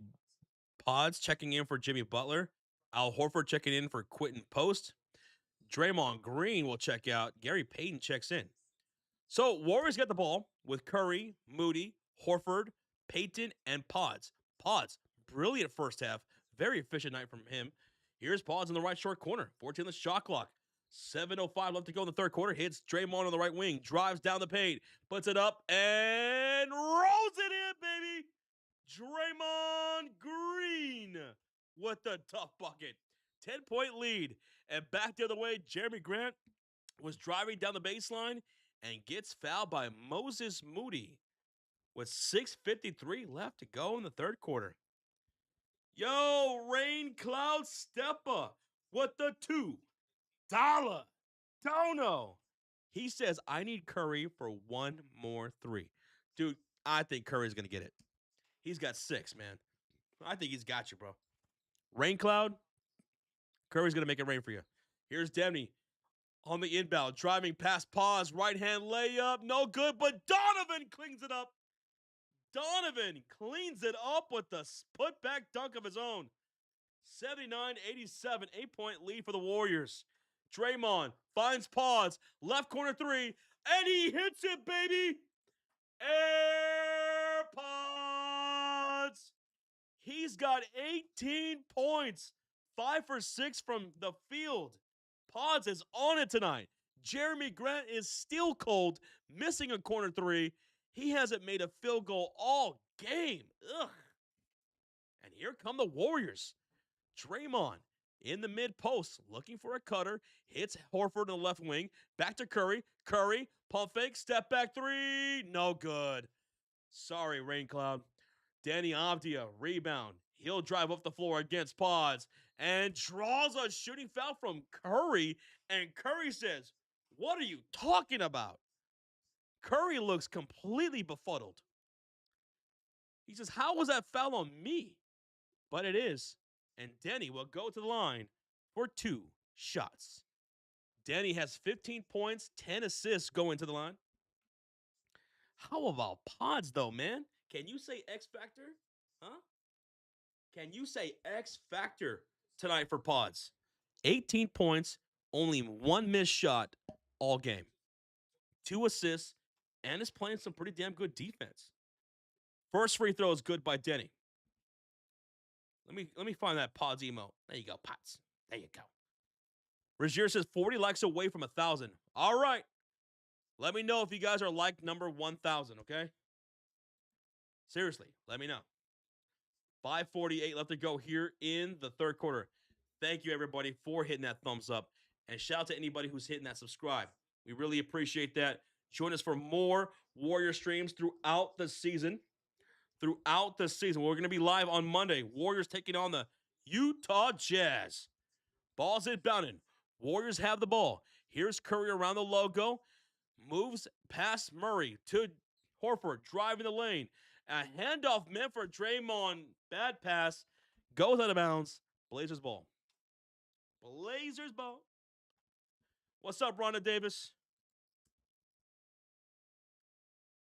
Pods checking in for Jimmy Butler. Al Horford checking in for Quentin Post. Draymond Green will check out. Gary Payton checks in. So Warriors get the ball with Curry, Moody, Horford, Payton, and Pods. Pods, brilliant first half. Very efficient night from him. Here's Pods in the right short corner. 14 shot clock. 7:05 left to go in the third quarter. Hits Draymond on the right wing. Drives down the paint. Puts it up and rolls it in, baby. Draymond Green with the tough bucket. 10-point lead. And back the other way, Jeremy Grant was driving down the baseline and gets fouled by Moses Moody with 6:53 left to go in the third quarter. Yo, Rain Cloud Steppa with the $2 dono. He says, I need Curry for one more three. Dude, I think Curry's going to get it. He's got 6, man. I think he's got you, bro. Rain Cloud, Curry's going to make it rain for you. Here's Demney on the inbound, driving past Pause, right-hand layup, no good, but Donovan cleans it up. Donovan cleans it up with the put-back dunk of his own. 79-87, 8-point lead for the Warriors. Draymond finds Pause, left corner 3, and he hits it, baby. Air Pods. He's got 18 points, 5 for 6 from the field. Pods is on it tonight. Jeremy Grant is still cold, missing a corner 3. He hasn't made a field goal all game. Ugh. And here come the Warriors. Draymond in the mid post, looking for a cutter, hits Horford in the left wing. Back to Curry. Curry, pump fake, step back 3. No good. Sorry, Rain Cloud. Danny Avdia, rebound. He'll drive up the floor against Pods and draws a shooting foul from Curry. And Curry says, what are you talking about? Curry looks completely befuddled. He says, how was that foul on me? But it is. And Denny will go to the line for 2 shots. Denny has 15 points, 10 assists going to the line. How about Pods, though, man? Can you say X Factor? Huh? Can you say X Factor tonight for Pods? 18 points, only 1 missed shot all game. 2 assists, and is playing some pretty damn good defense. First free throw is good by Denny. Let me find that Pods emo. There you go, Pods. There you go. Rozier says 40 likes away from 1,000. All right. Let me know if you guys are like number 1,000, okay? Seriously, let me know. 5:48 left to go here in the third quarter. Thank you, everybody, for hitting that thumbs up. And shout out to anybody who's hitting that subscribe. We really appreciate that. Join us for more Warrior streams throughout the season. We're going to be live on Monday. Warriors taking on the Utah Jazz. Ball's inbounding. Warriors have the ball. Here's Curry around the logo. Moves past Murray to Horford, driving the lane. A handoff meant for Draymond. Bad pass. Goes out of bounds. Blazers ball. Blazers ball. What's up, Rhonda Davis?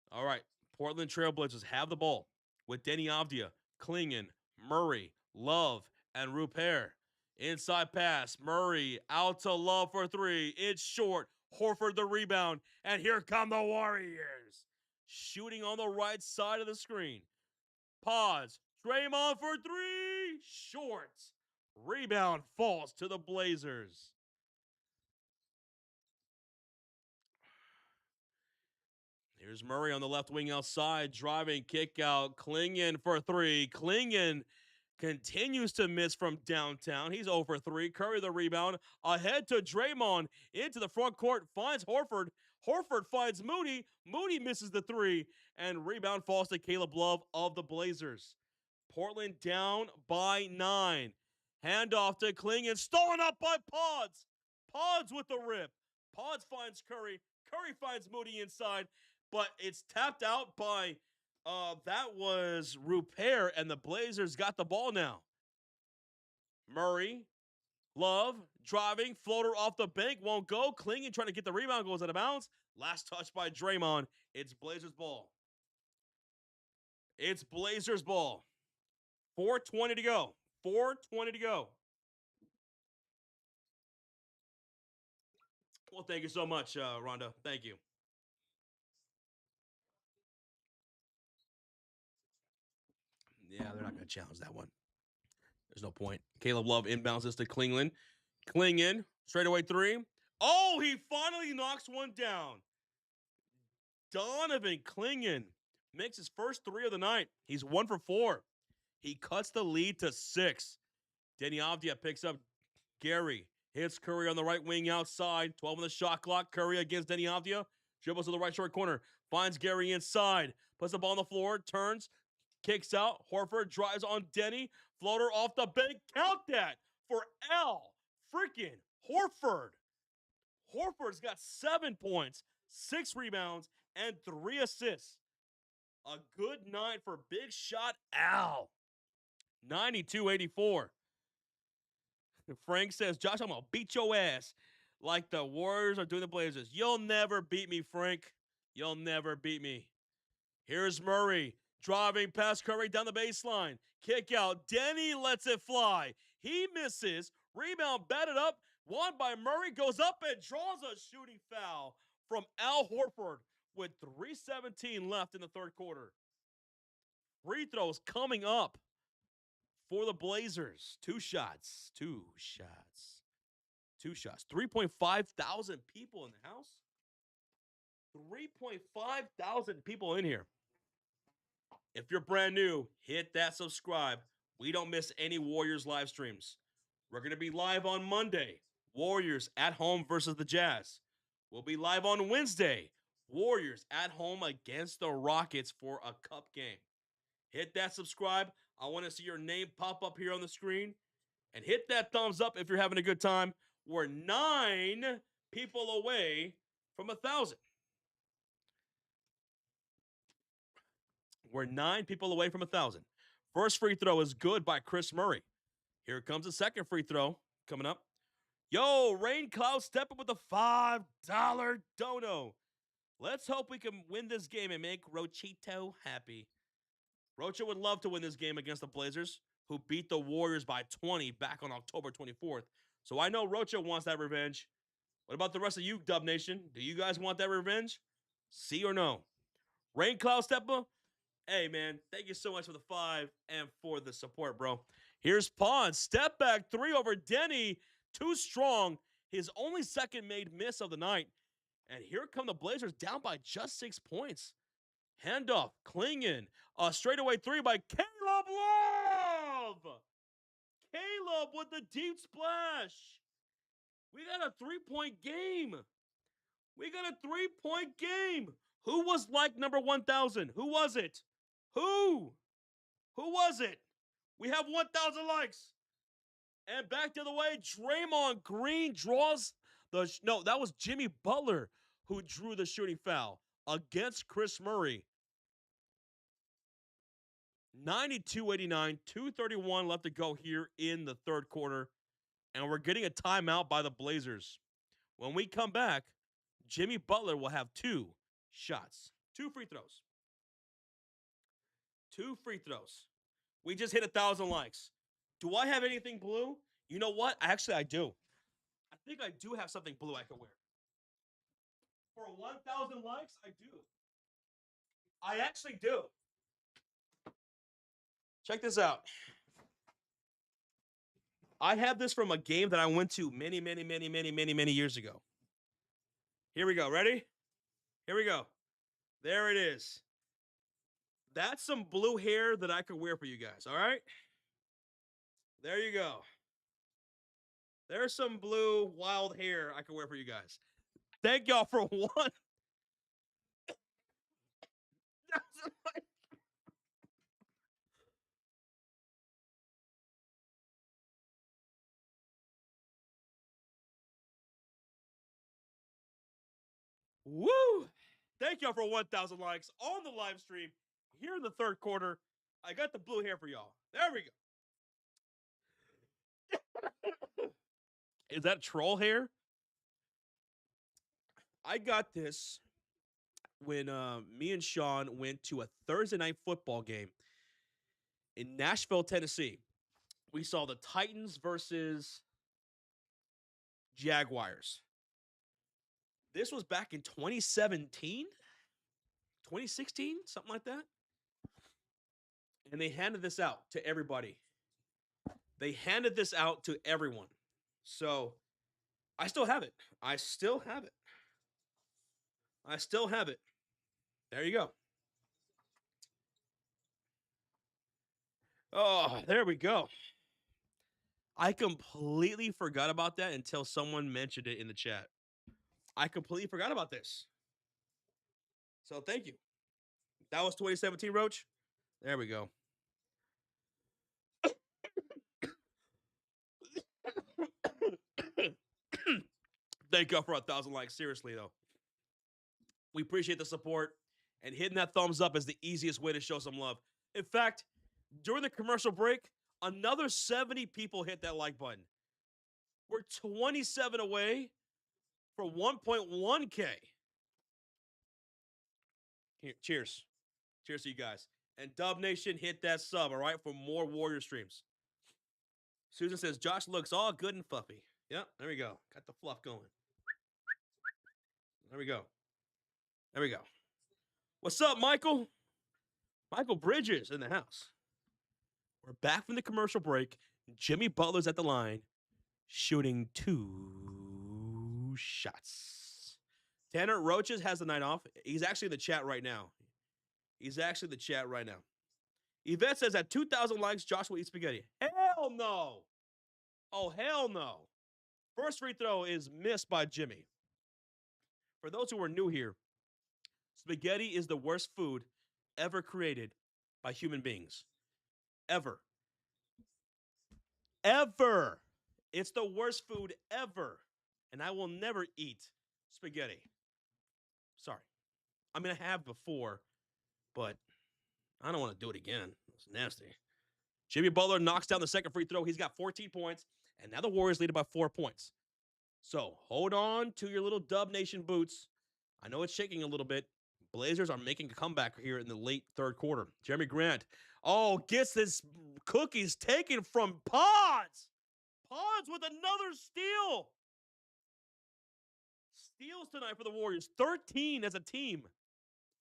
All right. Portland Trailblazers have the ball with Denny Avdia, Klingon, Murray, Love, and Rupert. Inside pass. Murray out to Love for three. It's short. Horford the rebound. And here come the Warriors. Shooting on the right side of the screen. Pause. Draymond for three. Short. Rebound falls to the Blazers. Here's Murray on the left wing outside. Driving kick out. Klingon for three. Klingon continues to miss from downtown. He's 0 for 3. Curry the rebound. Ahead to Draymond. Into the front court. Finds Horford. Horford finds Moody. Moody misses the three. And rebound falls to Caleb Love of the Blazers. Portland down by 9. Handoff to Klingon. Stolen up by Pods. Pods with the rip. Pods finds Curry. Curry finds Moody inside. But it's tapped out by that was Rupert, and the Blazers got the ball now. Murray, Love, driving, floater off the bank, won't go. Klingon trying to get the rebound, goes out of bounds. Last touch by Draymond. It's Blazers ball. It's Blazers ball. 4:20 to go. 4:20 to go. Well, thank you so much, Rhonda. Thank you. Yeah, they're not going to challenge that one. There's no point. Caleb Love inbounds this to Klingon. Klingon, straightaway three. Oh, he finally knocks one down. Donovan Klingon makes his first three of the night. He's 1 for 4. He cuts the lead to 6. Denny Avdia picks up Gary. Hits Curry on the right wing outside. 12 on the shot clock. Curry against Denny Avdia. Dribbles to the right short corner. Finds Gary inside. Puts the ball on the floor. Turns. Kicks out. Horford drives on Denny. Floater off the bank. Count that for L. Freaking Horford. Horford's got 7 points, 6 rebounds, and 3 assists. A good night for Big Shot Al. 92-84. Frank says, Josh, I'm going to beat your ass like the Warriors are doing the Blazers. You'll never beat me, Frank. You'll never beat me. Here's Murray. Driving past Curry down the baseline. Kick out. Denny lets it fly. He misses. Rebound batted up. Won by Murray. Goes up and draws a shooting foul from Al Horford with 3:17 left in the third quarter. Free throws coming up for the Blazers. 2 shots. 2 shots. 2 shots. 3.5 thousand people in the house. 3.5 thousand people in here. If you're brand new, hit that subscribe. We don't miss any Warriors live streams. We're going to be live on Monday. Warriors at home versus the Jazz. We'll be live on Wednesday. Warriors at home against the Rockets for a cup game. Hit that subscribe. I want to see your name pop up here on the screen. And hit that thumbs up if you're having a good time. We're 9 people away from 1,000. We're 9 people away from 1,000. First free throw is good by Chris Murray. Here comes the second free throw coming up. Yo, Rain Cloud stepping with a $5 dono. Let's hope we can win this game and make Rochito happy. Rocha would love to win this game against the Blazers, who beat the Warriors by 20 back on October 24th. So I know Rocha wants that revenge. What about the rest of you, Dub Nation? Do you guys want that revenge? See or no? Rain Cloud Stepper? Hey, man, thank you so much for the 5 and for the support, bro. Here's Pond. Step back three over Denny. Too strong. His only second made miss of the night. And here come the Blazers down by just 6 points. Handoff, Klingon. A straightaway three by Caleb Love. Caleb with the deep splash. We got a 3-point game. We got a 3-point game. Who was like number 1,000? Who was it? Who was it? We have 1,000 likes. And back the other way, Draymond Green draws the... No, that was Jimmy Butler who drew the shooting foul against Chris Murray. 92-89, 2:31 left to go here in the third quarter. And we're getting a timeout by the Blazers. When we come back, Jimmy Butler will have 2 shots. 2 free throws. 2 free throws. We just hit 1,000 likes. Do I have anything blue? You know what? Actually, I do. I think I do have something blue I can wear. For 1,000 likes, I do. I actually do. Check this out. I have this from a game that I went to many years ago. Here we go. Ready? Here we go. There it is. That's some blue hair that I could wear for you guys, all right? There you go. There's some blue wild hair I can wear for you guys. Thank y'all for one. Woo! Thank y'all for 1,000 likes on the live stream here in the third quarter. I got the blue hair for y'all. There we go. Is that troll hair? I got this when me and Sean went to a Thursday night football game in Nashville, Tennessee. We saw the Titans versus Jaguars. This was back in 2017, 2016, something like that. And they handed this out to everybody. They handed this out to everyone. So I still have it. I still have it. I still have it. There you go. Oh, there we go. I completely forgot about that until someone mentioned it in the chat. I completely forgot about this. So thank you. That was 2017, Roach. There we go. Thank y'all for 1,000 likes. Seriously, though. We appreciate the support, and hitting that thumbs up is the easiest way to show some love. In fact, during the commercial break, another 70 people hit that like button. We're 27 away for 1.1K. Here, cheers. Cheers to you guys. And Dub Nation, hit that sub, all right, for more Warrior streams. Susan says, Josh looks all good and fluffy. Yep, there we go. Got the fluff going. There we go. There we go. What's up, Michael? Michael Bridges in the house. We're back from the commercial break. Jimmy Butler's at the line, shooting 2 shots. Tanner Roaches has the night off. He's actually in the chat right now. Yvette says at 2,000 likes, Josh will eat spaghetti. Hell no. Oh, hell no. First free throw is missed by Jimmy. For those who are new here, spaghetti is the worst food ever created by human beings. Ever. Ever. It's the worst food ever. And I will never eat spaghetti. Sorry. I mean, I have before, but I don't want to do it again. It's nasty. Jimmy Butler knocks down the second free throw. He's got 14 points, and now the Warriors lead by 4 points. So hold on to your little Dub Nation boots. I know it's shaking a little bit. Blazers are making a comeback here in the late third quarter. Jeremy Grant, gets his cookies taken from Pods. Pods with another steal. Steals tonight for the Warriors. 13 as a team.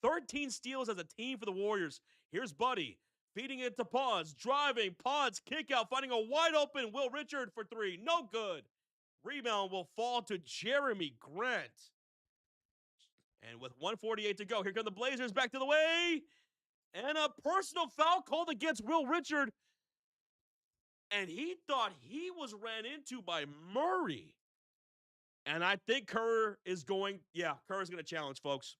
13 steals as a team for the Warriors. Here's Buddy. Feeding it to Pods. Driving. Pods kick out. Finding a wide open Will Richard for three. No good. Rebound will fall to Jeremy Grant. And with 1:48 to go, here come the Blazers back to the way. And a personal foul called against Will Richard. And he thought he was ran into by Murray. And I think Kerr is going, Kerr is going to challenge, folks.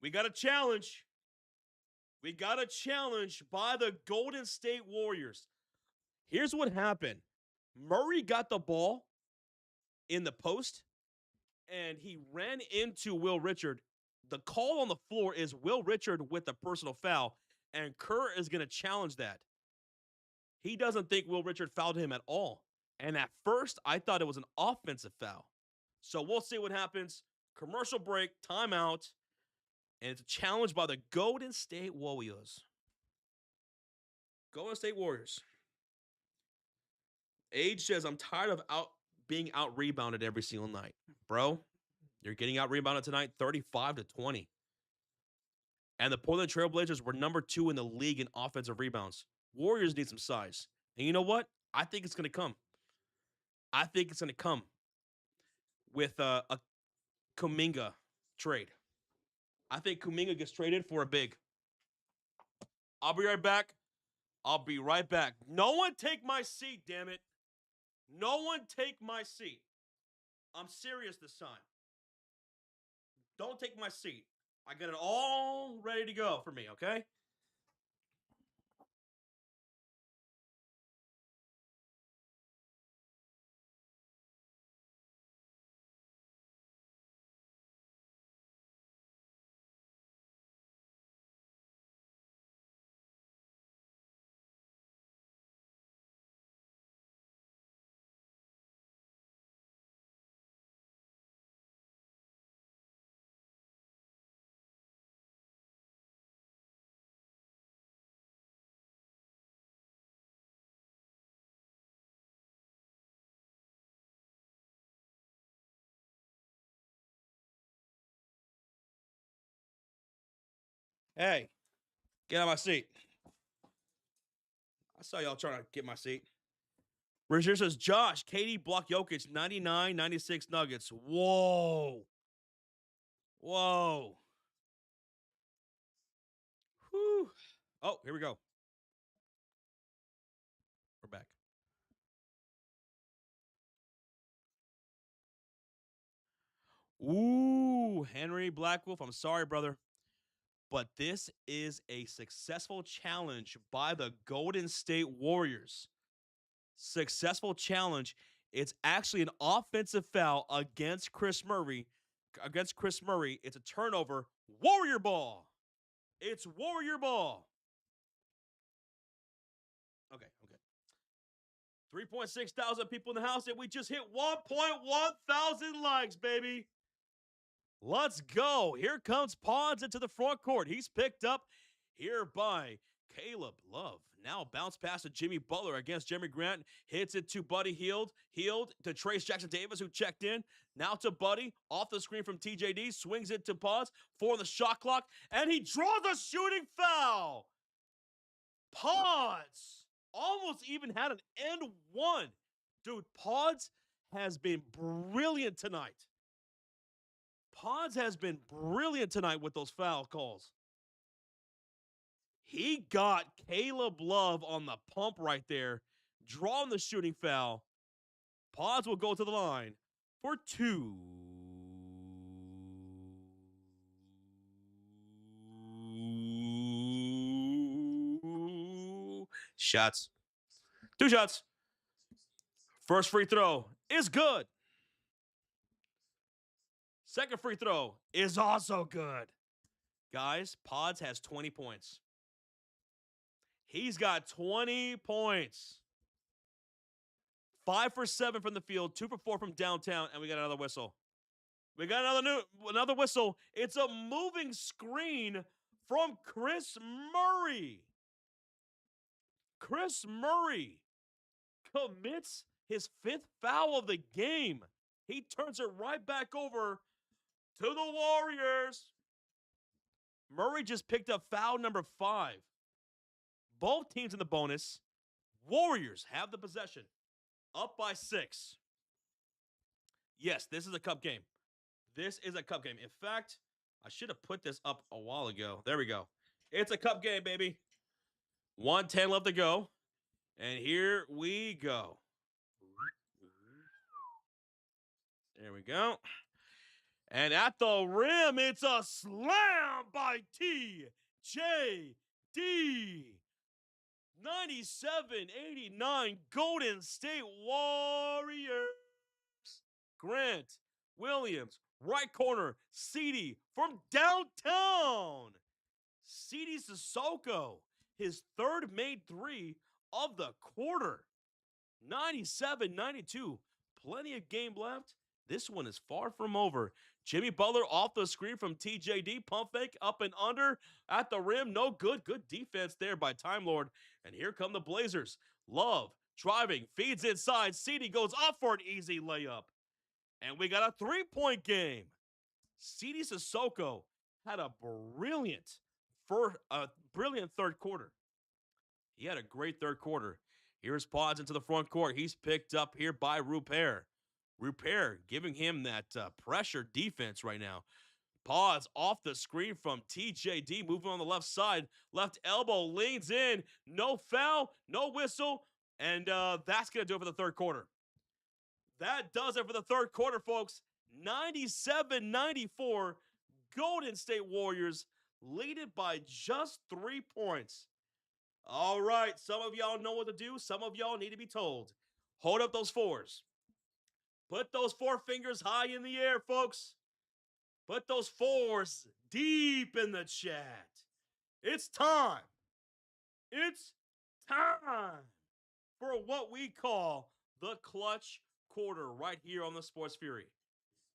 We got a challenge. We got a challenge by the Golden State Warriors. Here's what happened. Murray got the ball in the post, and he ran into Will Richard. The call on the floor is Will Richard with a personal foul, and Kerr is going to challenge that. He doesn't think Will Richard fouled him at all. And at first, I thought it was an offensive foul. So we'll see what happens. Commercial break, timeout, and it's a challenge by the Golden State Warriors. Golden State Warriors. Age says, I'm tired of being out-rebounded every single night. Bro, you're getting out-rebounded tonight 35-20. And the Portland Trailblazers were number 2 in the league in offensive rebounds. Warriors need some size. And you know what? I think it's going to come. I think it's going to come with a Kuminga trade. I think Kuminga gets traded for a big. I'll be right back. No one take my seat, damn it. No one take my seat. I'm serious this time. Don't take my seat. I got it all ready to go for me, okay? Hey, get out of my seat. I saw y'all trying to get my seat. Rozier says, Josh, KD block Jokic, 99-96 Nuggets. Whoa. Whoa. Whew. Oh, here we go. We're back. Ooh, Henry Blackwolf, I'm sorry, brother. But this is a successful challenge by the Golden State Warriors. Successful challenge. It's actually an offensive foul against Chris Murray. It's a turnover. Warrior ball. It's Warrior ball. Okay. 3.6 thousand people in the house, and we just hit 1.1 thousand likes, baby. Let's go. Here comes Pods into the front court. He's picked up here by Caleb Love. Now bounce pass to Jimmy Butler against Jeremy Grant. Hits it to Buddy Hield. Hield to Trace Jackson Davis, who checked in. Now to Buddy. Off the screen from TJD. Swings it to Pods for the shot clock. And he draws a shooting foul. Pods almost even had an and one. Dude, Pods has been brilliant tonight. Pods has been brilliant tonight with those foul calls. He got Caleb Love on the pump right there, drawing the shooting foul. Pods will go to the line for 2. Shots. 2 shots. First free throw is good. Second free throw is also good. Guys, Pods has 20 points. He's got 20 points. 5 for 7 from the field, 2 for 4 from downtown, and we got another whistle. We got another whistle. It's a moving screen from Chris Murray. Chris Murray commits his 5th foul of the game. He turns it right back over to the Warriors. Murray just picked up foul number 5. Both teams in the bonus. Warriors have the possession. Up by 6. Yes, this is a cup game. This is a cup game. In fact, I should have put this up a while ago. There we go. It's a cup game, baby. 1:10 left to go. And here we go. There we go. And at the rim, it's a slam by TJD. 97-89 Golden State Warriors. Grant Williams, right corner, Ceedy from downtown. Ceedy Sissoko, his third made three of the quarter. 97-92. Plenty of game left. This one is far from over. Jimmy Butler off the screen from TJD. Pump fake up and under at the rim. No good. Good defense there by Time Lord. And here come the Blazers. Love driving. Feeds inside. Ceedy goes off for an easy layup. And we got a three-point game. Ceedy Sissoko had a brilliant third quarter. He had a great third quarter. Here's Pods into the front court. He's picked up here by Rupert. Rupert giving him that pressure defense right now. Pods off the screen from TJD, moving on the left side. Left elbow leans in. No foul, no whistle. And that's going to do it for the third quarter. That does it for the third quarter, folks. 97-94. Golden State Warriors lead it by just 3 points. All right, some of y'all know what to do. Some of y'all need to be told. Hold up those fours. Put those 4 fingers high in the air, folks. Put those 4s deep in the chat. It's time. It's time for what we call the clutch quarter right here on the Sports Fury.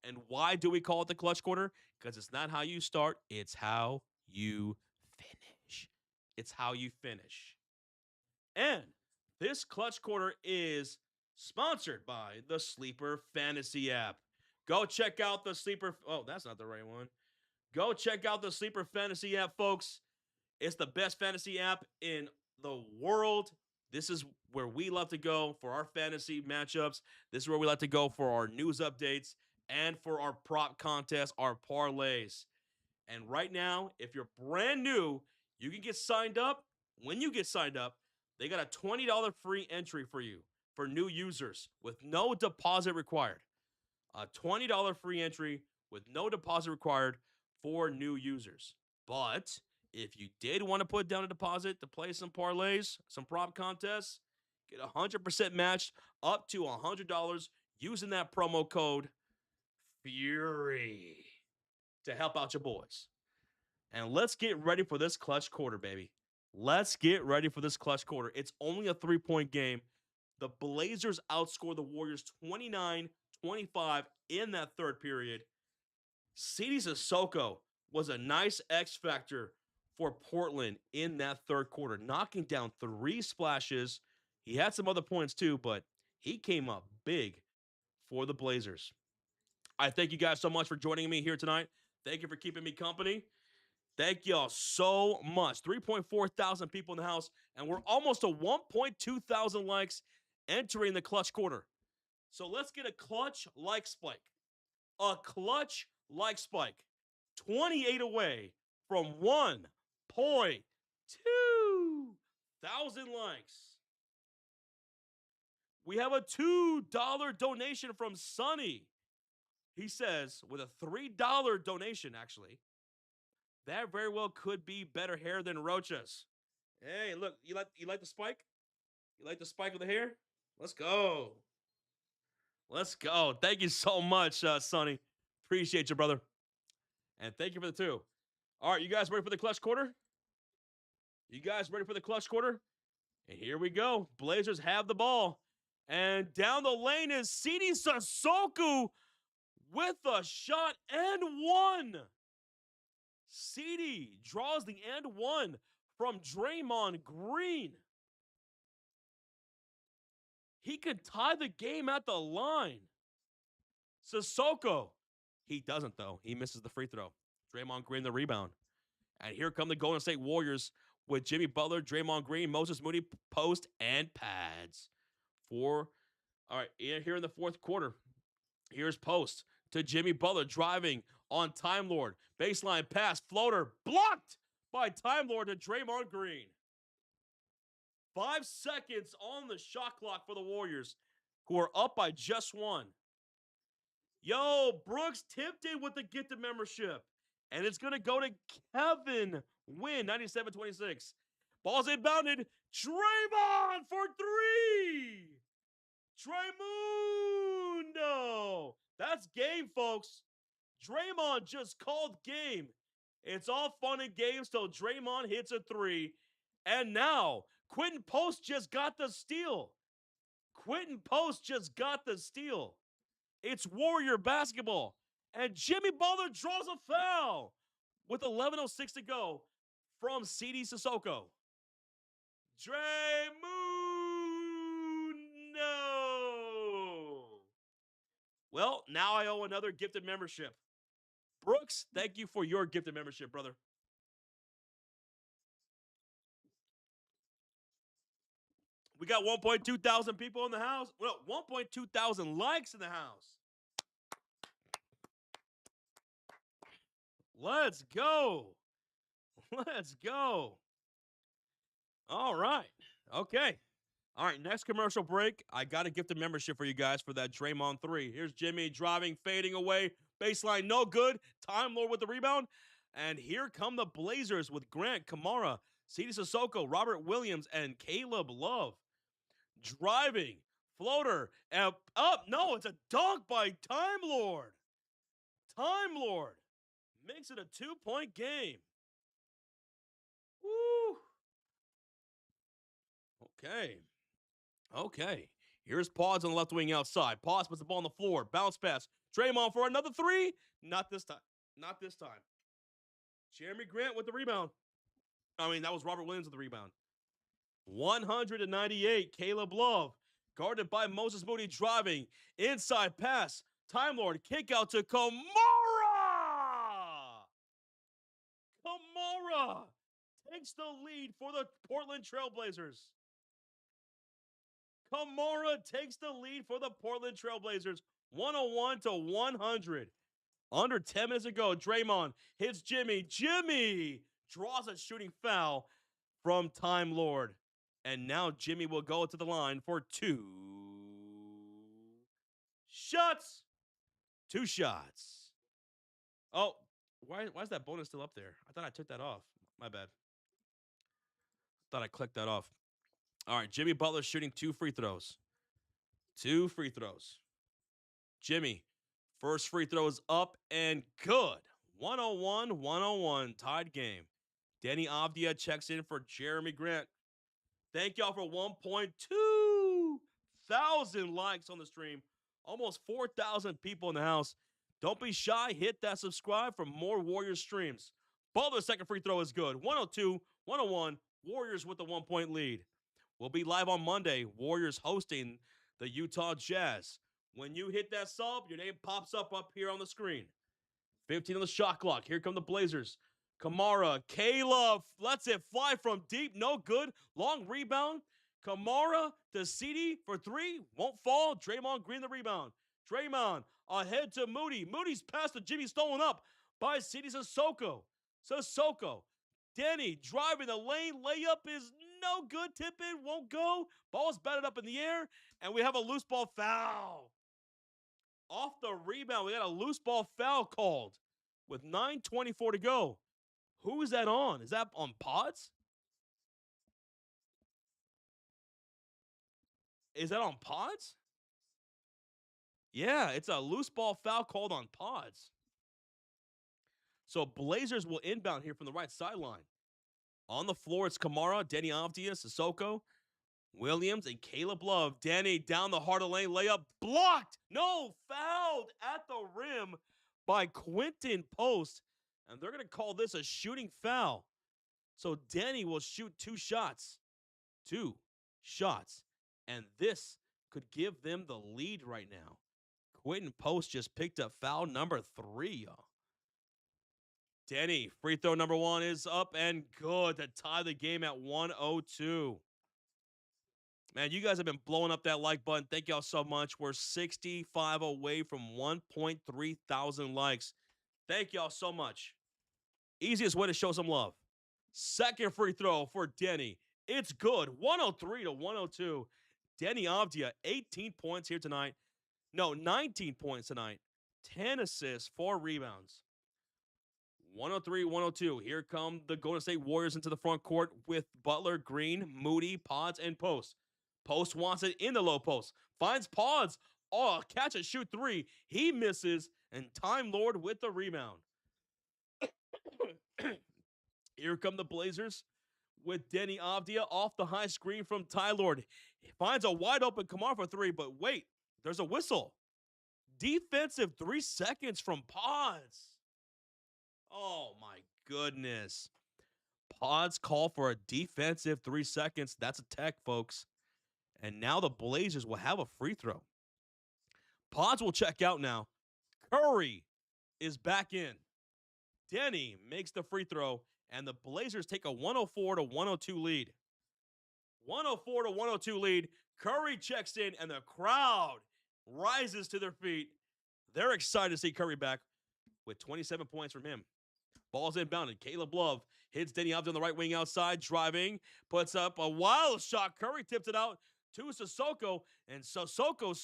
And why do we call it the clutch quarter? Because it's not how you start, it's how you finish. It's how you finish. And this clutch quarter is sponsored by the Sleeper Fantasy app. Go check out the Sleeper. Oh, that's not the right one. Go check out the Sleeper Fantasy app, folks. It's the best fantasy app in the world. This is where we love to go for our fantasy matchups. This is where we like to go for our news updates and for our prop contests, our parlays. And right now, if you're brand new, you can get signed up. When you get signed up, they got a $20 free entry for you for new users with no deposit required. A $20 free entry with no deposit required for new users. But if you did want to put down a deposit to play some parlays, some prop contests, get 100% matched up to $100 using that promo code FURY to help out your boys. And let's get ready for this clutch quarter, baby. Let's get ready for this clutch quarter. It's only a 3-point game. The Blazers outscore the Warriors 29-25 in that third period. Ceedy Sissoko was a nice X factor for Portland in that third quarter, knocking down 3 splashes. He had some other points too, but he came up big for the Blazers. I thank you guys so much for joining me here tonight. Thank you for keeping me company. Thank y'all so much. 3.4 thousand people in the house, and we're almost to 1.2 thousand likes entering the clutch quarter. So let's get a clutch like spike. A clutch like spike. 28 away from 1.2 thousand likes. We have a $2 donation from Sonny. He says, with a $3 donation, actually, that very well could be better hair than Rocha's. Hey, look, you like the spike? You like the spike of the hair? Let's go. Let's go. Thank you so much, Sonny. Appreciate you, brother. And thank you for the 2. All right, you guys ready for the clutch quarter? You guys ready for the clutch quarter? And here we go. Blazers have the ball. And down the lane is Ceedy Sissoko with a shot and one. Ceedy draws the and one from Draymond Green. He could tie the game at the line. Sissoko. He doesn't, though. He misses the free throw. Draymond Green the rebound. And here come the Golden State Warriors with Jimmy Butler, Draymond Green, Moses Moody, post, and pads. All right, here in the fourth quarter, here's post to Jimmy Butler driving on Time Lord. Baseline pass, floater, blocked by Time Lord to Draymond Green. 5 seconds on the shot clock for the Warriors, who are up by just one. Yo, Brooks tipped in with the gifted membership. And it's going to go to Kevin Win, 97-26. Ball's inbounded. Draymond for 3. Draymundo. That's game, folks. Draymond just called game. It's all fun and games till Draymond hits a 3. And now, Quentin Post just got the steal. It's Warrior basketball. And Jimmy Butler draws a foul with 11:06 to go from CD Sissoko. Draymundo. Well, now I owe another gifted membership. Brooks, thank you for your gifted membership, brother. We got 1.2 thousand people in the house. Well, 1.2 thousand likes in the house. Let's go. Let's go. All right. Okay. All right, next commercial break. I got a gifted membership for you guys for that Draymond 3. Here's Jimmy driving, fading away. Baseline, no good. Time Lord with the rebound. And here come the Blazers with Grant, Kamara, CD Sissoko, Robert Williams, and Caleb Love. Driving, floater, up. No, it's a dunk by Time Lord. Time Lord makes it a 2-point game. Woo. Okay. Here's Pause on the left wing outside. Pause puts the ball on the floor. Bounce pass. Draymond for another 3. Not this time. Jeremy Grant with the rebound. That was Robert Williams with the rebound. 198. Caleb Love. Guarded by Moses Moody driving. Inside pass. Time Lord. Kick out to Kamara. Kamara takes the lead for the Portland Trailblazers. Kamara takes the lead for the Portland Trailblazers, 101-100. Under 10 minutes ago, Draymond hits Jimmy. Jimmy draws a shooting foul from Time Lord. And now Jimmy will go to the line for 2 shots. 2 shots. Oh, why is that bonus still up there? I thought I took that off. My bad. Thought I clicked that off. All right, Jimmy Butler shooting 2 free throws. 2 free throws. Jimmy, first free throw is up and good. 101-101, tied game. Danny Avdia checks in for Jeremy Grant. Thank y'all for 1.2 thousand likes on the stream. Almost 4,000 people in the house. Don't be shy. Hit that subscribe for more Warriors streams. Butler's second free throw is good. 102-101. Warriors with the 1-point lead. We'll be live on Monday. Warriors hosting the Utah Jazz. When you hit that sub, your name pops up here on the screen. 15 on the shot clock. Here come the Blazers. Kamara, Caleb lets it fly from deep. No good. Long rebound. Kamara to CD for 3. Won't fall. Draymond Green the rebound. Draymond ahead to Moody. Moody's pass to Jimmy stolen up by CD Sissoko. Danny driving the lane. Layup is no good. Tip in, won't go. Ball's batted up in the air. And we have a loose ball foul. Off the rebound, we got a loose ball foul called with 9:24 to go. Who is that on? Is that on Pods? Is that on Pods? Yeah, it's a loose ball foul called on Pods. So Blazers will inbound here from the right sideline. On the floor, it's Kamara, Danny Avdia, Sissoko, Williams, and Caleb Love. Danny down the heart of the lane, layup blocked. No, fouled at the rim by Quentin Post. And they're going to call this a shooting foul. So Danny will shoot 2 shots. 2 shots. And this could give them the lead right now. Quentin Post just picked up foul number 3, y'all. Denny, free throw number 1 is up and good to tie the game at 102. Man, you guys have been blowing up that like button. Thank y'all so much. We're 65 away from 1.3 thousand likes. Thank y'all so much. Easiest way to show some love. Second free throw for Denny. It's good. 103 to 102. Denny Avdia, 18 points here tonight. No, 19 points tonight. 10 assists, 4 rebounds. 103, 102. Here come the Golden State Warriors into the front court with Butler, Green, Moody, Pods, and Post. Post wants it in the low post. Finds Pods. Oh, catch and shoot 3. He misses, and Time Lord with the rebound. Here come the Blazers with Denny Avdia off the high screen from Ty Lord. He finds a wide open Kamar for 3, but wait, there's a whistle. Defensive 3 seconds from Pods. Oh my goodness. Pods call for a defensive 3 seconds. That's a tech, folks. And now the Blazers will have a free throw. Pods will check out now. Curry is back in. Denny makes the free throw, and the Blazers take a 104 to 102 lead. 104 to 102 lead. Curry checks in, and the crowd rises to their feet. They're excited to see Curry back with 27 points from him. Ball's inbounded. Caleb Love hits Denny Avdia on the right wing outside, driving, puts up a wild shot. Curry tips it out to Sissoko, and Sissoko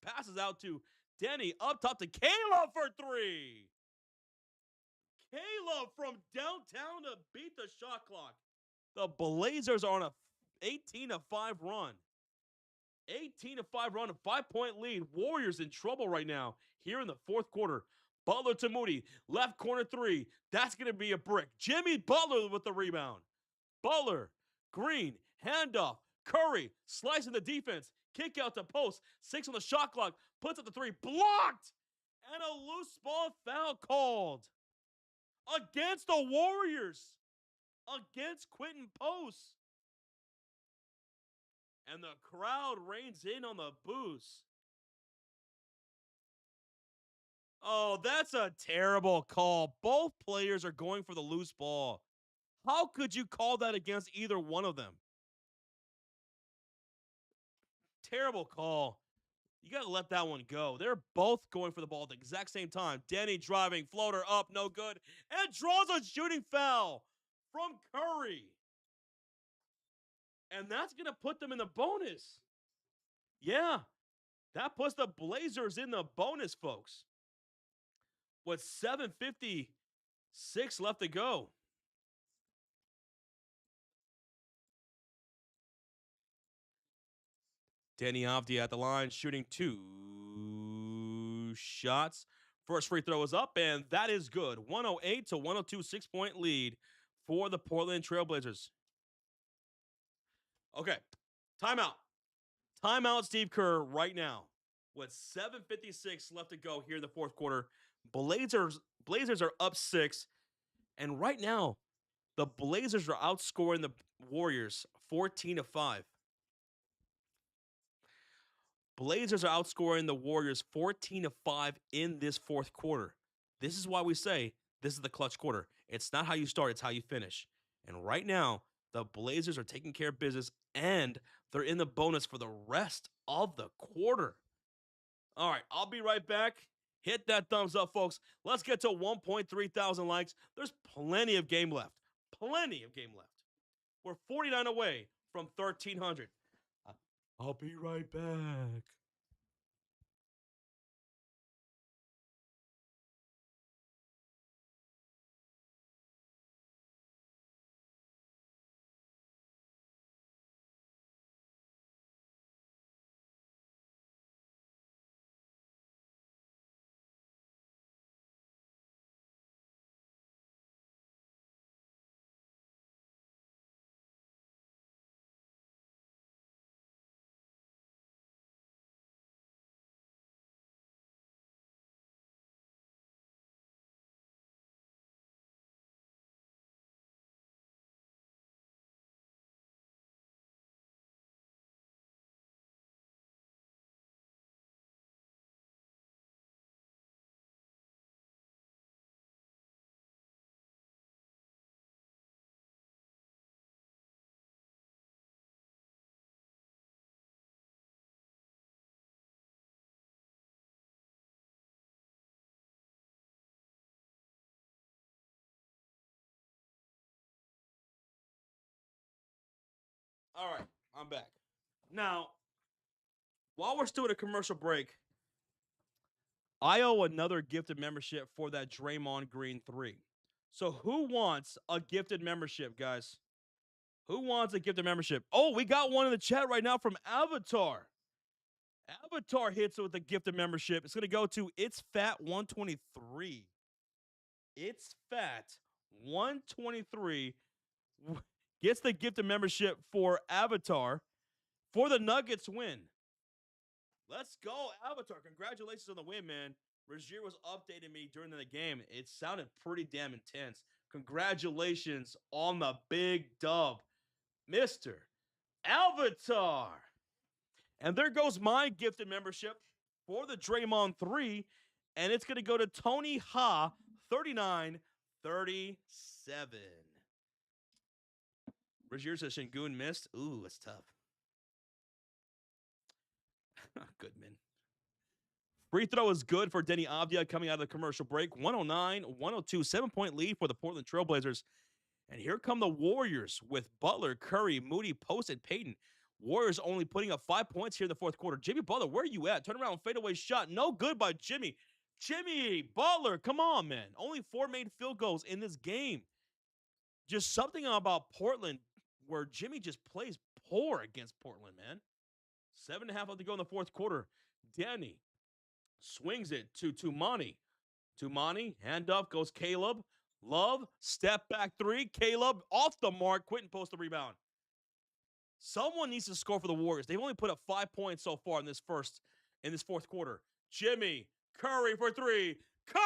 passes out to Denny up top to Caleb for 3. Caleb from downtown to beat the shot clock. The Blazers are on a 18-5 run. 18-5 run, a 5-point lead. Warriors in trouble right now here in the fourth quarter. Butler to Moody, left corner 3. That's going to be a brick. Jimmy Butler with the rebound. Butler, Green, handoff. Curry, slicing the defense. Kick out to Post. 6 on the shot clock. Puts up the 3. Blocked! And a loose ball foul called. Against the Warriors. Against Quentin Post. And the crowd reins in on the boos. Oh, that's a terrible call. Both players are going for the loose ball. How could you call that against either one of them? Terrible call. You got to let that one go. They're both going for the ball at the exact same time. Denny driving, floater up, no good, and draws a shooting foul from Curry. And that's going to put them in the bonus. Yeah, that puts the Blazers in the bonus, folks. With 7:56 left to go. Denny Avdia at the line, shooting 2 shots. First free throw is up, and that is good. 108 to 102, 6-point lead for the Portland Trailblazers. Okay, timeout. Timeout, Steve Kerr, right now. With 7:56 left to go here in the fourth quarter. Blazers are up 6, and right now, the Blazers are outscoring the Warriors 14-5. Blazers are outscoring the Warriors 14-5 in this fourth quarter. This is why we say this is the clutch quarter. It's not how you start, it's how you finish. And right now, the Blazers are taking care of business, and they're in the bonus for the rest of the quarter. All right, I'll be right back. Hit that thumbs up, folks. Let's get to 1.3 thousand likes. There's plenty of game left. Plenty of game left. We're 49 away from 1,300. I'll be right back. All right, I'm back. Now, while we're still at a commercial break, I owe another gifted membership for that Draymond Green 3. So who wants a gifted membership, guys? Who wants a gifted membership? Oh, we got one in the chat right now from Avatar. Avatar hits it with a gifted membership. It's going to go to It's Fat 123. It's Fat 123 gets the gifted membership for Avatar for the Nuggets win. Let's go, Avatar. Congratulations on the win, man. Rozier was updating me during the game. It sounded pretty damn intense. Congratulations on the big dub, Mr. Avatar. And there goes my gifted membership for the Draymond 3. And it's going to go to Tony Ha, 3937. Rozier says Şengün missed. Ooh, that's tough. Goodman. Free throw is good for Denny Avdia coming out of the commercial break. 109-102, 7-point lead for the Portland Trailblazers. And here come the Warriors with Butler, Curry, Moody, Post, and Payton. Warriors only putting up 5 points here in the fourth quarter. Jimmy Butler, where are you at? Turn around, fadeaway shot. No good by Jimmy. Jimmy Butler, come on, man. Only 4 made field goals in this game. Just something about Portland where Jimmy just plays poor against Portland, man. 7.5 left to go in the fourth quarter. Danny swings it to Tumani. Tumani, hand up, goes Caleb. Love, step back 3. Caleb off the mark. Quentin posts the rebound. Someone needs to score for the Warriors. They've only put up 5 points so far in this fourth quarter. Jimmy, Curry for 3. Curry!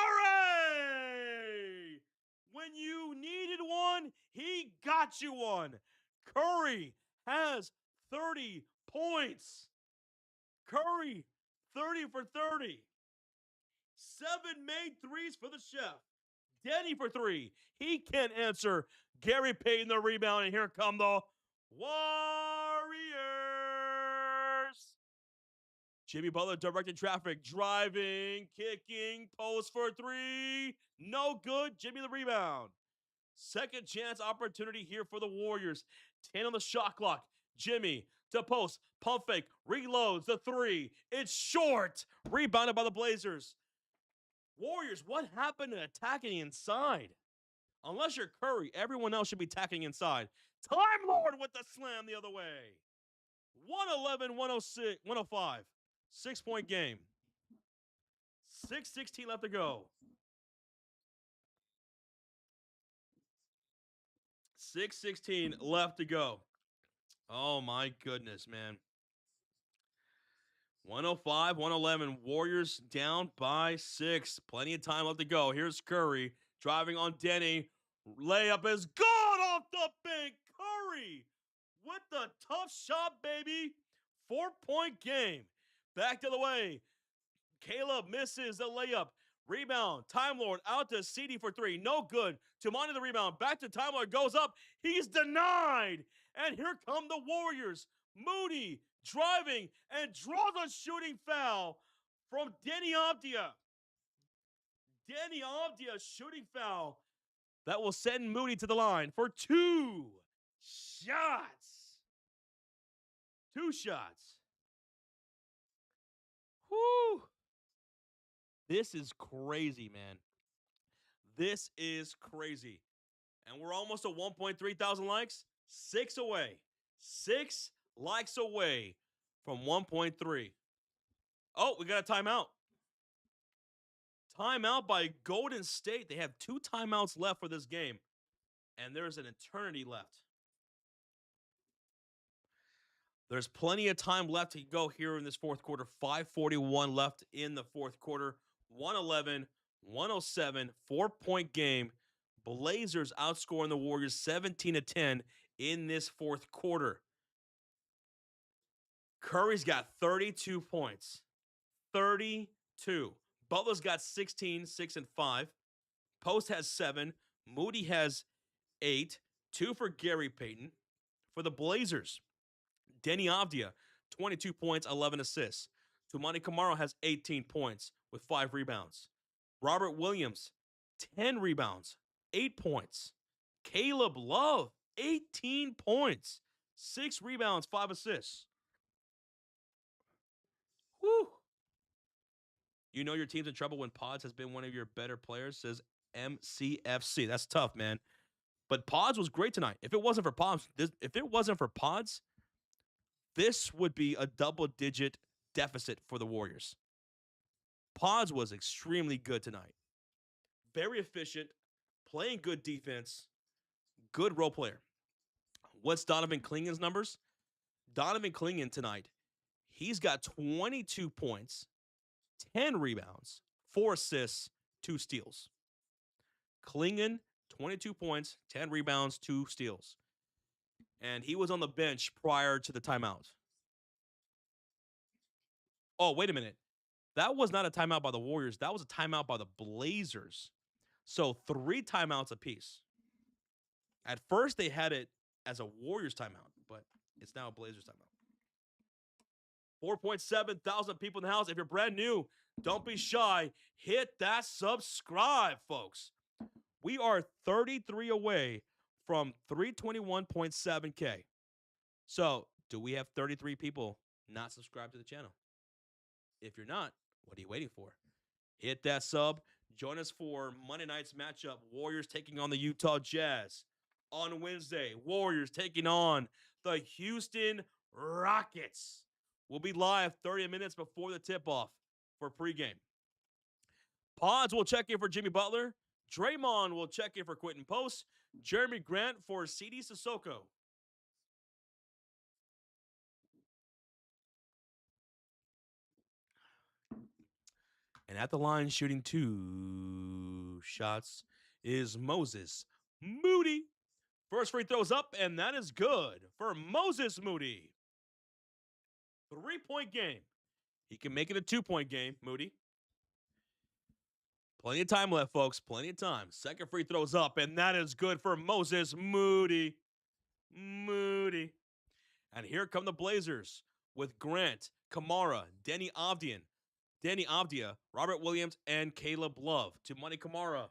When you needed one, he got you one. Curry has 30 points. Curry, 30 for 30. 7 made threes for the chef. Denny for 3. He can't answer. Gary Payton the rebound, and here come the Warriors. Jimmy Butler directing traffic, driving, kicking, post for 3. No good. Jimmy the rebound. Second chance opportunity here for the Warriors. 10 on the shot clock. Jimmy to post, pump fake, reloads the 3. It's short. Rebounded by the Blazers. Warriors, what happened to attacking inside? Unless you're Curry, everyone else should be attacking inside. Time Lord with the slam the other way. 111, 106, 105. 6-point game. 6:16 left to go. 6:16 left to go. Oh, my goodness, man. 105, 111. Warriors down by 6. Plenty of time left to go. Here's Curry driving on Denny. Layup is good off the bank. Curry with the tough shot, baby. 4-point game. Back to the way. Caleb misses the layup. Rebound. Time Lord out to CD for 3. No good. Tumani the rebound. Back to Time Lord. Goes up. He's denied. And here come the Warriors. Moody driving and draws a shooting foul from Denny Avdia. Denny Avdia shooting foul that will send Moody to the line for 2 shots. 2 shots. Whoo. This is crazy, man. This is crazy. And we're almost at 1.3 thousand likes. 6 away. 6 likes away from 1.3. Oh, we got a timeout. Timeout by Golden State. They have 2 timeouts left for this game. And there's an eternity left. There's plenty of time left to go here in this fourth quarter. 5:41 left in the fourth quarter. 111, 107, 4-point game. Blazers outscoring the Warriors 17-10 in this fourth quarter. Curry's got 32 points. 32. Butler's got 16, 6 and 5. Post has 7. Moody has 8. 2 for Gary Payton. For the Blazers, Denny Avdia, 22 points, 11 assists. Tumani Camaro has 18 points with 5 rebounds. Robert Williams, 10 rebounds, 8 points. Caleb Love, 18 points, 6 rebounds, 5 assists. Woo! You know your team's in trouble when Pods has been one of your better players, says MCFC. That's tough, man. But Pods was great tonight. If it wasn't for Pods, this would be a double-digit deficit for the Warriors. Pods was extremely good tonight. Very efficient, playing good defense, good role player. What's Donovan Clingan's numbers? Donovan Clingan tonight, he's got 22 points, 10 rebounds, 4 assists, 2 steals. Clingan, 22 points, 10 rebounds, 2 steals. And he was on the bench prior to the timeout. Oh, wait a minute. That was not a timeout by the Warriors. That was a timeout by the Blazers. So 3 timeouts apiece. At first, they had it as a Warriors timeout, but it's now a Blazers timeout. 4.7 thousand people in the house. If you're brand new, don't be shy. Hit that subscribe, folks. We are 33 away from 321.7K. So, do we have 33 people not subscribed to the channel? If you're not, what are you waiting for? Hit that sub. Join us for Monday night's matchup. Warriors taking on the Utah Jazz. On Wednesday, Warriors taking on the Houston Rockets. We'll be live 30 minutes before the tip-off for pregame. Pods will check in for Jimmy Butler. Draymond will check in for Quentin Post. Jeremy Grant for CD Sissoko. And at the line shooting 2 shots is Moses Moody. First free throws up, and that is good for Moses Moody. 3-point game. He can make it a 2-point game, Moody. Plenty of time left, folks. Plenty of time. Second free throws up, and that is good for Moses Moody. Moody. And here come the Blazers with Grant, Kamara, Denny Avdia, Robert Williams, and Caleb Love. To Money Kamara.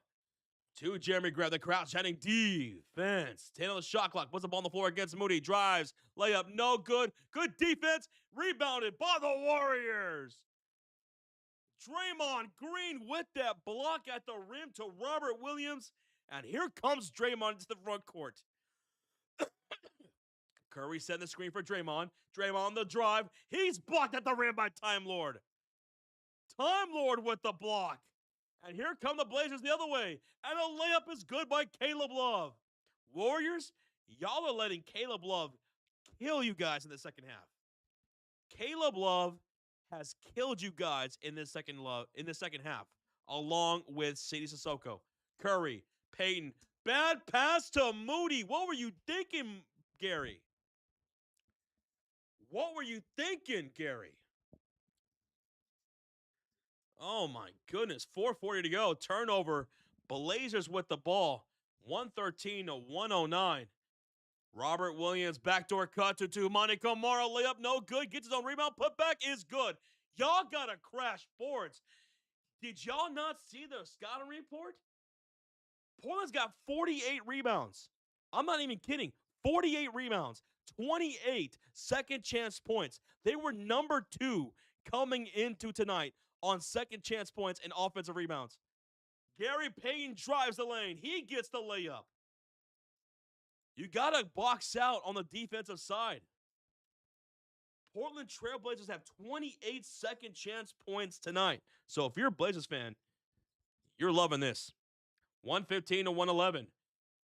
To Jeremy Grant, the crowd chanting defense. 10 on the shot clock. Puts the ball on the floor against Moody. Drives. Layup. No good. Good defense. Rebounded by the Warriors. Draymond Green with that block at the rim to Robert Williams. And here comes Draymond into the front court. Curry setting the screen for Draymond. Draymond the drive. He's blocked at the rim by Time Lord. Time Lord with the block. And here come the Blazers the other way. And a layup is good by Caleb Love. Warriors, y'all are letting Caleb Love kill you guys in the second half. Caleb Love has killed you guys in the second half, along with CD Sissoko. Curry, Payton, bad pass to Moody. What were you thinking, Gary? What were you thinking, Gary? Oh, my goodness. 4:40 to go. Turnover. Blazers with the ball. 113 to 109. Robert Williams, backdoor cut to Toumani Kamara. Layup, no good. Gets his own rebound. Putback is good. Y'all got to crash boards. Did y'all not see the scouting report? Portland's got 48 rebounds. I'm not even kidding. 48 rebounds. 28 second chance points. They were number 2 coming into tonight on second chance points and offensive rebounds. Gary Payton drives the lane. He gets the layup. You got to box out on the defensive side. Portland Trailblazers have 28 second chance points tonight. So if you're a Blazers fan, you're loving this. 115 to 111.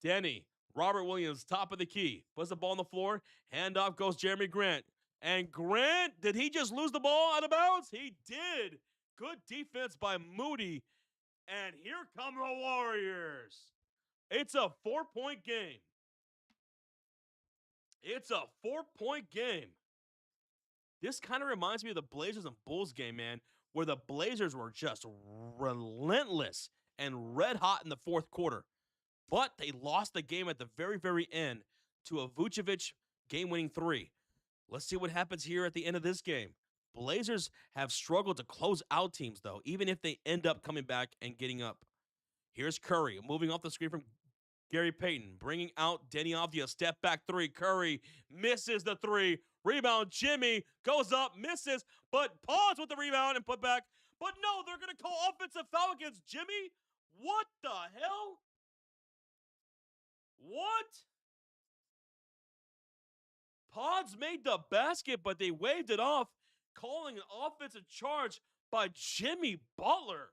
Denny, Robert Williams, top of the key. Puts the ball on the floor. Handoff goes Jeremy Grant. And Grant, did he just lose the ball out of bounds? He did. Good defense by Moody. And here come the Warriors. It's a 4-point game. It's a 4-point game. This kind of reminds me of the Blazers and Bulls game, man, where the Blazers were just relentless and red hot in the fourth quarter. But they lost the game at the very, very end to a Vucevic game-winning 3. Let's see what happens here at the end of this game. Blazers have struggled to close out teams, though, even if they end up coming back and getting up. Here's Curry moving off the screen from Gary Payton bringing out Denny Avdia. Step back three. Curry misses the three. Rebound. Jimmy goes up, misses, but pause with the rebound and put back. But no, they're going to call offensive foul against Jimmy? What the hell? What? Pods made the basket, but they waved it off, calling an offensive charge by Jimmy Butler.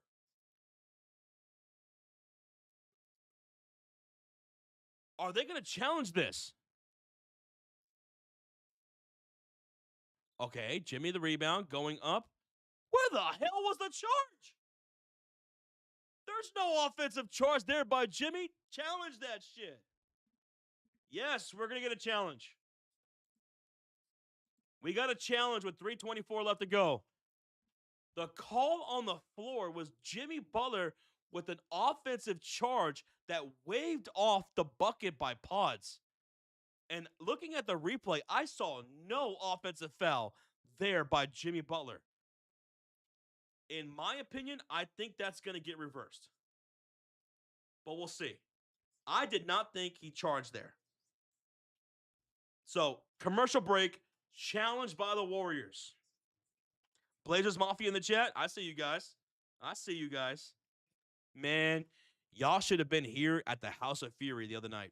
Are they going to challenge this? Okay, Jimmy the rebound going up. Where the hell was the charge? There's no offensive charge there by Jimmy. Challenge that shit. Yes, we're going to get a challenge. We got a challenge with 3:24 left to go. The call on the floor was Jimmy Butler with an offensive charge that waved off the bucket by Pods. And looking at the replay, I saw no offensive foul there by Jimmy Butler. In my opinion, I think that's going to get reversed. But we'll see. I did not think he charged there. So, commercial break, challenged by the Warriors. Blazers Mafia in the chat. I see you guys. I see you guys. Man, y'all should have been here at the House of Fury the other night.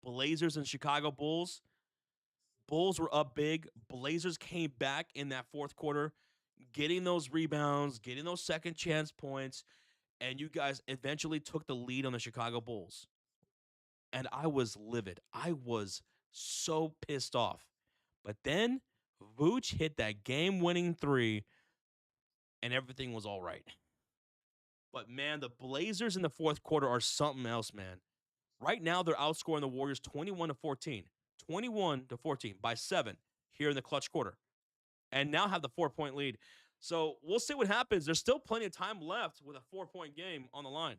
Blazers and Chicago Bulls. Bulls were up big. Blazers came back in that fourth quarter, getting those rebounds, getting those second chance points, and you guys eventually took the lead on the Chicago Bulls. And I was livid. I was so pissed off. But then Vooch hit that game-winning three, and everything was all right. But, man, the Blazers in the fourth quarter are something else, man. Right now, they're outscoring the Warriors 21-14. 21-14 by 7 here in the clutch quarter. And now have the 4-point lead. So we'll see what happens. There's still plenty of time left with a 4-point game on the line.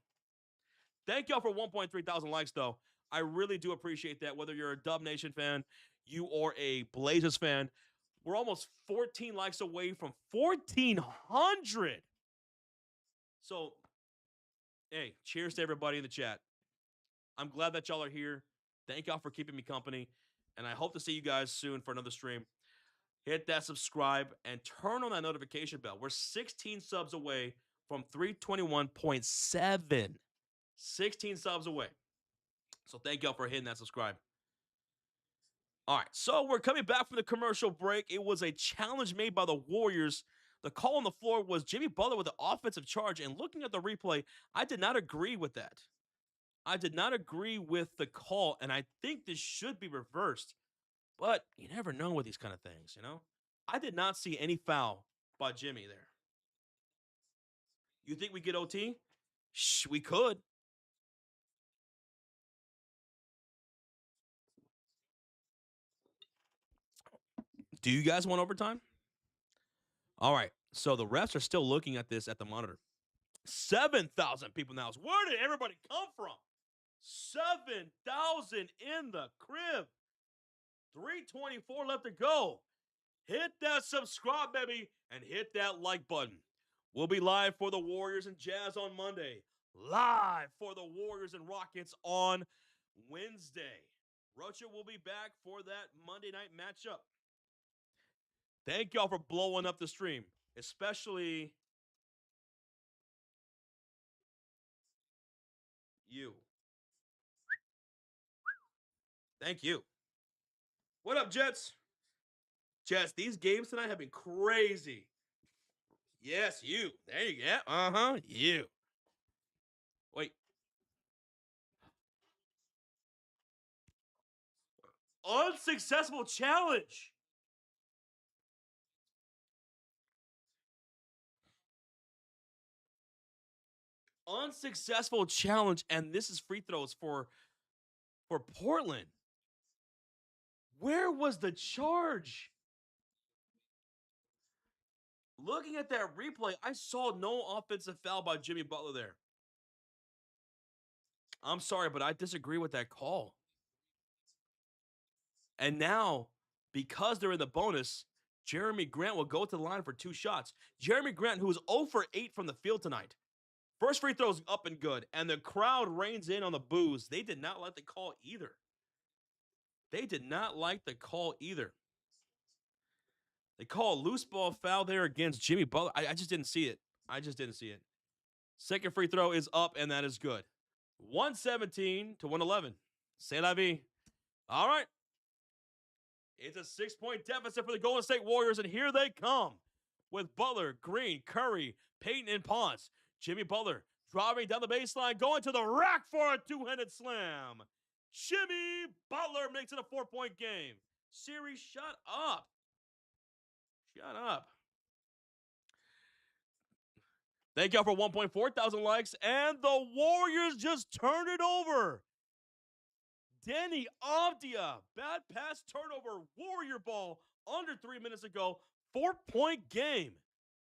Thank y'all for 1.3 thousand likes, though. I really do appreciate that. Whether you're a Dub Nation fan, you or a Blazers fan, we're almost 14 likes away from 1,400. So, hey, cheers to everybody in the chat. I'm glad that y'all are here. Thank y'all for keeping me company. And I hope to see you guys soon for another stream. Hit that subscribe and turn on that notification bell. We're 16 subs away from 321.7. 16 subs away. So thank y'all for hitting that subscribe. All right, so we're coming back from the commercial break. It was a challenge made by the Warriors. The call on the floor was Jimmy Butler with the offensive charge. And looking at the replay, I did not agree with that. I did not agree with the call, and I think this should be reversed. But you never know with these kind of things, you know? I did not see any foul by Jimmy there. You think we get OT? Shh, we could. Do you guys want overtime? All right, so the refs are still looking at this at the monitor. 7,000 people now. Where did everybody come from? 7,000 in the crib. 3:24 left to go. Hit that subscribe, baby, and hit that like button. We'll be live for the Warriors and Jazz on Monday. Live for the Warriors and Rockets on Wednesday. Rocha will be back for that Monday night matchup. Thank y'all for blowing up the stream, especially you. Thank you. What up, Jets? Jets, these games tonight have been crazy. Yes, you. There you go. You. Wait. Unsuccessful challenge. Unsuccessful challenge, and this is free throws for Portland. Where was the charge? Looking at that replay, I saw no offensive foul by Jimmy Butler there. I'm sorry, but I disagree with that call. And now, because they're in the bonus, Jeremy Grant will go to the line for 2 shots. Jeremy Grant, who was 0 for 8 from the field tonight. First free throw is up and good, and the crowd reins in on the boos. They did not like the call either. They did not like the call either. They call a loose ball foul there against Jimmy Butler. I just didn't see it. I just didn't see it. Second free throw is up, and that is good. 117 to 111. C'est la vie. All right. It's a 6-point deficit for the Golden State Warriors, and here they come with Butler, Green, Curry, Payton, and Ponce. Jimmy Butler driving down the baseline, going to the rack for a two-handed slam. Jimmy Butler makes it a 4-point game. Series, shut up. Shut up. Thank y'all for 1.4 thousand likes, and the Warriors just turned it over. Deni Avdija, bad pass turnover, Warrior ball under 3 minutes ago, 4-point game.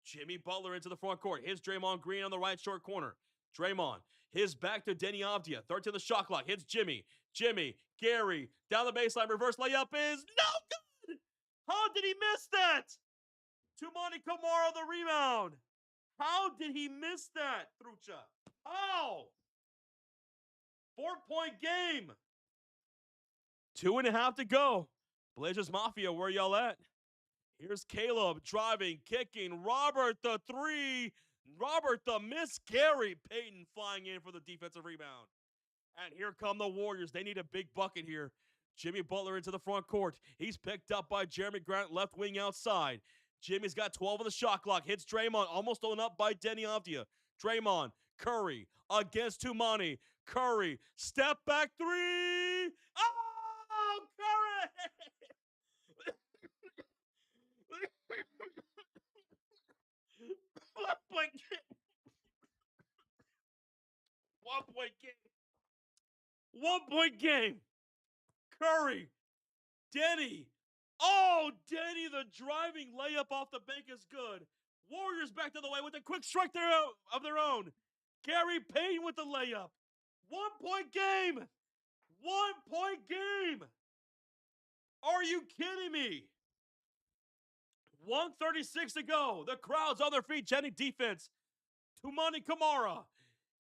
Jimmy Butler into the front court. Hits Draymond Green on the right short corner. Draymond, his back to Deni Avdija. Third to the shot clock. Hits Jimmy. Jimmy, Gary, down the baseline. Reverse layup is no good. How did he miss that? Toumani Camara the rebound. How did he miss that, Trucha? How? 4-point game. 2.5 to go. Blazers Mafia, where y'all at? Here's Caleb driving, kicking. Robert the three. Robert the miss. Gary Payton flying in for the defensive rebound. And here come the Warriors. They need a big bucket here. Jimmy Butler into the front court. He's picked up by Jeremy Grant, left wing outside. Jimmy's got 12 on the shot clock. Hits Draymond, almost thrown up by Deni Avdija. Draymond, Curry against Toumani. Curry, step back three. Oh, Curry! 1-point game. 1-point game. 1-point game. Curry. Deni. Oh, Deni, the driving layup off the bank is good. Warriors back to the way with a quick strike of their own. Gary Payton with the layup. 1-point game. 1-point game. Are you kidding me? 1:36 to go. The crowd's on their feet. Jenny defense. Toumani Camara.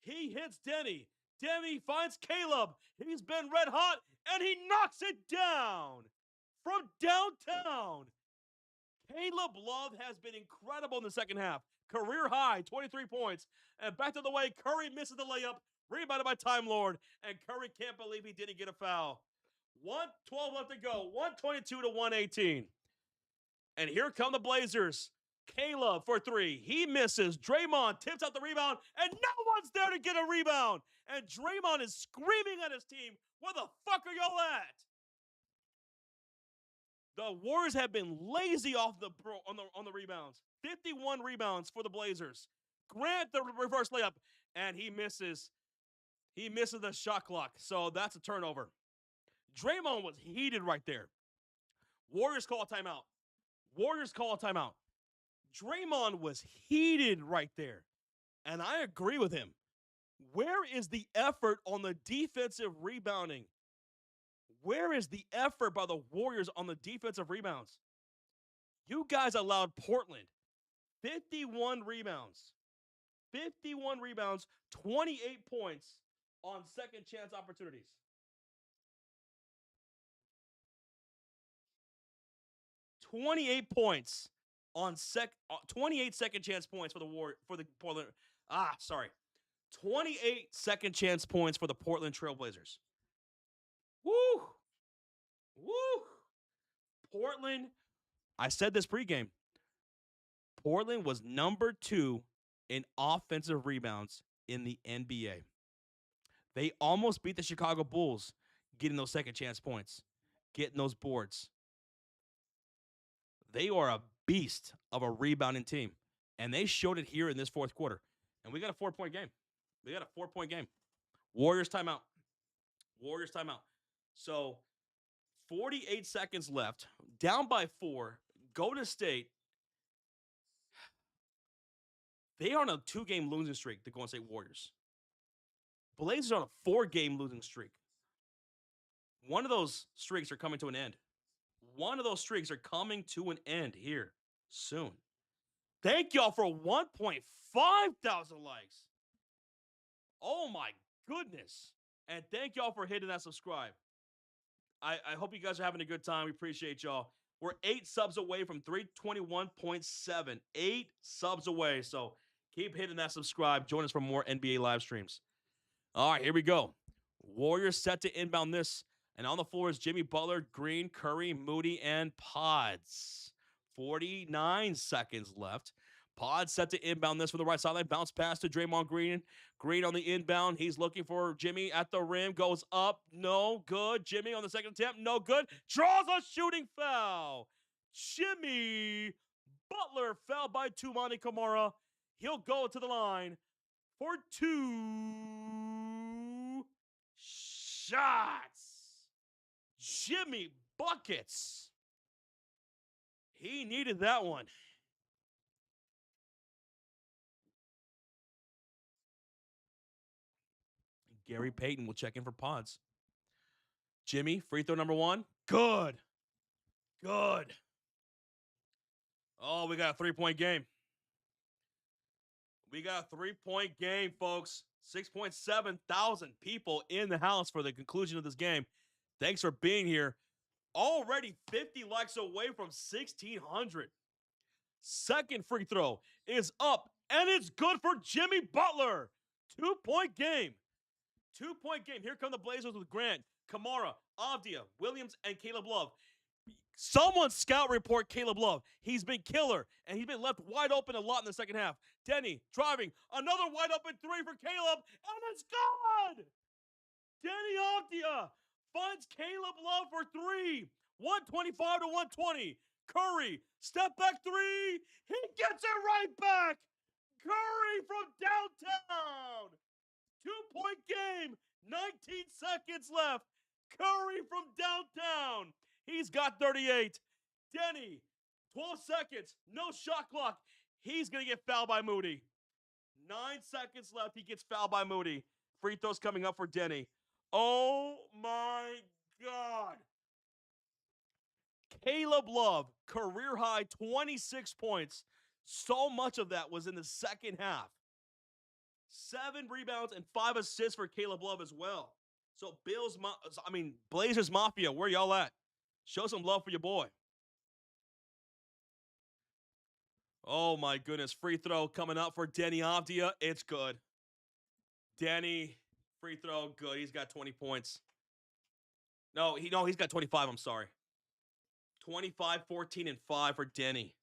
He hits Deni. Deni finds Caleb. He's been red hot, and he knocks it down from downtown. Caleb Love has been incredible in the second half. Career high, 23 points. And back to the way, Curry misses the layup. Rebounded by Time Lord. And Curry can't believe he didn't get a foul. 1:12 left to go. 122 to 118. And here come the Blazers. Caleb for three. He misses. Draymond tips out the rebound, and no one's there to get a rebound. And Draymond is screaming at his team, where the fuck are y'all at? The Warriors have been lazy on the rebounds. 51 rebounds for the Blazers. Grant the reverse layup, and he misses. He misses the shot clock, so that's a turnover. Draymond was heated right there. Warriors call a timeout. Warriors call a timeout. Draymond was heated right there, and I agree with him. Where is the effort on the defensive rebounding? Where is the effort by the Warriors on the defensive rebounds? You guys allowed Portland 51 rebounds. 51 rebounds, 28 points on second chance opportunities. 28 points on 28 second chance points for the Portland. 28 second chance points for the Portland Trailblazers. Woo! Woo! Portland, I said this pregame. Portland was number 2 in offensive rebounds in the NBA. They almost beat the Chicago Bulls getting those second chance points, getting those boards. They are a beast of a rebounding team, and they showed it here in this fourth quarter. And we got a 4-point game. We got a 4-point game. Warriors timeout. Warriors timeout. So 48 seconds left. Down by 4. Golden State. They are on a 2-game losing streak, the Golden State Warriors. Blazers are on a 4-game losing streak. One of those streaks are coming to an end. One of those streaks are coming to an end here soon. Thank y'all for 1.5 thousand likes. Oh my goodness. And thank y'all for hitting that subscribe. I hope you guys are having a good time. We appreciate y'all. We're 8 subs away from 321.7. 8 subs away. So keep hitting that subscribe. Join us for more NBA live streams. All right, here we go. Warriors set to inbound this. And on the floor is Jimmy Butler, Green, Curry, Moody, and Pods. 49 seconds left. Pods set to inbound this from the right sideline. Bounce pass to Draymond Green. Green on the inbound. He's looking for Jimmy at the rim. Goes up. No good. Jimmy on the second attempt. No good. Draws a shooting foul. Jimmy Butler fouled by Toumani Camara. He'll go to the line for 2 shots. Jimmy buckets. He needed that one. Gary Payton will check in for Pods. Jimmy, free throw number 1. Good. Good. Oh, we got a 3-point game. We got a 3-point game, folks. 6.7 thousand people in the house for the conclusion of this game. Thanks for being here. Already 50 likes away from 1,600. Second free throw is up, and it's good for Jimmy Butler. 2-point game. 2-point game. Here come the Blazers with Grant, Kamara, Avdia, Williams, and Caleb Love. Someone scout report Caleb Love. He's been killer, and he's been left wide open a lot in the second half. Denny driving. Another wide open 3 for Caleb, and it's good! Denny Avdia finds Caleb Love for 3. 125 to 120. Curry, step back 3. He gets it right back. Curry from downtown. 2-point game. 19 seconds left. Curry from downtown. He's got 38. Denny, 12 seconds. No shot clock. He's going to get fouled by Moody. 9 seconds left. He gets fouled by Moody. Free throws coming up for Denny. Oh, my God. Caleb Love, career high 26 points. So much of that was in the second half. 7 rebounds and 5 assists for Caleb Love as well. So Blazers Mafia, where y'all at? Show some love for your boy. Oh my goodness. Free throw coming up for Denny Avdia. It's good. Denny, free throw, good. He's got 20 points. He's got 25, I'm sorry. 25, 14, and 5 for Denny.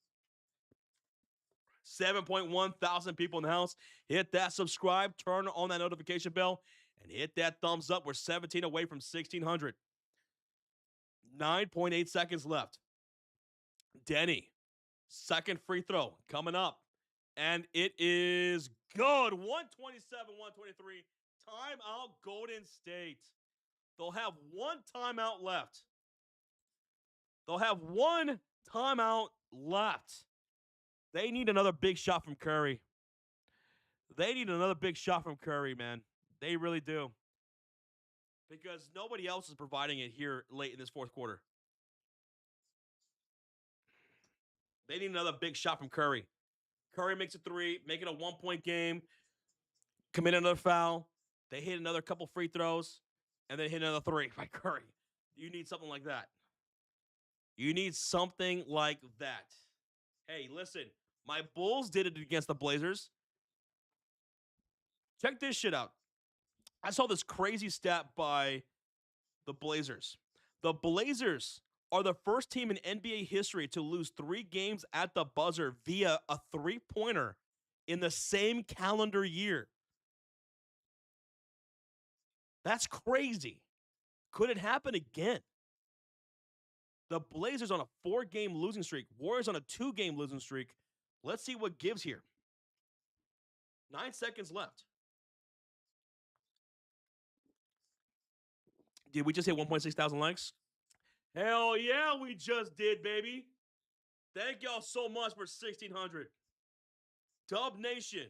7.1 thousand people in the house. Hit that subscribe, turn on that notification bell, and hit that thumbs up. We're 17 away from 1,600. 9.8 seconds left. Denny, second free throw coming up. And it is good. 127, 123. Timeout, Golden State. They'll have 1 timeout left. They need another big shot from Curry. Man. They really do. Because nobody else is providing it here late in this fourth quarter. They need another big shot from Curry. Curry makes a 3, make it a 1-point game, commit another foul. They hit another couple free throws, and then hit another 3 by Curry. You need something like that. Hey, listen, my Bulls did it against the Blazers. Check this shit out. I saw this crazy stat by the Blazers. The Blazers are the first team in NBA history to lose 3 games at the buzzer via a 3-pointer in the same calendar year. That's crazy. Could it happen again? The Blazers on a 4-game losing streak. Warriors on a 2-game losing streak. Let's see what gives here. 9 seconds left. Did we just hit 1.6 thousand likes? Hell yeah, we just did, baby. Thank y'all so much for 1,600. Dub Nation.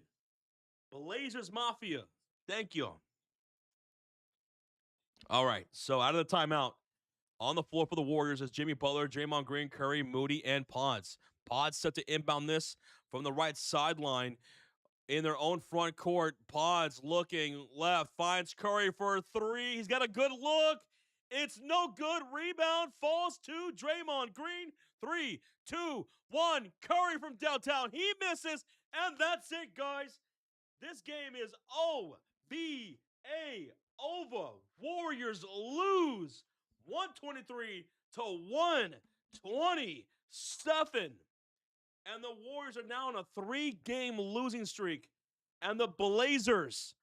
Blazers Mafia. Thank y'all. All right, so out of the timeout, on the floor for the Warriors is Jimmy Butler, Draymond Green, Curry, Moody, and Pods. Pods set to inbound this from the right sideline. in their own front court. Pods looking left, finds Curry for 3. He's got a good look. It's no good. Rebound falls to Draymond Green. 3, 2, 1. Curry from downtown. He misses, and that's it, guys. This game is OVA over. Warriors lose 123 to 127. And the Warriors are now on a 3-game losing streak. And the Blazers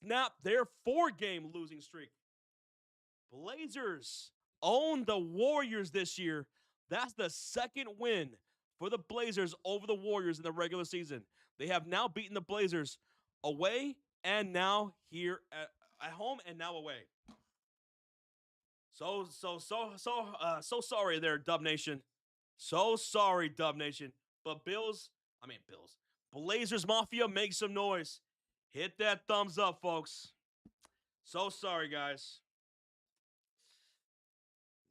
snap their 4-game losing streak. Blazers own the Warriors this year. That's the second win for the Blazers over the Warriors in the regular season. They have now beaten the Blazers away and now here at home and now away. So sorry there, Dub Nation. So sorry, Dub Nation. But Blazers Mafia, make some noise. Hit that thumbs up, folks. So sorry, guys.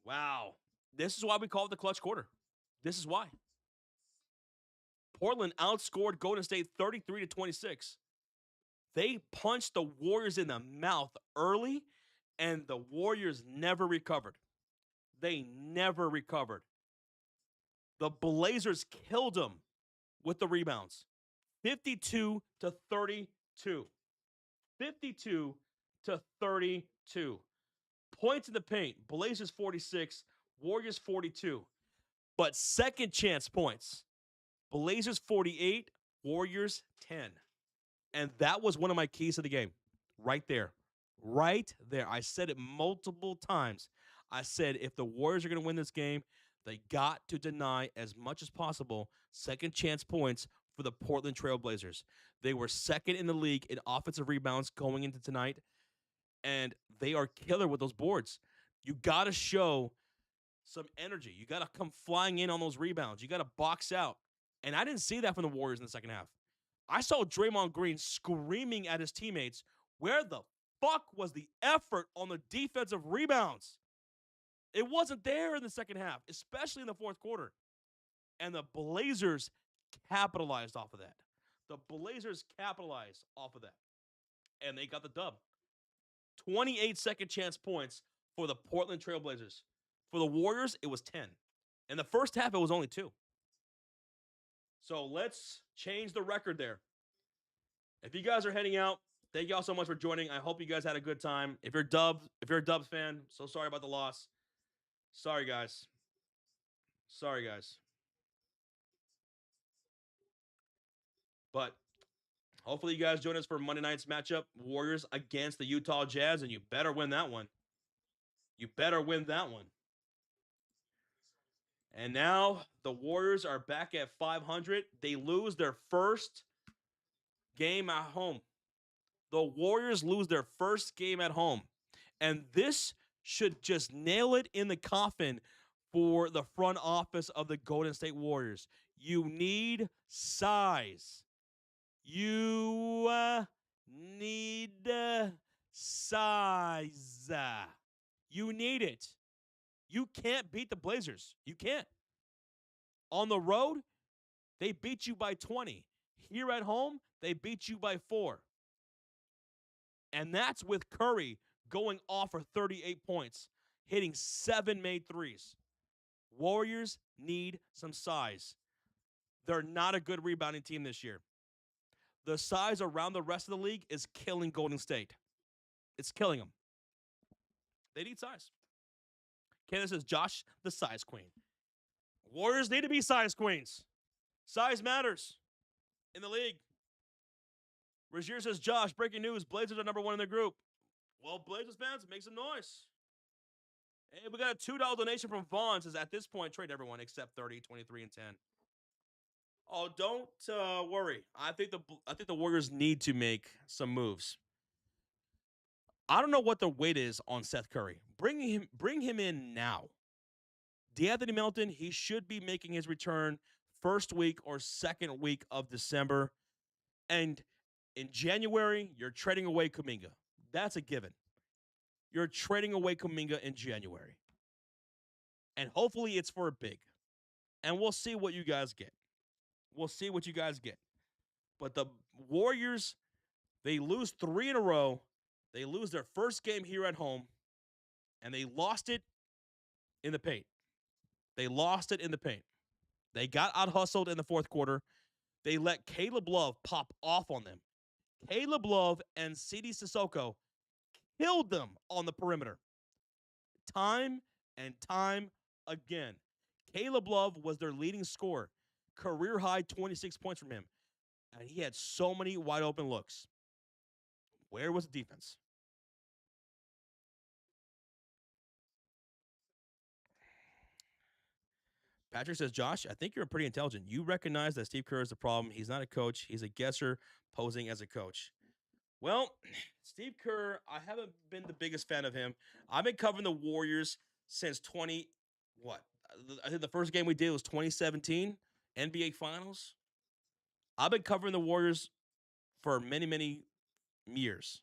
Wow. This is why we call it the clutch quarter. This is why. Portland outscored Golden State 33-26. They punched the Warriors in the mouth early, and the Warriors never recovered. They never recovered. The Blazers killed them with the rebounds. 52-32. 52-32. Points in the paint. Blazers 46, Warriors 42. But second chance points. Blazers 48, Warriors 10. And that was one of my keys to the game. Right there. Right there. I said it multiple times. I said if the Warriors are going to win this game, they got to deny as much as possible second chance points for the Portland Trailblazers. They were second in the league in offensive rebounds going into tonight, and they are killer with those boards. You got to show some energy. You got to come flying in on those rebounds. You got to box out. And I didn't see that from the Warriors in the second half. I saw Draymond Green screaming at his teammates, where the fuck was the effort on the defensive rebounds? It wasn't there in the second half, especially in the fourth quarter. And the Blazers capitalized off of that. The Blazers capitalized off of that. And they got the dub. 28 second chance points for the Portland Trailblazers. For the Warriors, it was 10. In the first half, it was only 2. So let's change the record there. If you guys are heading out, thank you all so much for joining. I hope you guys had a good time. If you're a Dubs fan, so sorry about the loss. Sorry, guys. Sorry, guys. But hopefully you guys join us for Monday night's matchup, Warriors against the Utah Jazz, and you better win that one. You better win that one. And now the Warriors are back at 500. They lose their first game at home. The Warriors lose their first game at home. And this should just nail it in the coffin for the front office of the Golden State Warriors. You need size. You need size. You need it. You can't beat the Blazers. You can't. On the road, they beat you by 20. Here at home, they beat you by 4. And that's with Curry going off for 38 points, hitting 7 made threes. Warriors need some size. They're not a good rebounding team this year. The size around the rest of the league is killing Golden State. It's killing them. They need size. Candace says, Josh, the size queen. Warriors need to be size queens. Size matters in the league. Razier says, Josh, breaking news. Blazers are number 1 in their group. Well, Blazers fans, make some noise. Hey, we got a $2 donation from Vaughn. Says, at this point, trade everyone except 30, 23, and 10. Oh, don't worry. I think the Warriors need to make some moves. I don't know what the weight is on Seth Curry. Bring him in now. DeAnthony Melton, he should be making his return first week or second week of December. And in January, you're trading away Kuminga. That's a given. You're trading away Kuminga in January. And hopefully it's for a big. And we'll see what you guys get. We'll see what you guys get. But Warriors, they lose 3 in a row. They lose their first game here at home, and they lost it in the paint. They lost it in the paint. They got out hustled in the fourth quarter. They let Caleb Love pop off on them. Caleb Love and CD Sissoko killed them on the perimeter. Time and time again. Caleb Love was their leading scorer. Career high 26 points from him. And he had so many wide open looks. Where was the defense? Patrick says, Josh, I think you're pretty intelligent. You recognize that Steve Kerr is the problem. He's not a coach. He's a guesser posing as a coach. Well, Steve Kerr, I haven't been the biggest fan of him. I've been covering the Warriors since 20 what? I think the first game we did was 2017 NBA Finals. I've been covering the Warriors for many, many years.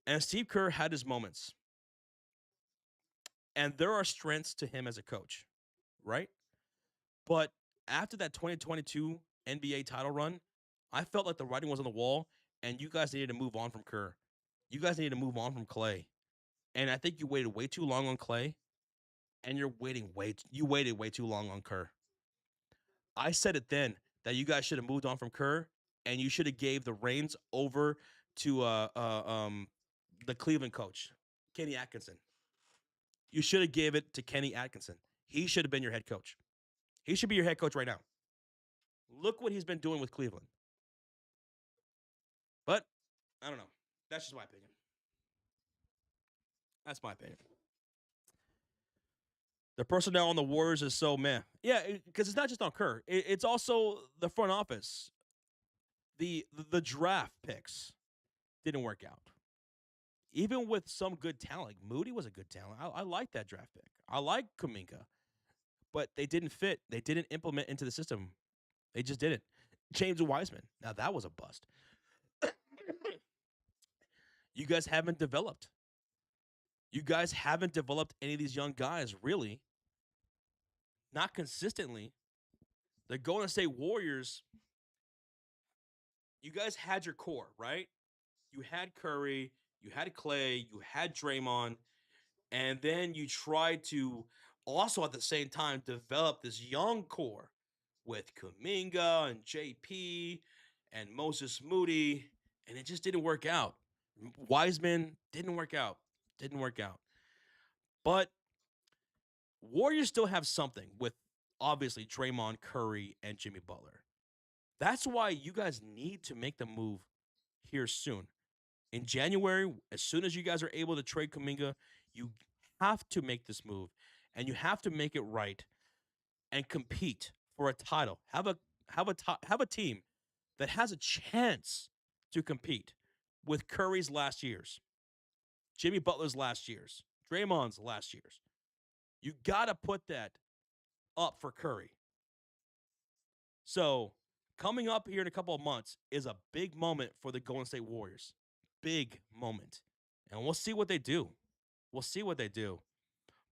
And Steve Kerr had his moments. And there are strengths to him as a coach, right? But after that 2022 NBA title run, I felt like the writing was on the wall, and you guys needed to move on from Kerr. You guys needed to move on from Clay. And I think you waited way too long on Clay, and you waited way too long on Kerr. I said it then that you guys should have moved on from Kerr, and you should have gave the reins over to the Cleveland coach, Kenny Atkinson. You should have gave it to Kenny Atkinson. He should have been your head coach. He should be your head coach right now. Look what he's been doing with Cleveland. But I don't know. That's just my opinion. That's my opinion. The personnel on the Warriors is so meh. Yeah, because it's not just on Kerr. It's also the front office. The draft picks didn't work out. Even with some good talent, Moody was a good talent. I like that draft pick. I like Kuminga, but they didn't fit. They didn't implement into the system. They just didn't. James Wiseman. Now that was a bust. You guys haven't developed. You guys haven't developed any of these young guys, really. Not consistently. The Golden State Warriors, you guys had your core, right? You had Curry, you had Clay, you had Draymond, and then you tried to also at the same time develop this young core with Kuminga and JP and Moses Moody, and it just didn't work out. Wiseman didn't work out. Didn't work out. But Warriors still have something with obviously Draymond, Curry, and Jimmy Butler. That's why you guys need to make the move here soon. In January, as soon as you guys are able to trade Kuminga, you have to make this move, and you have to make it right and compete for a title. Have a team that has a chance to compete with Curry's last years, Jimmy Butler's last years, Draymond's last years. You got to put that up for Curry. So, coming up here in a couple of months is a big moment for the Golden State Warriors. Big moment. And we'll see what they do. We'll see what they do.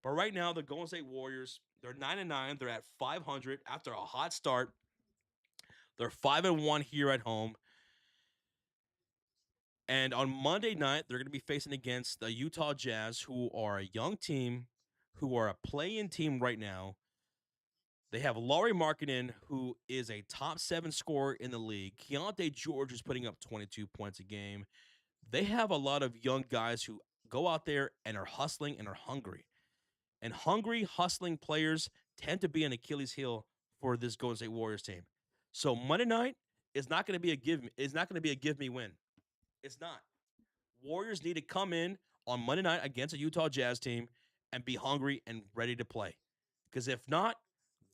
But right now, the Golden State Warriors, they're 9-9. They're at 500 after a hot start. They're 5-1 here at home. And on Monday night, they're going to be facing against the Utah Jazz, who are a young team, who are a play-in team right now. They have Lauri Markkanen, who is a top 7 scorer in the league. Keontae George is putting up 22 points a game. They have a lot of young guys who go out there and are hustling and are hungry. And hungry, hustling players tend to be an Achilles heel for this Golden State Warriors team. So Monday night is not going to be a give me win. It's not. Warriors need to come in on Monday night against a Utah Jazz team and be hungry and ready to play. Because if not,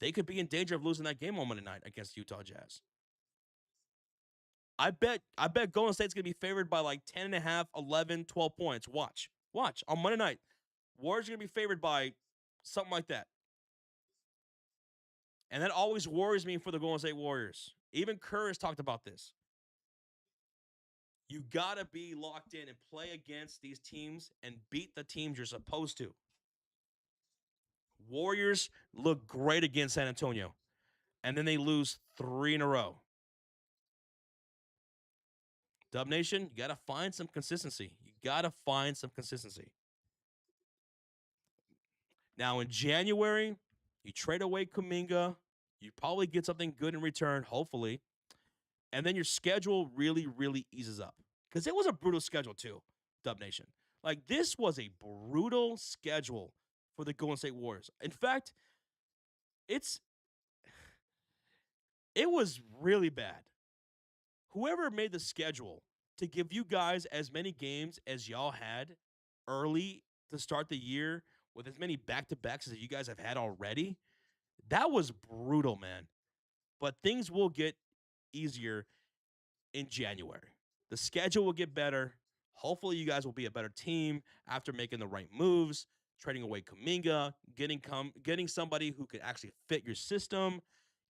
they could be in danger of losing that game on Monday night against Utah Jazz. I bet Golden State's going to be favored by like 10.5, 11, 12 points. Watch on Monday night. Warriors are going to be favored by something like that. And that always worries me for the Golden State Warriors. Even Kerr has talked about this. You got to be locked in and play against these teams and beat the teams you're supposed to. Warriors look great against San Antonio, and then they lose 3 in a row. Dub Nation, you got to find some consistency. You got to find some consistency. Now, in January, you trade away Kuminga. You probably get something good in return, hopefully. And then your schedule really, really eases up. Because it was a brutal schedule, too, Dub Nation. Like, this was a brutal schedule for the Golden State Warriors. In fact, it was really bad. Whoever made the schedule to give you guys as many games as y'all had early to start the year with as many back-to-backs as you guys have had already, that was brutal, man. But things will get easier in January. The schedule will get better. Hopefully, you guys will be a better team after making the right moves, trading away Kuminga, getting somebody who could actually fit your system,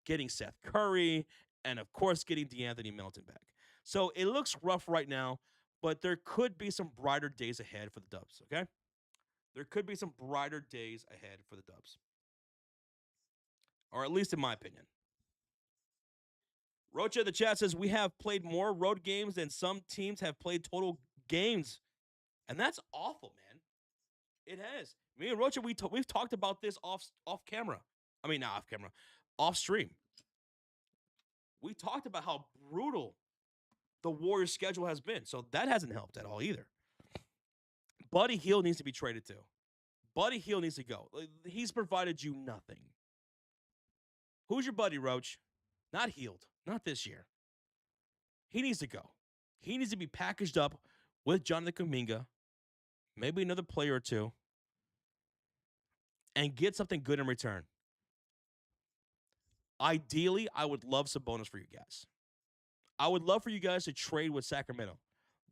getting Seth Curry, and of course, getting DeAnthony Melton back. So it looks rough right now, but there could be some brighter days ahead for the Dubs, okay? There could be some brighter days ahead for the Dubs. Or at least in my opinion. Rocha in the chat says we have played more road games than some teams have played total games. And that's awful, man. It has. Me and Rocha, we've talked about this off camera. I mean, not off camera, off stream. We talked about how brutal the Warriors' schedule has been. So that hasn't helped at all either. Buddy Hield needs to be traded too. Buddy Hield needs to go. He's provided you nothing. Who's your buddy, Roach? Not Hield. Not this year. He needs to go. He needs to be packaged up with Jonathan Kuminga, maybe another player or two, and get something good in return. Ideally, I would love some bonus for you guys. I would love for you guys to trade with Sacramento.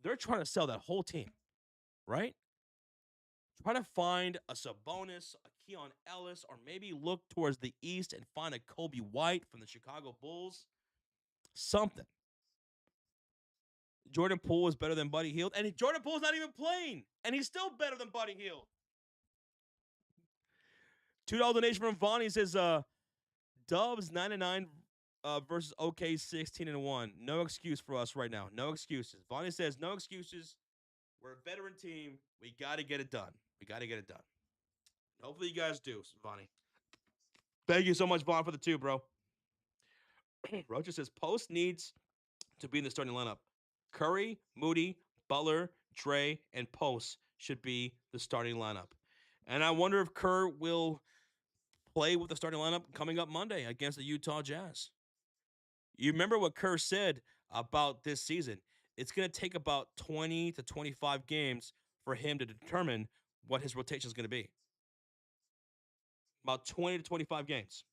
They're trying to sell that whole team, right? Try to find a Sabonis, a Keon Ellis, or maybe look towards the east and find a Kobe White from the Chicago Bulls. Something. Jordan Poole is better than Buddy Hield, and Jordan Poole's not even playing, and he's still better than Buddy Hield. $2 donation from Vaughn. He says, Dubs 9-9 versus OK 16-1. No excuse for us right now. No excuses. Vonnie says, no excuses. We're a veteran team. We got to get it done. We got to get it done. Hopefully you guys do, Vonnie. Thank you so much, Vaughn, for the 2, bro. Roger says, Post needs to be in the starting lineup. Curry, Moody, Butler, Dre, and Post should be the starting lineup. And I wonder if Kerr will play with the starting lineup coming up Monday against the Utah Jazz. You remember what Kerr said about this season. It's going to take about 20 to 25 games for him to determine what his rotation is going to be. About 20 to 25 games.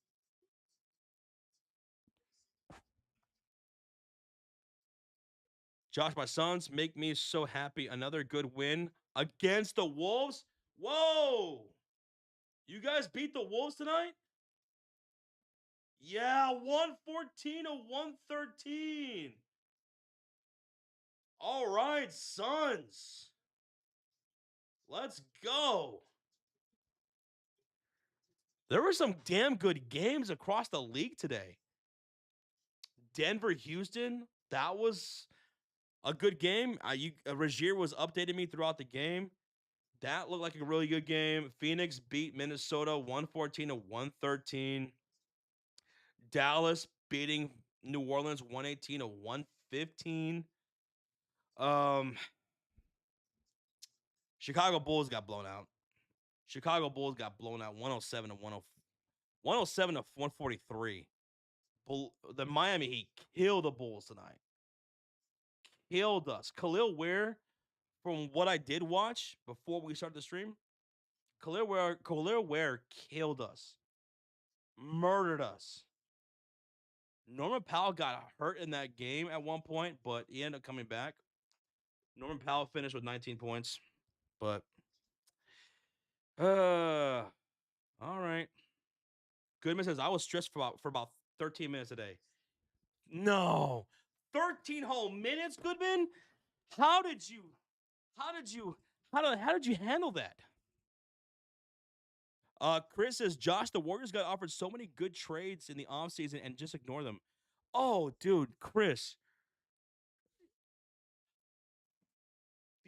Josh, my sons make me so happy. Another good win against the Wolves. Whoa! You guys beat the Wolves tonight? Yeah, 114 to 113. All right, Suns. Let's go. There were some damn good games across the league today. Denver, Houston, that was a good game. Regier was updating me throughout the game. That looked like a really good game. Phoenix beat Minnesota 114 to 113. Dallas beating New Orleans 118 to 115. Chicago Bulls got blown out. Chicago Bulls got blown out 107 to 107 to 143. The Miami Heat killed the Bulls tonight. Killed us. Khalil Ware, from what I did watch before we started the stream, Khalil Ware killed us. Murdered us. Norman Powell got hurt in that game at one point, but he ended up coming back. Norman Powell finished with 19 points. But all right. Goodman says I was stressed for about 13 minutes a day. No. 13 whole minutes, Goodman? How did you handle that? Chris says, Josh, the Warriors got offered so many good trades in the offseason and just ignore them. Oh, dude, Chris.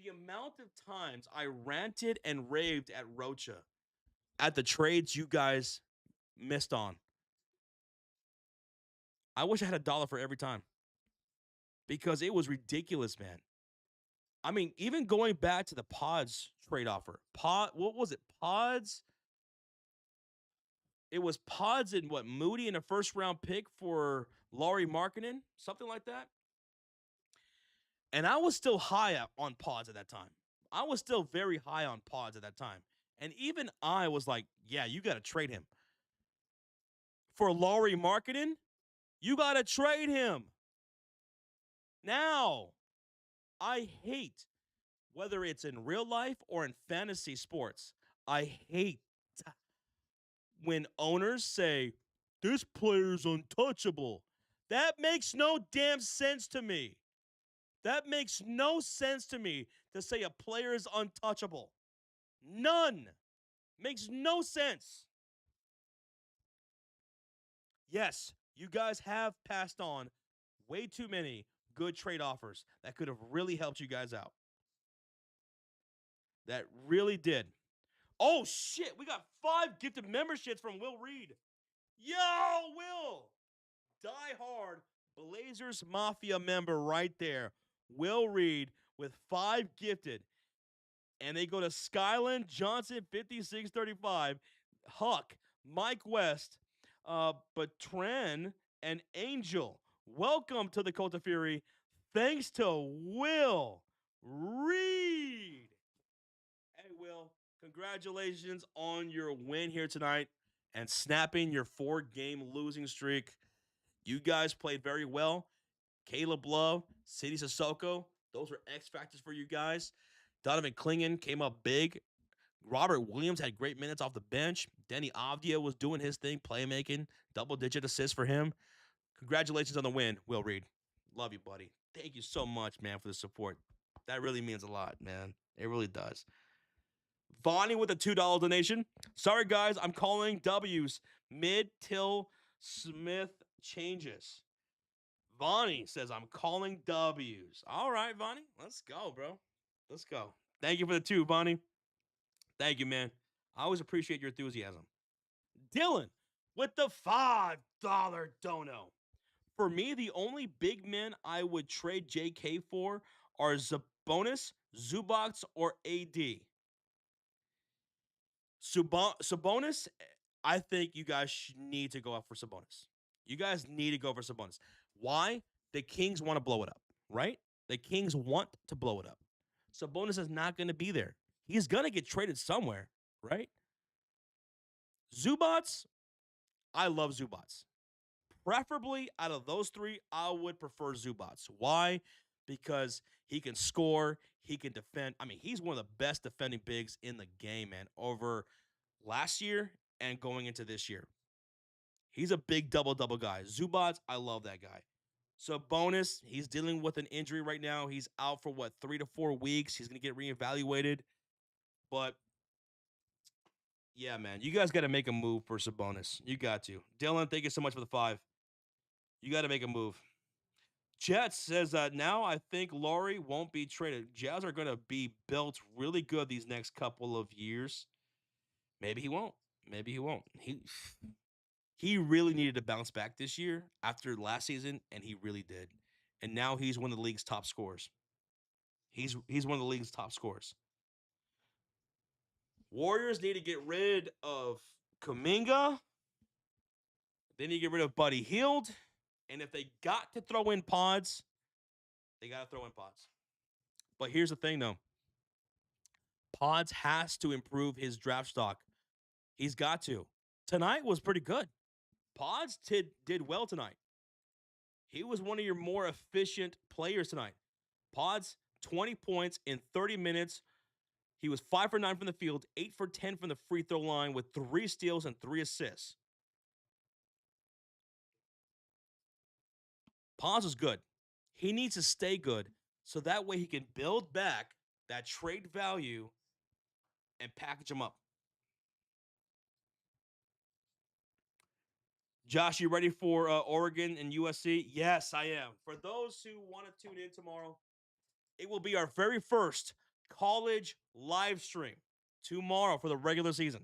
the amount of times I ranted and raved at Rocha at the trades you guys missed on. I wish I had $1 for every time because it was ridiculous, man. I mean, even going back to the Pods trade offer, what was it? Pods. It was Pods and what, Moody in a first round pick for Laurie Markkinen, something like that. And I was still high on Pods at that time. I was still very high on Pods at that time. And even I was like, yeah, you got to trade him. For Laurie Markkinen, you got to trade him. Now, I hate, whether it's in real life or in fantasy sports, I hate when owners say, this player's untouchable. That makes no damn sense to me. That makes no sense to me to say a player is untouchable. None. Makes no sense. Yes, you guys have passed on way too many good trade offers that could have really helped you guys out. That really did. Oh, shit. We got 5 gifted memberships from Will Reed. Yo, Will. Die hard Blazers Mafia member right there. Will Reed with 5 gifted. And they go to Skyland Johnson 5635, Huck, Mike West, Bertrand, and Angel. Welcome to the Cult of Fury. Thanks to Will Reed. Hey, Will, congratulations on your win here tonight and snapping your 4-game losing streak. You guys played very well. Caleb Love, City Sissoko, those were X factors for you guys. Donovan Clingan came up big. Robert Williams had great minutes off the bench. Denny Avdia was doing his thing, playmaking, double-digit assists for him. Congratulations on the win, Will Reed. Love you, buddy. Thank you so much, man, for the support. That really means a lot, man. It really does. Vonnie with a $2 donation. Sorry, guys, I'm calling W's mid till Smith changes. Vonnie says, I'm calling W's. All right, Vonnie. Let's go, bro. Let's go. Thank you for the 2, Vonnie. Thank you, man. I always appreciate your enthusiasm. Dylan with the $5 dono. For me, the only big men I would trade JK for are Sabonis, Zubac, or AD. Sabonis, I think you guys need to go up for Sabonis. You guys need to go for Sabonis. Why? The Kings want to blow it up, right? The Kings want to blow it up. Sabonis is not going to be there. He's going to get traded somewhere, right? Zubac, I love Zubac. Preferably out of those 3, I would prefer Zubac. Why? Because he can score, he can defend. I mean, he's one of the best defending bigs in the game, man, over last year and going into this year. He's a big double-double guy. Zubac, I love that guy. Sabonis, he's dealing with an injury right now. He's out for, 3 to 4 weeks. He's going to get reevaluated. But, yeah, man, you guys got to make a move for Sabonis. You got to. Dylan, thank you so much for the 5. You got to make a move. Jets says, now I think Laurie won't be traded. Jazz are going to be built really good these next couple of years. Maybe he won't. Maybe he won't. He really needed to bounce back this year after last season, and he really did. And now he's one of the league's top scorers. He's one of the league's top scorers. Warriors need to get rid of Kuminga. They need to get rid of Buddy Hield. And if they got to throw in Pods, they got to throw in Pods. But here's the thing, though. Pods has to improve his draft stock. He's got to. Tonight was pretty good. Pods did well tonight. He was one of your more efficient players tonight. Pods, 20 points in 30 minutes. He was 5 for 9 from the field, 8 for 10 from the free throw line with 3 steals and 3 assists. Pods was good. He needs to stay good so that way he can build back that trade value and package him up. Josh, you ready for Oregon and USC? Yes, I am. For those who want to tune in tomorrow, it will be our very first college live stream tomorrow for the regular season.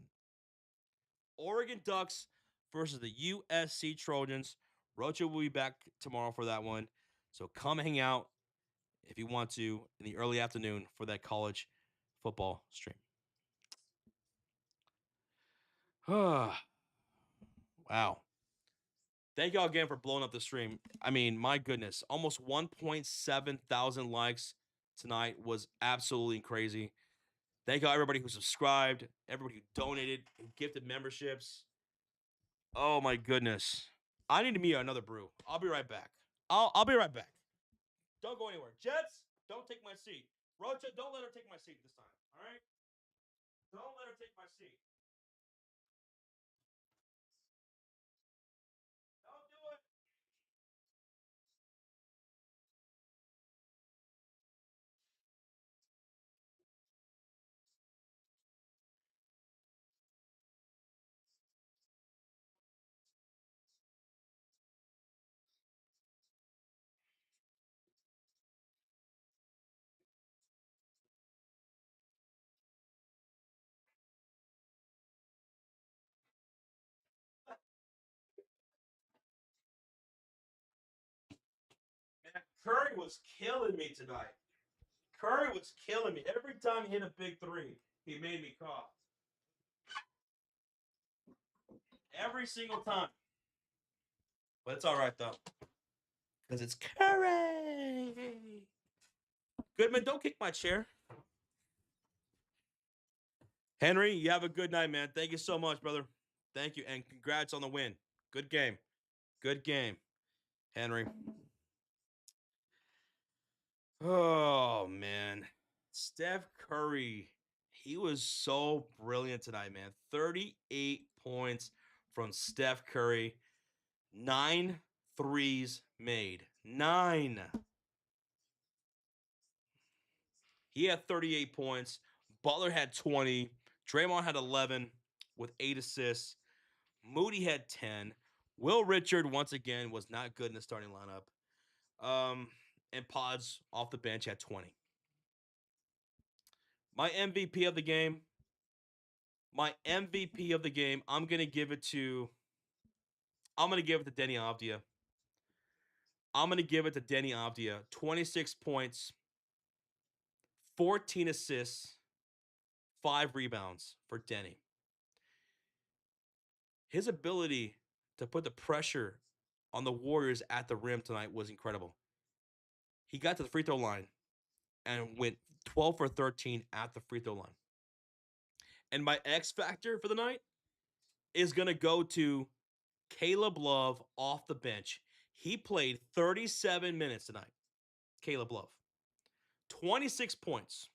Oregon Ducks versus the USC Trojans. Rocha will be back tomorrow for that one. So come hang out if you want to in the early afternoon for that college football stream. Wow. Thank y'all again for blowing up the stream. I mean, my goodness, almost 1.7 thousand likes tonight was absolutely crazy. Thank y'all, everybody who subscribed, everybody who donated, who gifted memberships. Oh my goodness. I need to meet another brew. I'll be right back. I'll be right back. Don't go anywhere. Jets, don't take my seat. Rocha, don't let her take my seat this time. All right? Don't let her take my seat. Don't do it. Man, Curry was killing me tonight. Curry was killing me. Every time he hit a big three, he made me cough. Every single time. But it's all right, though. Because it's Curry. Goodman, don't kick my chair. Henry, you have a good night, man. Thank you so much, brother. Thank you, and congrats on the win. Good game. Good game, Henry. Oh, man. Steph Curry, he was so brilliant tonight, man. 38 points from Steph Curry. 9 threes made. 9. He had 38 points. Butler had 20. Draymond had 11 with 8 assists. Moody had 10. Will Richard, once again, was not good in the starting lineup. And Pods off the bench had 20. My MVP of the game, I'm going to give it to Denny Avdia. 26 points, 14 assists, 5 rebounds for Denny. His ability to put the pressure on the Warriors at the rim tonight was incredible. He got to the free throw line and went 12 for 13 at the free throw line. And my X factor for the night is going to go to Caleb Love off the bench. He played 37 minutes tonight. Caleb Love. 26 points,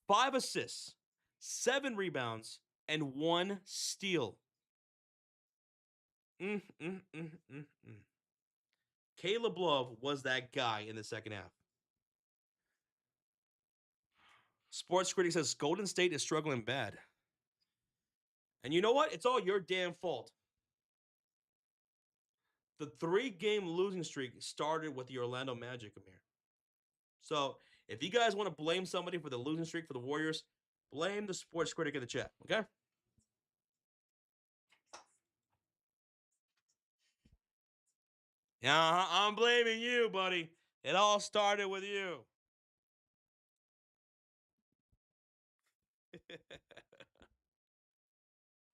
5 assists, 7 rebounds, and 1 steal. Caleb Love was that guy in the second half. Sports Critic says Golden State is struggling bad. And you know what? It's all your damn fault. The 3-game losing streak started with the Orlando Magic, Amir. So if you guys want to blame somebody for the losing streak for the Warriors, blame the Sports Critic in the chat, okay? Yeah, I'm blaming you, buddy. It all started with you.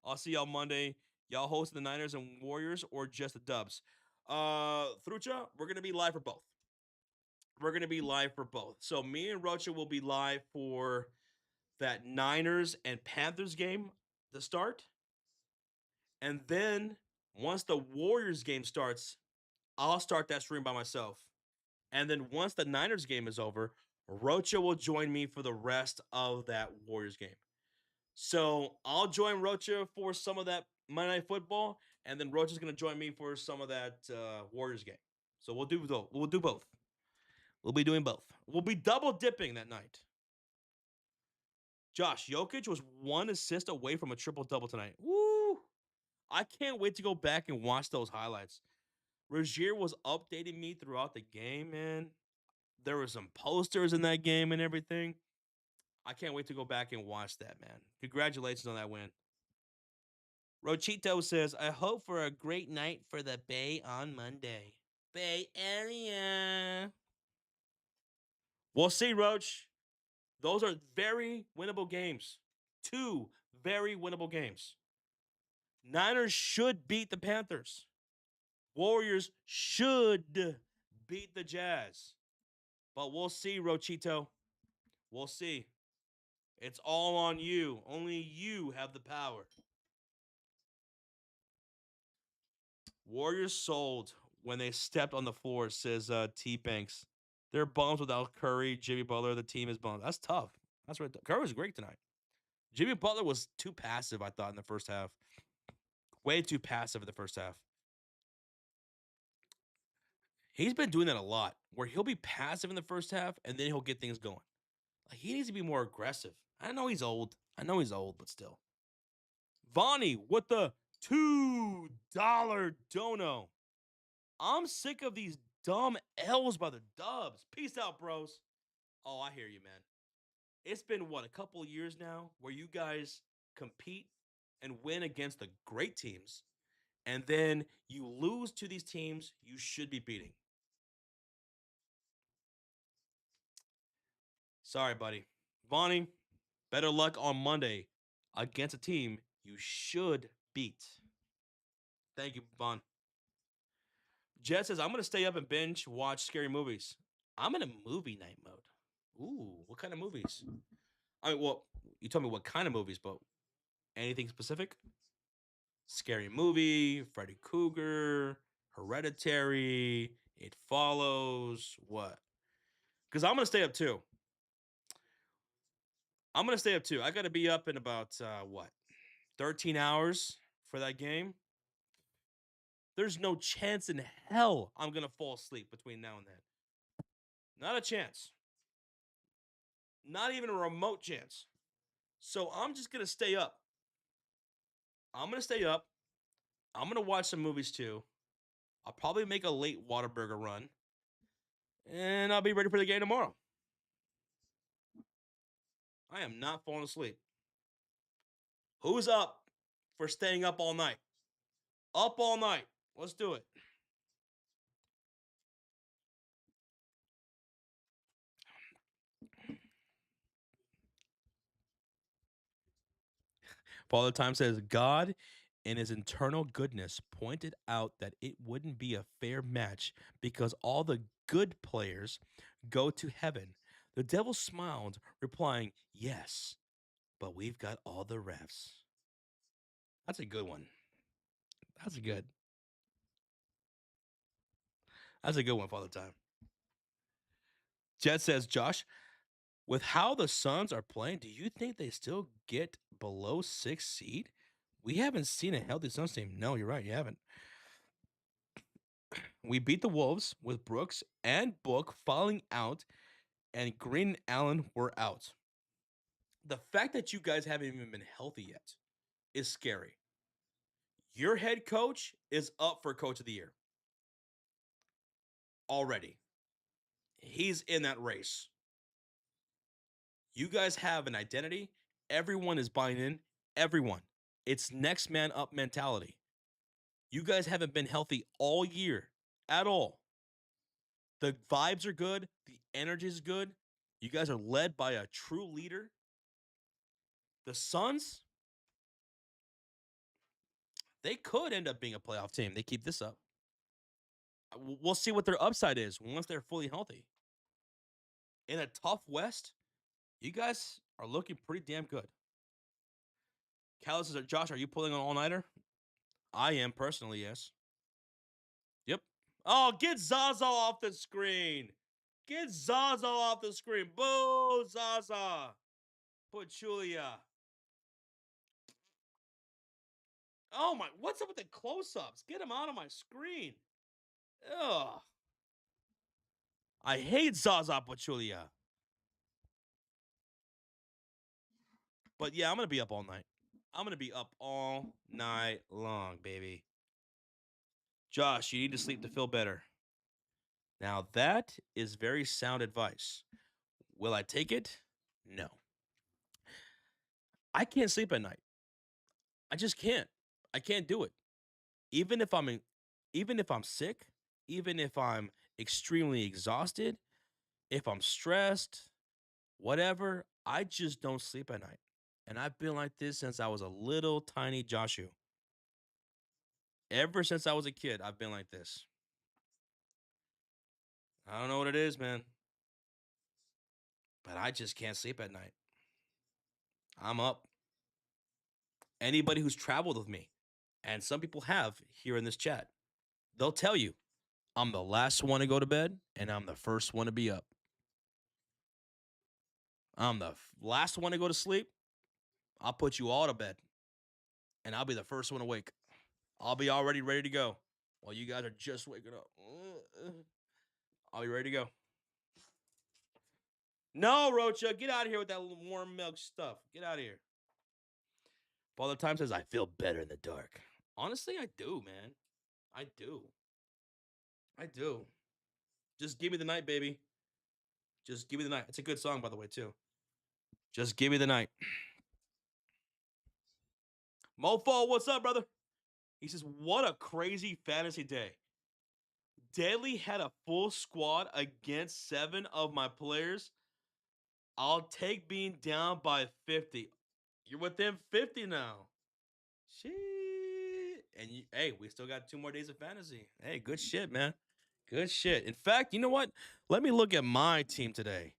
I'll see y'all Monday. Y'all hosting the Niners and Warriors or just the Dubs? Thrucha, we're going to be live for both. So me and Rocha will be live for that Niners and Panthers game to start. And then once the Warriors game starts, I'll start that stream by myself. And then once the Niners game is over, Rocha will join me for the rest of that Warriors game. So I'll join Rocha for some of that Monday Night Football, and then Rocha's going to join me for some of that Warriors game. So we'll do both. We'll be doing both. We'll be double dipping that night. Josh, Jokic was 1 assist away from a triple-double tonight. Woo! I can't wait to go back and watch those highlights. Rozier was updating me throughout the game, man. There were some posters in that game and everything. I can't wait to go back and watch that, man. Congratulations on that win. Rochito says, I hope for a great night for the Bay on Monday. Bay Area. We'll see, Roach. Those are very winnable games. 2 very winnable games. Niners should beat the Panthers. Warriors should beat the Jazz. But we'll see, Rochito. We'll see. It's all on you. Only you have the power. Warriors sold when they stepped on the floor, says T Banks. They're bums without Curry, Jimmy Butler. The team is bummed. That's tough. That's right. Curry was great tonight. Jimmy Butler was too passive, I thought, in the first half. Way too passive in the first half. He's been doing that a lot, where he'll be passive in the first half, and then he'll get things going. Like, he needs to be more aggressive. I know he's old, but still. Vonnie with the $2 dono. I'm sick of these dumb L's by the Dubs. Peace out, bros. Oh, I hear you, man. It's been, what, a couple years now where you guys compete and win against the great teams, and then you lose to these teams you should be beating. Sorry, buddy. Vonnie, better luck on Monday against a team you should beat. Thank you, Vaughn. Jet says, I'm going to stay up and binge watch scary movies. I'm in a movie night mode. Ooh, what kind of movies? I mean, well, you told me what kind of movies, but anything specific? Scary Movie, Freddy Krueger, Hereditary, It Follows, what? Because I'm going to stay up too. I got to be up in about, 13 hours for that game? There's no chance in hell I'm going to fall asleep between now and then. Not a chance. Not even a remote chance. So I'm just going to stay up. I'm going to watch some movies too. I'll probably make a late Whataburger run. And I'll be ready for the game tomorrow. I am not falling asleep. Who's up for staying up all night? Up all night. Let's do it. Father Time says, God in his internal goodness pointed out that it wouldn't be a fair match because all the good players go to heaven. The devil smiled, replying, yes, but we've got all the refs. That's a good one. That's a good one, Father Time. Jet says, Josh, with how the Suns are playing, do you think they still get below 6th seed? We haven't seen a healthy Suns team. No, you're right. You haven't. We beat the Wolves with Brooks and Book falling out, and Green and Allen were out. The fact that you guys haven't even been healthy yet is scary. Your head coach is up for Coach of the Year already. He's in that race. You guys have an identity. Everyone is buying in. Everyone. It's next man up mentality. You guys haven't been healthy all year at all. The vibes are good. The energy is good. You guys are led by a true leader. The Suns, they could end up being a playoff team. They keep this up. We'll see what their upside is once they're fully healthy. In a tough West, you guys are looking pretty damn good. Callis says, Josh, are you pulling an all-nighter? I am personally, yes. Yep. Oh, get Zaza off the screen. Get Zaza off the screen. Boo, Zaza. Pachulia. Oh, my. What's up with the close-ups? Get him out of my screen. Ugh. I hate Zaza Pachulia. But, yeah, I'm going to be up all night. I'm going to be up all night long, baby. Josh, you need to sleep to feel better. Now, that is very sound advice. Will I take it? No. I can't sleep at night. I just can't. I can't do it. Even if I'm sick, even if I'm extremely exhausted, if I'm stressed, whatever, I just don't sleep at night. And I've been like this since I was a little tiny Joshua. Ever since I was a kid, I've been like this. I don't know what it is, man. But I just can't sleep at night. I'm up. Anybody who's traveled with me, and some people have here in this chat, they'll tell you I'm the last one to go to bed and I'm the first one to be up. I'm the last one to go to sleep. I'll put you all to bed and I'll be the first one awake. I'll be already ready to go while you guys are just waking up. I'll be ready to go. No, Rocha, get out of here with that warm milk stuff. Get out of here. Father Time says, I feel better in the dark. Honestly, I do, man. I do. I do. Just give me the night, baby. Just give me the night. It's a good song, by the way, too. Just give me the night. Mofo, what's up, brother? He says, what a crazy fantasy day. Deadly had a full squad against 7 of my players. I'll take being down by 50. You're within 50 now. Shit. And hey, we still got 2 more days of fantasy. Hey, good shit, man. Good shit. In fact, you know what? Let me look at my team today.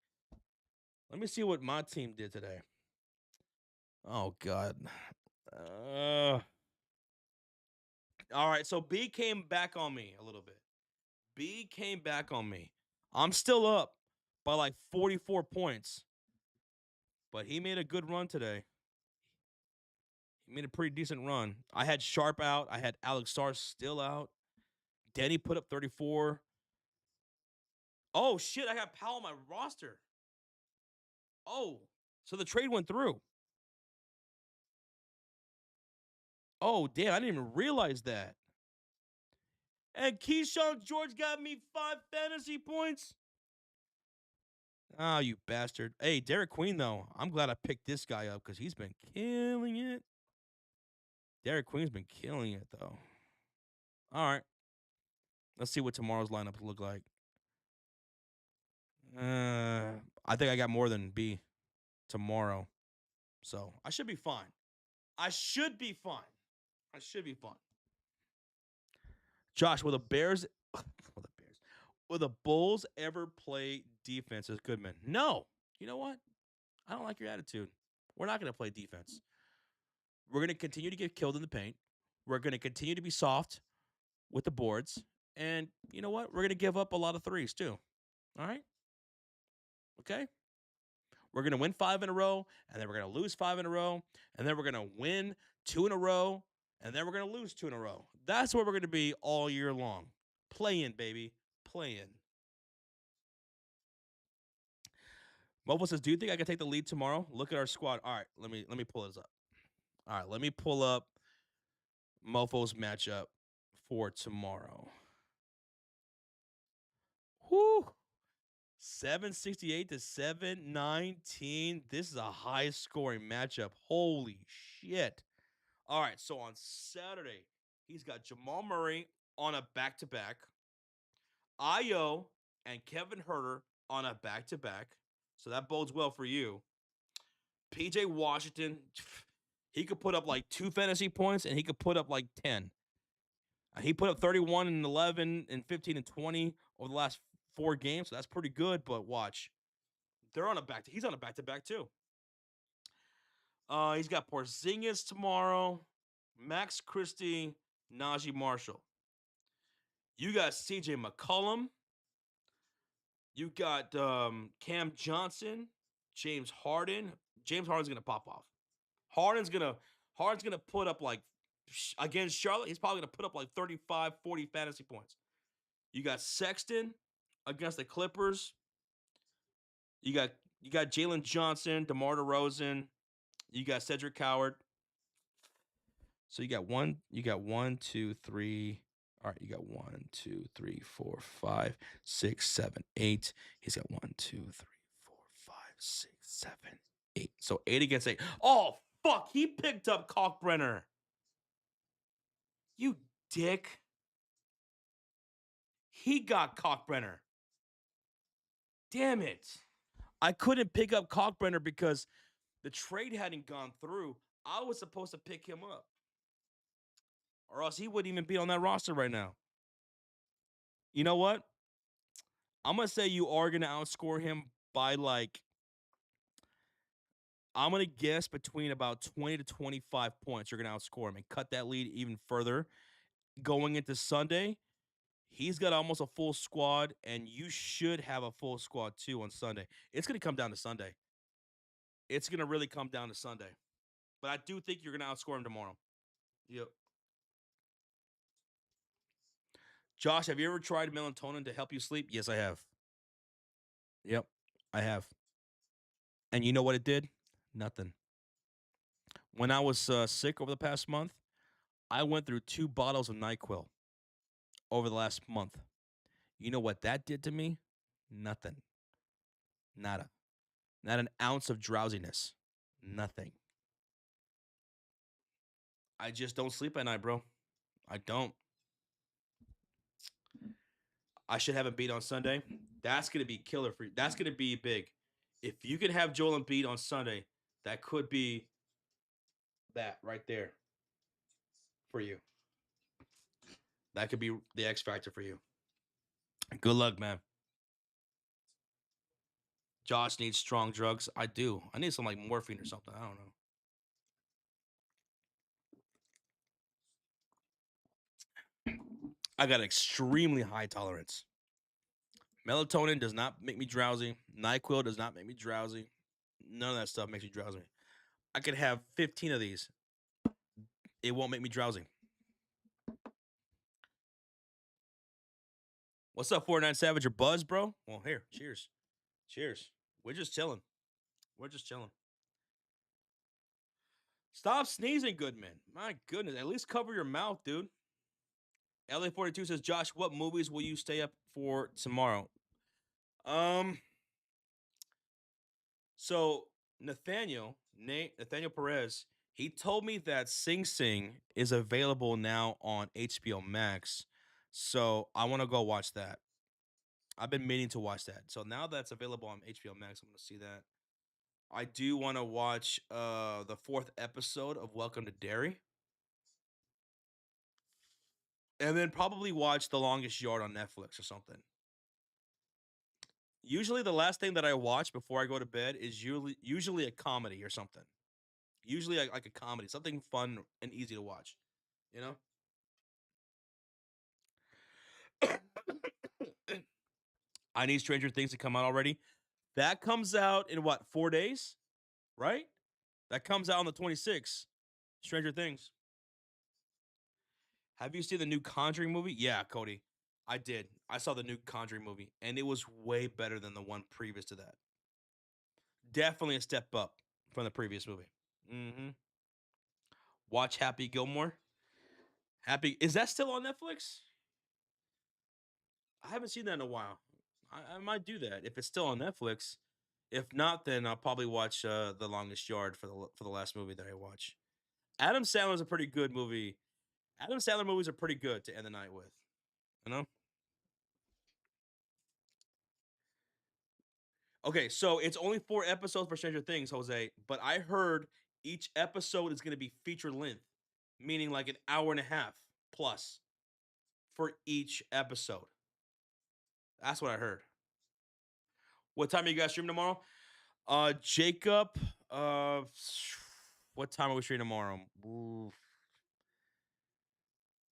Let me see what my team did today. Oh, God. All right, so B came back on me a little bit. B came back on me. I'm still up by like 44 points. But he made a good run today. He made a pretty decent run. I had Sharp out. I had Alex Starr still out. Denny put up 34. Oh, shit, I got Powell on my roster. Oh, so the trade went through. Oh, damn, I didn't even realize that. And Keyshawn George got me 5 fantasy points. Oh, you bastard. Hey, Derek Queen, though. I'm glad I picked this guy up because he's been killing it. Derek Queen's been killing it, though. All right. Let's see what tomorrow's lineups look like. I think I got more than B tomorrow. So I should be fine. I should be fine. Josh, will the Bulls ever play defense as Goodman? No. You know what? I don't like your attitude. We're not going to play defense. We're going to continue to get killed in the paint. We're going to continue to be soft with the boards. And you know what? We're going to give up a lot of threes too. All right? Okay? We're going to win 5 in a row, and then we're going to lose 5 in a row, and then we're going to win 2 in a row, and then we're going to lose 2 in a row. That's what we're going to be all year long. Play in, baby. Play in. Mobile says, do you think I can take the lead tomorrow? Look at our squad. All right, let me pull this up. All right, let me pull up Mofo's matchup for tomorrow. Whoo! 768 to 719. This is a high-scoring matchup. Holy shit. All right, so on Saturday, he's got Jamal Murray on a back-to-back, Io and Kevin Huerter on a back-to-back. So that bodes well for you. PJ Washington, he could put up like 2 fantasy points, and he could put up like 10. He put up 31 and 11 and 15 and 20 over the last 4 games, so that's pretty good, but watch. He's on a back-to-back too. He's got Porzingis tomorrow, Max Christie, Najee Marshall. You got CJ McCollum. You got Cam Johnson, James Harden. James Harden's gonna pop off. Harden's gonna put up like against Charlotte. He's probably gonna put up like 35, 40 fantasy points. You got Sexton against the Clippers. You got Jalen Johnson, DeMar DeRozan. You got Cedric Howard. So you got 1, 2, 3. All right, you got 1, 2, 3, 4, 5, 6, 7, 8. He's got 1, 2, 3, 4, 5, 6, 7, 8. So 8 against 8. Oh, fuck? He picked up Kalkbrenner. You dick. He got Kalkbrenner. Damn it. I couldn't pick up Kalkbrenner because the trade hadn't gone through. I was supposed to pick him up. Or else he wouldn't even be on that roster right now. You know what? I'm going to say you are going to outscore him by like, I'm going to guess between about 20 to 25 points. You're going to outscore him and cut that lead even further. Going into Sunday, he's got almost a full squad, and you should have a full squad too on Sunday. It's going to come down to Sunday. It's going to really come down to Sunday. But I do think you're going to outscore him tomorrow. Yep. Josh, have you ever tried melatonin to help you sleep? Yes, I have. Yep, I have. And you know what it did? Nothing. When I was sick over the past month, I went through 2 bottles of NyQuil over the last month. You know what that did to me? Nothing. Nada. Not an ounce of drowsiness. Nothing. I just don't sleep at night, bro. I don't. I should have Embiid on Sunday. That's going to be killer for you. That's going to be big. If you can have Joel Embiid on Sunday, that could be that right there for you. That could be the X factor for you. Good luck, man. Josh needs strong drugs. I do. I need some like morphine or something. I don't know. I got extremely high tolerance. Melatonin does not make me drowsy. NyQuil does not make me drowsy. None of that stuff makes me drowsy. I could have 15 of these. It won't make me drowsy. What's up, 49 Savage? Or Buzz, bro? Well, here. Cheers. Cheers. We're just chilling. We're just chilling. Stop sneezing, Goodman. My goodness. At least cover your mouth, dude. LA42 says, Josh, what movies will you stay up for tomorrow? So Nathaniel Perez, he told me that Sing Sing is available now on HBO Max. So I want to go watch that. I've been meaning to watch that. So now that's available on HBO Max, I'm going to see that. I do want to watch the 4th episode of Welcome to Derry. And then probably watch The Longest Yard on Netflix or something. Usually the last thing that I watch before I go to bed is usually a comedy or something. Usually like a comedy, something fun and easy to watch, you know? I need Stranger Things to come out already. That comes out in what, 4 days? Right? That comes out on the 26th. Stranger Things. Have you seen the new Conjuring movie? Yeah, Cody. I did. I saw the new Conjuring movie, and it was way better than the one previous to that. Definitely a step up from the previous movie. Mm-hmm. Watch Happy Gilmore. Is that still on Netflix? I haven't seen that in a while. I might do that if it's still on Netflix. If not, then I'll probably watch The Longest Yard for the last movie that I watch. Adam Sandler's a pretty good movie. Adam Sandler movies are pretty good to end the night with. You know? Okay, so it's only 4 episodes for Stranger Things, Jose, but I heard each episode is going to be feature length, meaning like an hour and a half plus for each episode. That's what I heard. What time are you guys streaming tomorrow? Jacob, what time are we streaming tomorrow? Ooh,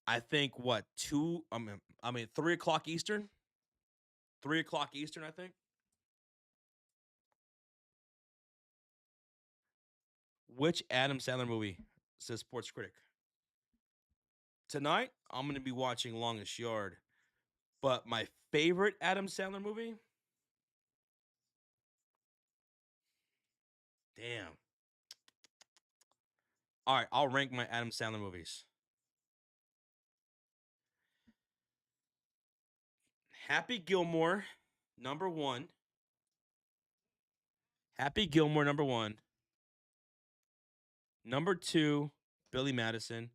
I think what 2? I mean 3 o'clock Eastern. 3 o'clock Eastern, I think. Which Adam Sandler movie? Says Sports Critic. Tonight, I'm going to be watching Longest Yard. But my favorite Adam Sandler movie? Damn. All right, I'll rank my Adam Sandler movies. Happy Gilmore, number 1. Happy Gilmore, number 1. Number 2, Billy Madison.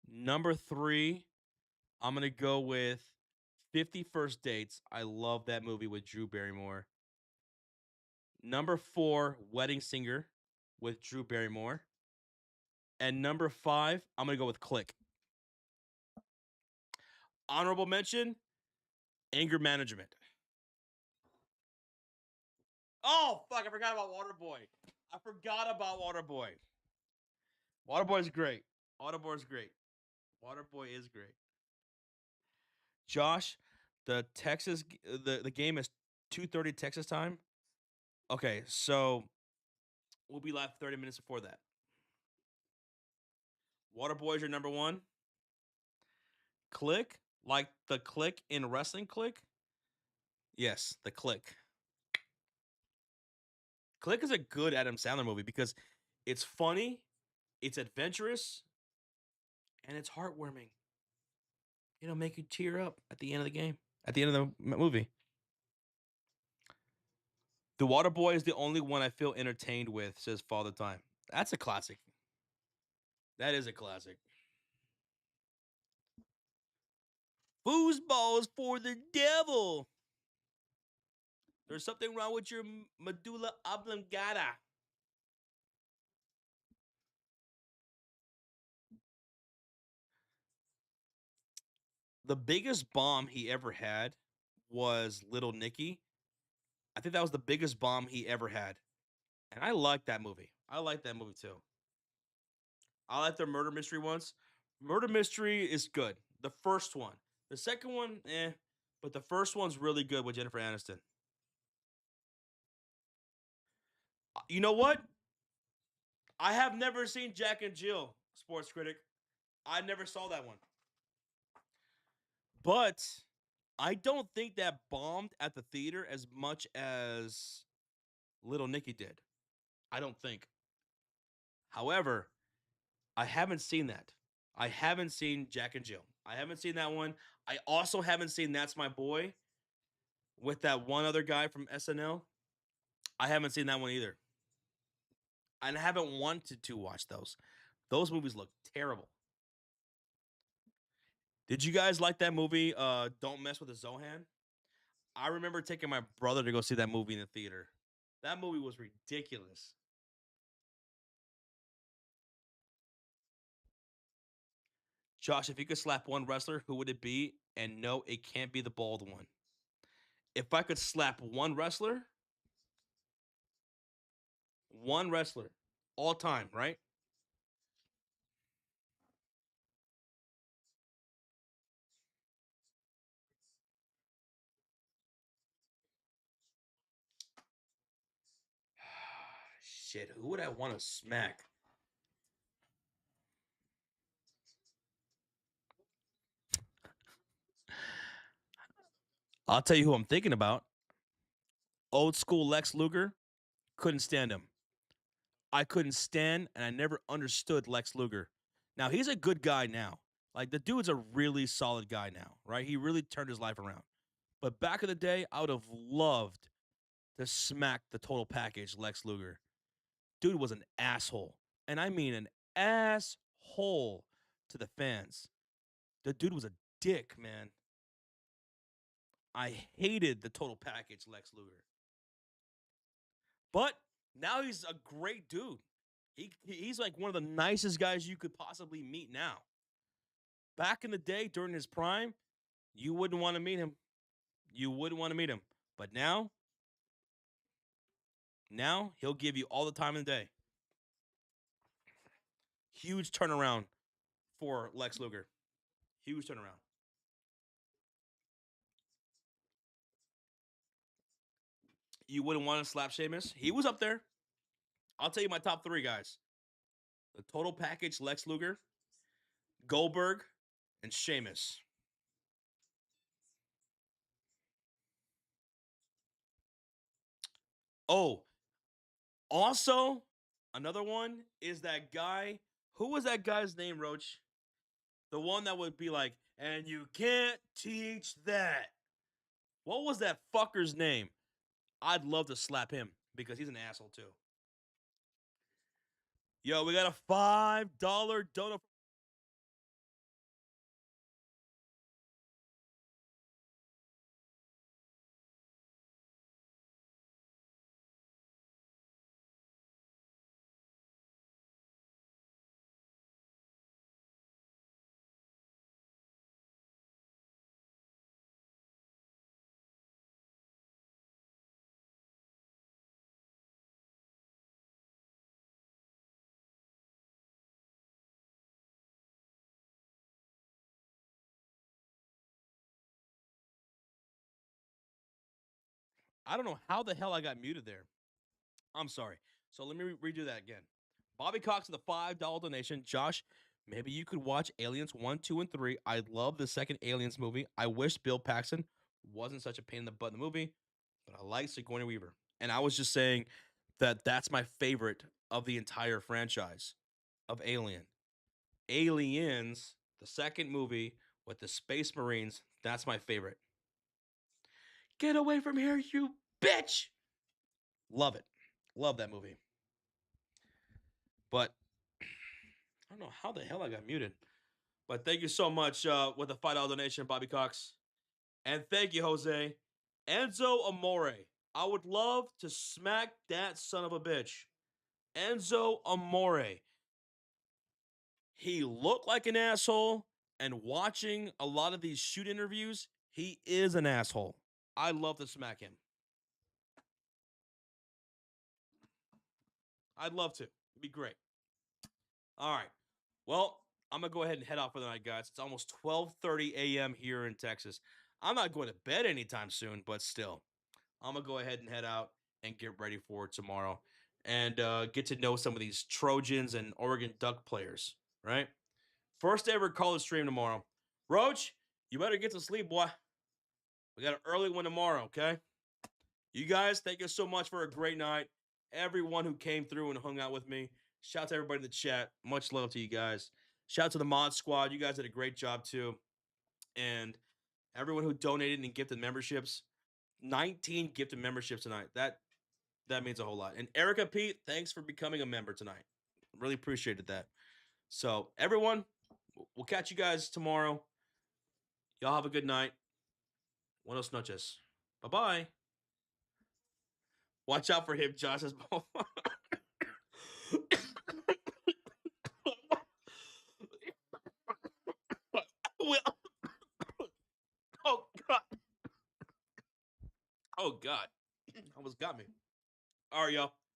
Number 3, I'm going to go with 50 First Dates. I love that movie with Drew Barrymore. Number 4, Wedding Singer with Drew Barrymore. And number 5, I'm going to go with Click. Honorable mention, Anger Management. Oh, fuck, I forgot about Waterboy. Waterboy is great. Waterboy is great. Josh, the game is 2:30 Texas time. Okay, so we'll be live 30 minutes before that. Waterboy is your number 1. Click, like the click in wrestling click? Yes, the Click. Click is a good Adam Sandler movie because it's funny, it's adventurous, and it's heartwarming. It'll make you tear up at the end of the game, at the end of the movie. The Waterboy is the only one I feel entertained with, says Father Time. That's a classic. That is a classic. Foosballs for the devil. There's something wrong with your medulla oblongata. The biggest bomb he ever had was Little Nicky. I think that was the biggest bomb he ever had. And I like that movie. I like that movie too. I like their murder mystery ones. Murder mystery is good. The first one. The second one, but the first one's really good with Jennifer Aniston. You know what? I have never seen Jack and Jill, Sports Critic. I never saw that one. But I don't think that bombed at the theater as much as Little Nicky did. I don't think. However, I haven't seen that. I haven't seen Jack and Jill. I haven't seen that one. I also haven't seen That's My Boy with that one other guy from SNL. I haven't seen that one either. And I haven't wanted to watch those. Those movies look terrible. Did you guys like that movie, Don't Mess with the Zohan? I remember taking my brother to go see that movie in the theater. That movie was ridiculous. Josh, if you could slap one wrestler, who would it be? And no, it can't be the bald one. If I could slap one wrestler, all time, right? Shit, who would I want to smack? I'll tell you who I'm thinking about. Old school Lex Luger. Couldn't stand him. I couldn't stand, and I never understood Lex Luger. Now, he's a good guy now. Like, the dude's a really solid guy now, right? He really turned his life around. But back in the day, I would have loved to smack the total package Lex Luger. Dude was an asshole. And I mean an asshole to the fans. The dude was a dick, man. I hated the total package Lex Luger. But now he's a great dude. He's like one of the nicest guys you could possibly meet now. Back in the day, during his prime, you wouldn't want to meet him. You wouldn't want to meet him. But now he'll give you all the time in the day. Huge turnaround for Lex Luger. Huge turnaround. You wouldn't want to slap Sheamus. He was up there. I'll tell you my top 3 guys. The total package, Lex Luger, Goldberg, and Sheamus. Oh, also, another one is that guy. Who was that guy's name, Roach? The one that would be like, and you can't teach that. What was that fucker's name? I'd love to slap him because he's an asshole too. Yo, we got a $5 donut. I don't know how the hell I got muted there. I'm sorry. So let me redo that again. Bobby Cox with a $5 donation. Josh, maybe you could watch Aliens 1, 2, and 3. I love the second Aliens movie. I wish Bill Paxton wasn't such a pain in the butt in the movie, but I like Sigourney Weaver. And I was just saying that that's my favorite of the entire franchise of Alien. Aliens, the second movie with the Space Marines, that's my favorite. Get away from here, you bitch! Love it. Love that movie. But I don't know how the hell I got muted. But thank you so much with the $5 donation, Bobby Cox. And thank you, Jose. Enzo Amore. I would love to smack that son of a bitch. Enzo Amore. He looked like an asshole. And watching a lot of these shoot interviews, he is an asshole. I'd love to smack him. I'd love to. It'd be great. All right. Well, I'm gonna go ahead and head off for the night, guys. It's almost 12:30 a.m. here in Texas. I'm not going to bed anytime soon, but still, I'm gonna go ahead and head out and get ready for tomorrow and get to know some of these Trojans and Oregon Duck players. Right? First ever college stream tomorrow. Roach, you better get to sleep, boy. We got an early one tomorrow. Okay. You guys, thank you so much for a great night. Everyone who came through and hung out with me. Shout out to everybody in the chat. Much love to you guys. Shout out to the mod squad. You guys did a great job too. And everyone who donated and gifted memberships. 19 gifted memberships tonight. That means a whole lot. And Erica Pete, thanks for becoming a member tonight. Really appreciated that. So, everyone, we'll catch you guys tomorrow. Y'all have a good night. Buenos noches. Bye-bye. Watch out for him, Josh. Oh God. Oh God. Almost got me. All right, y'all.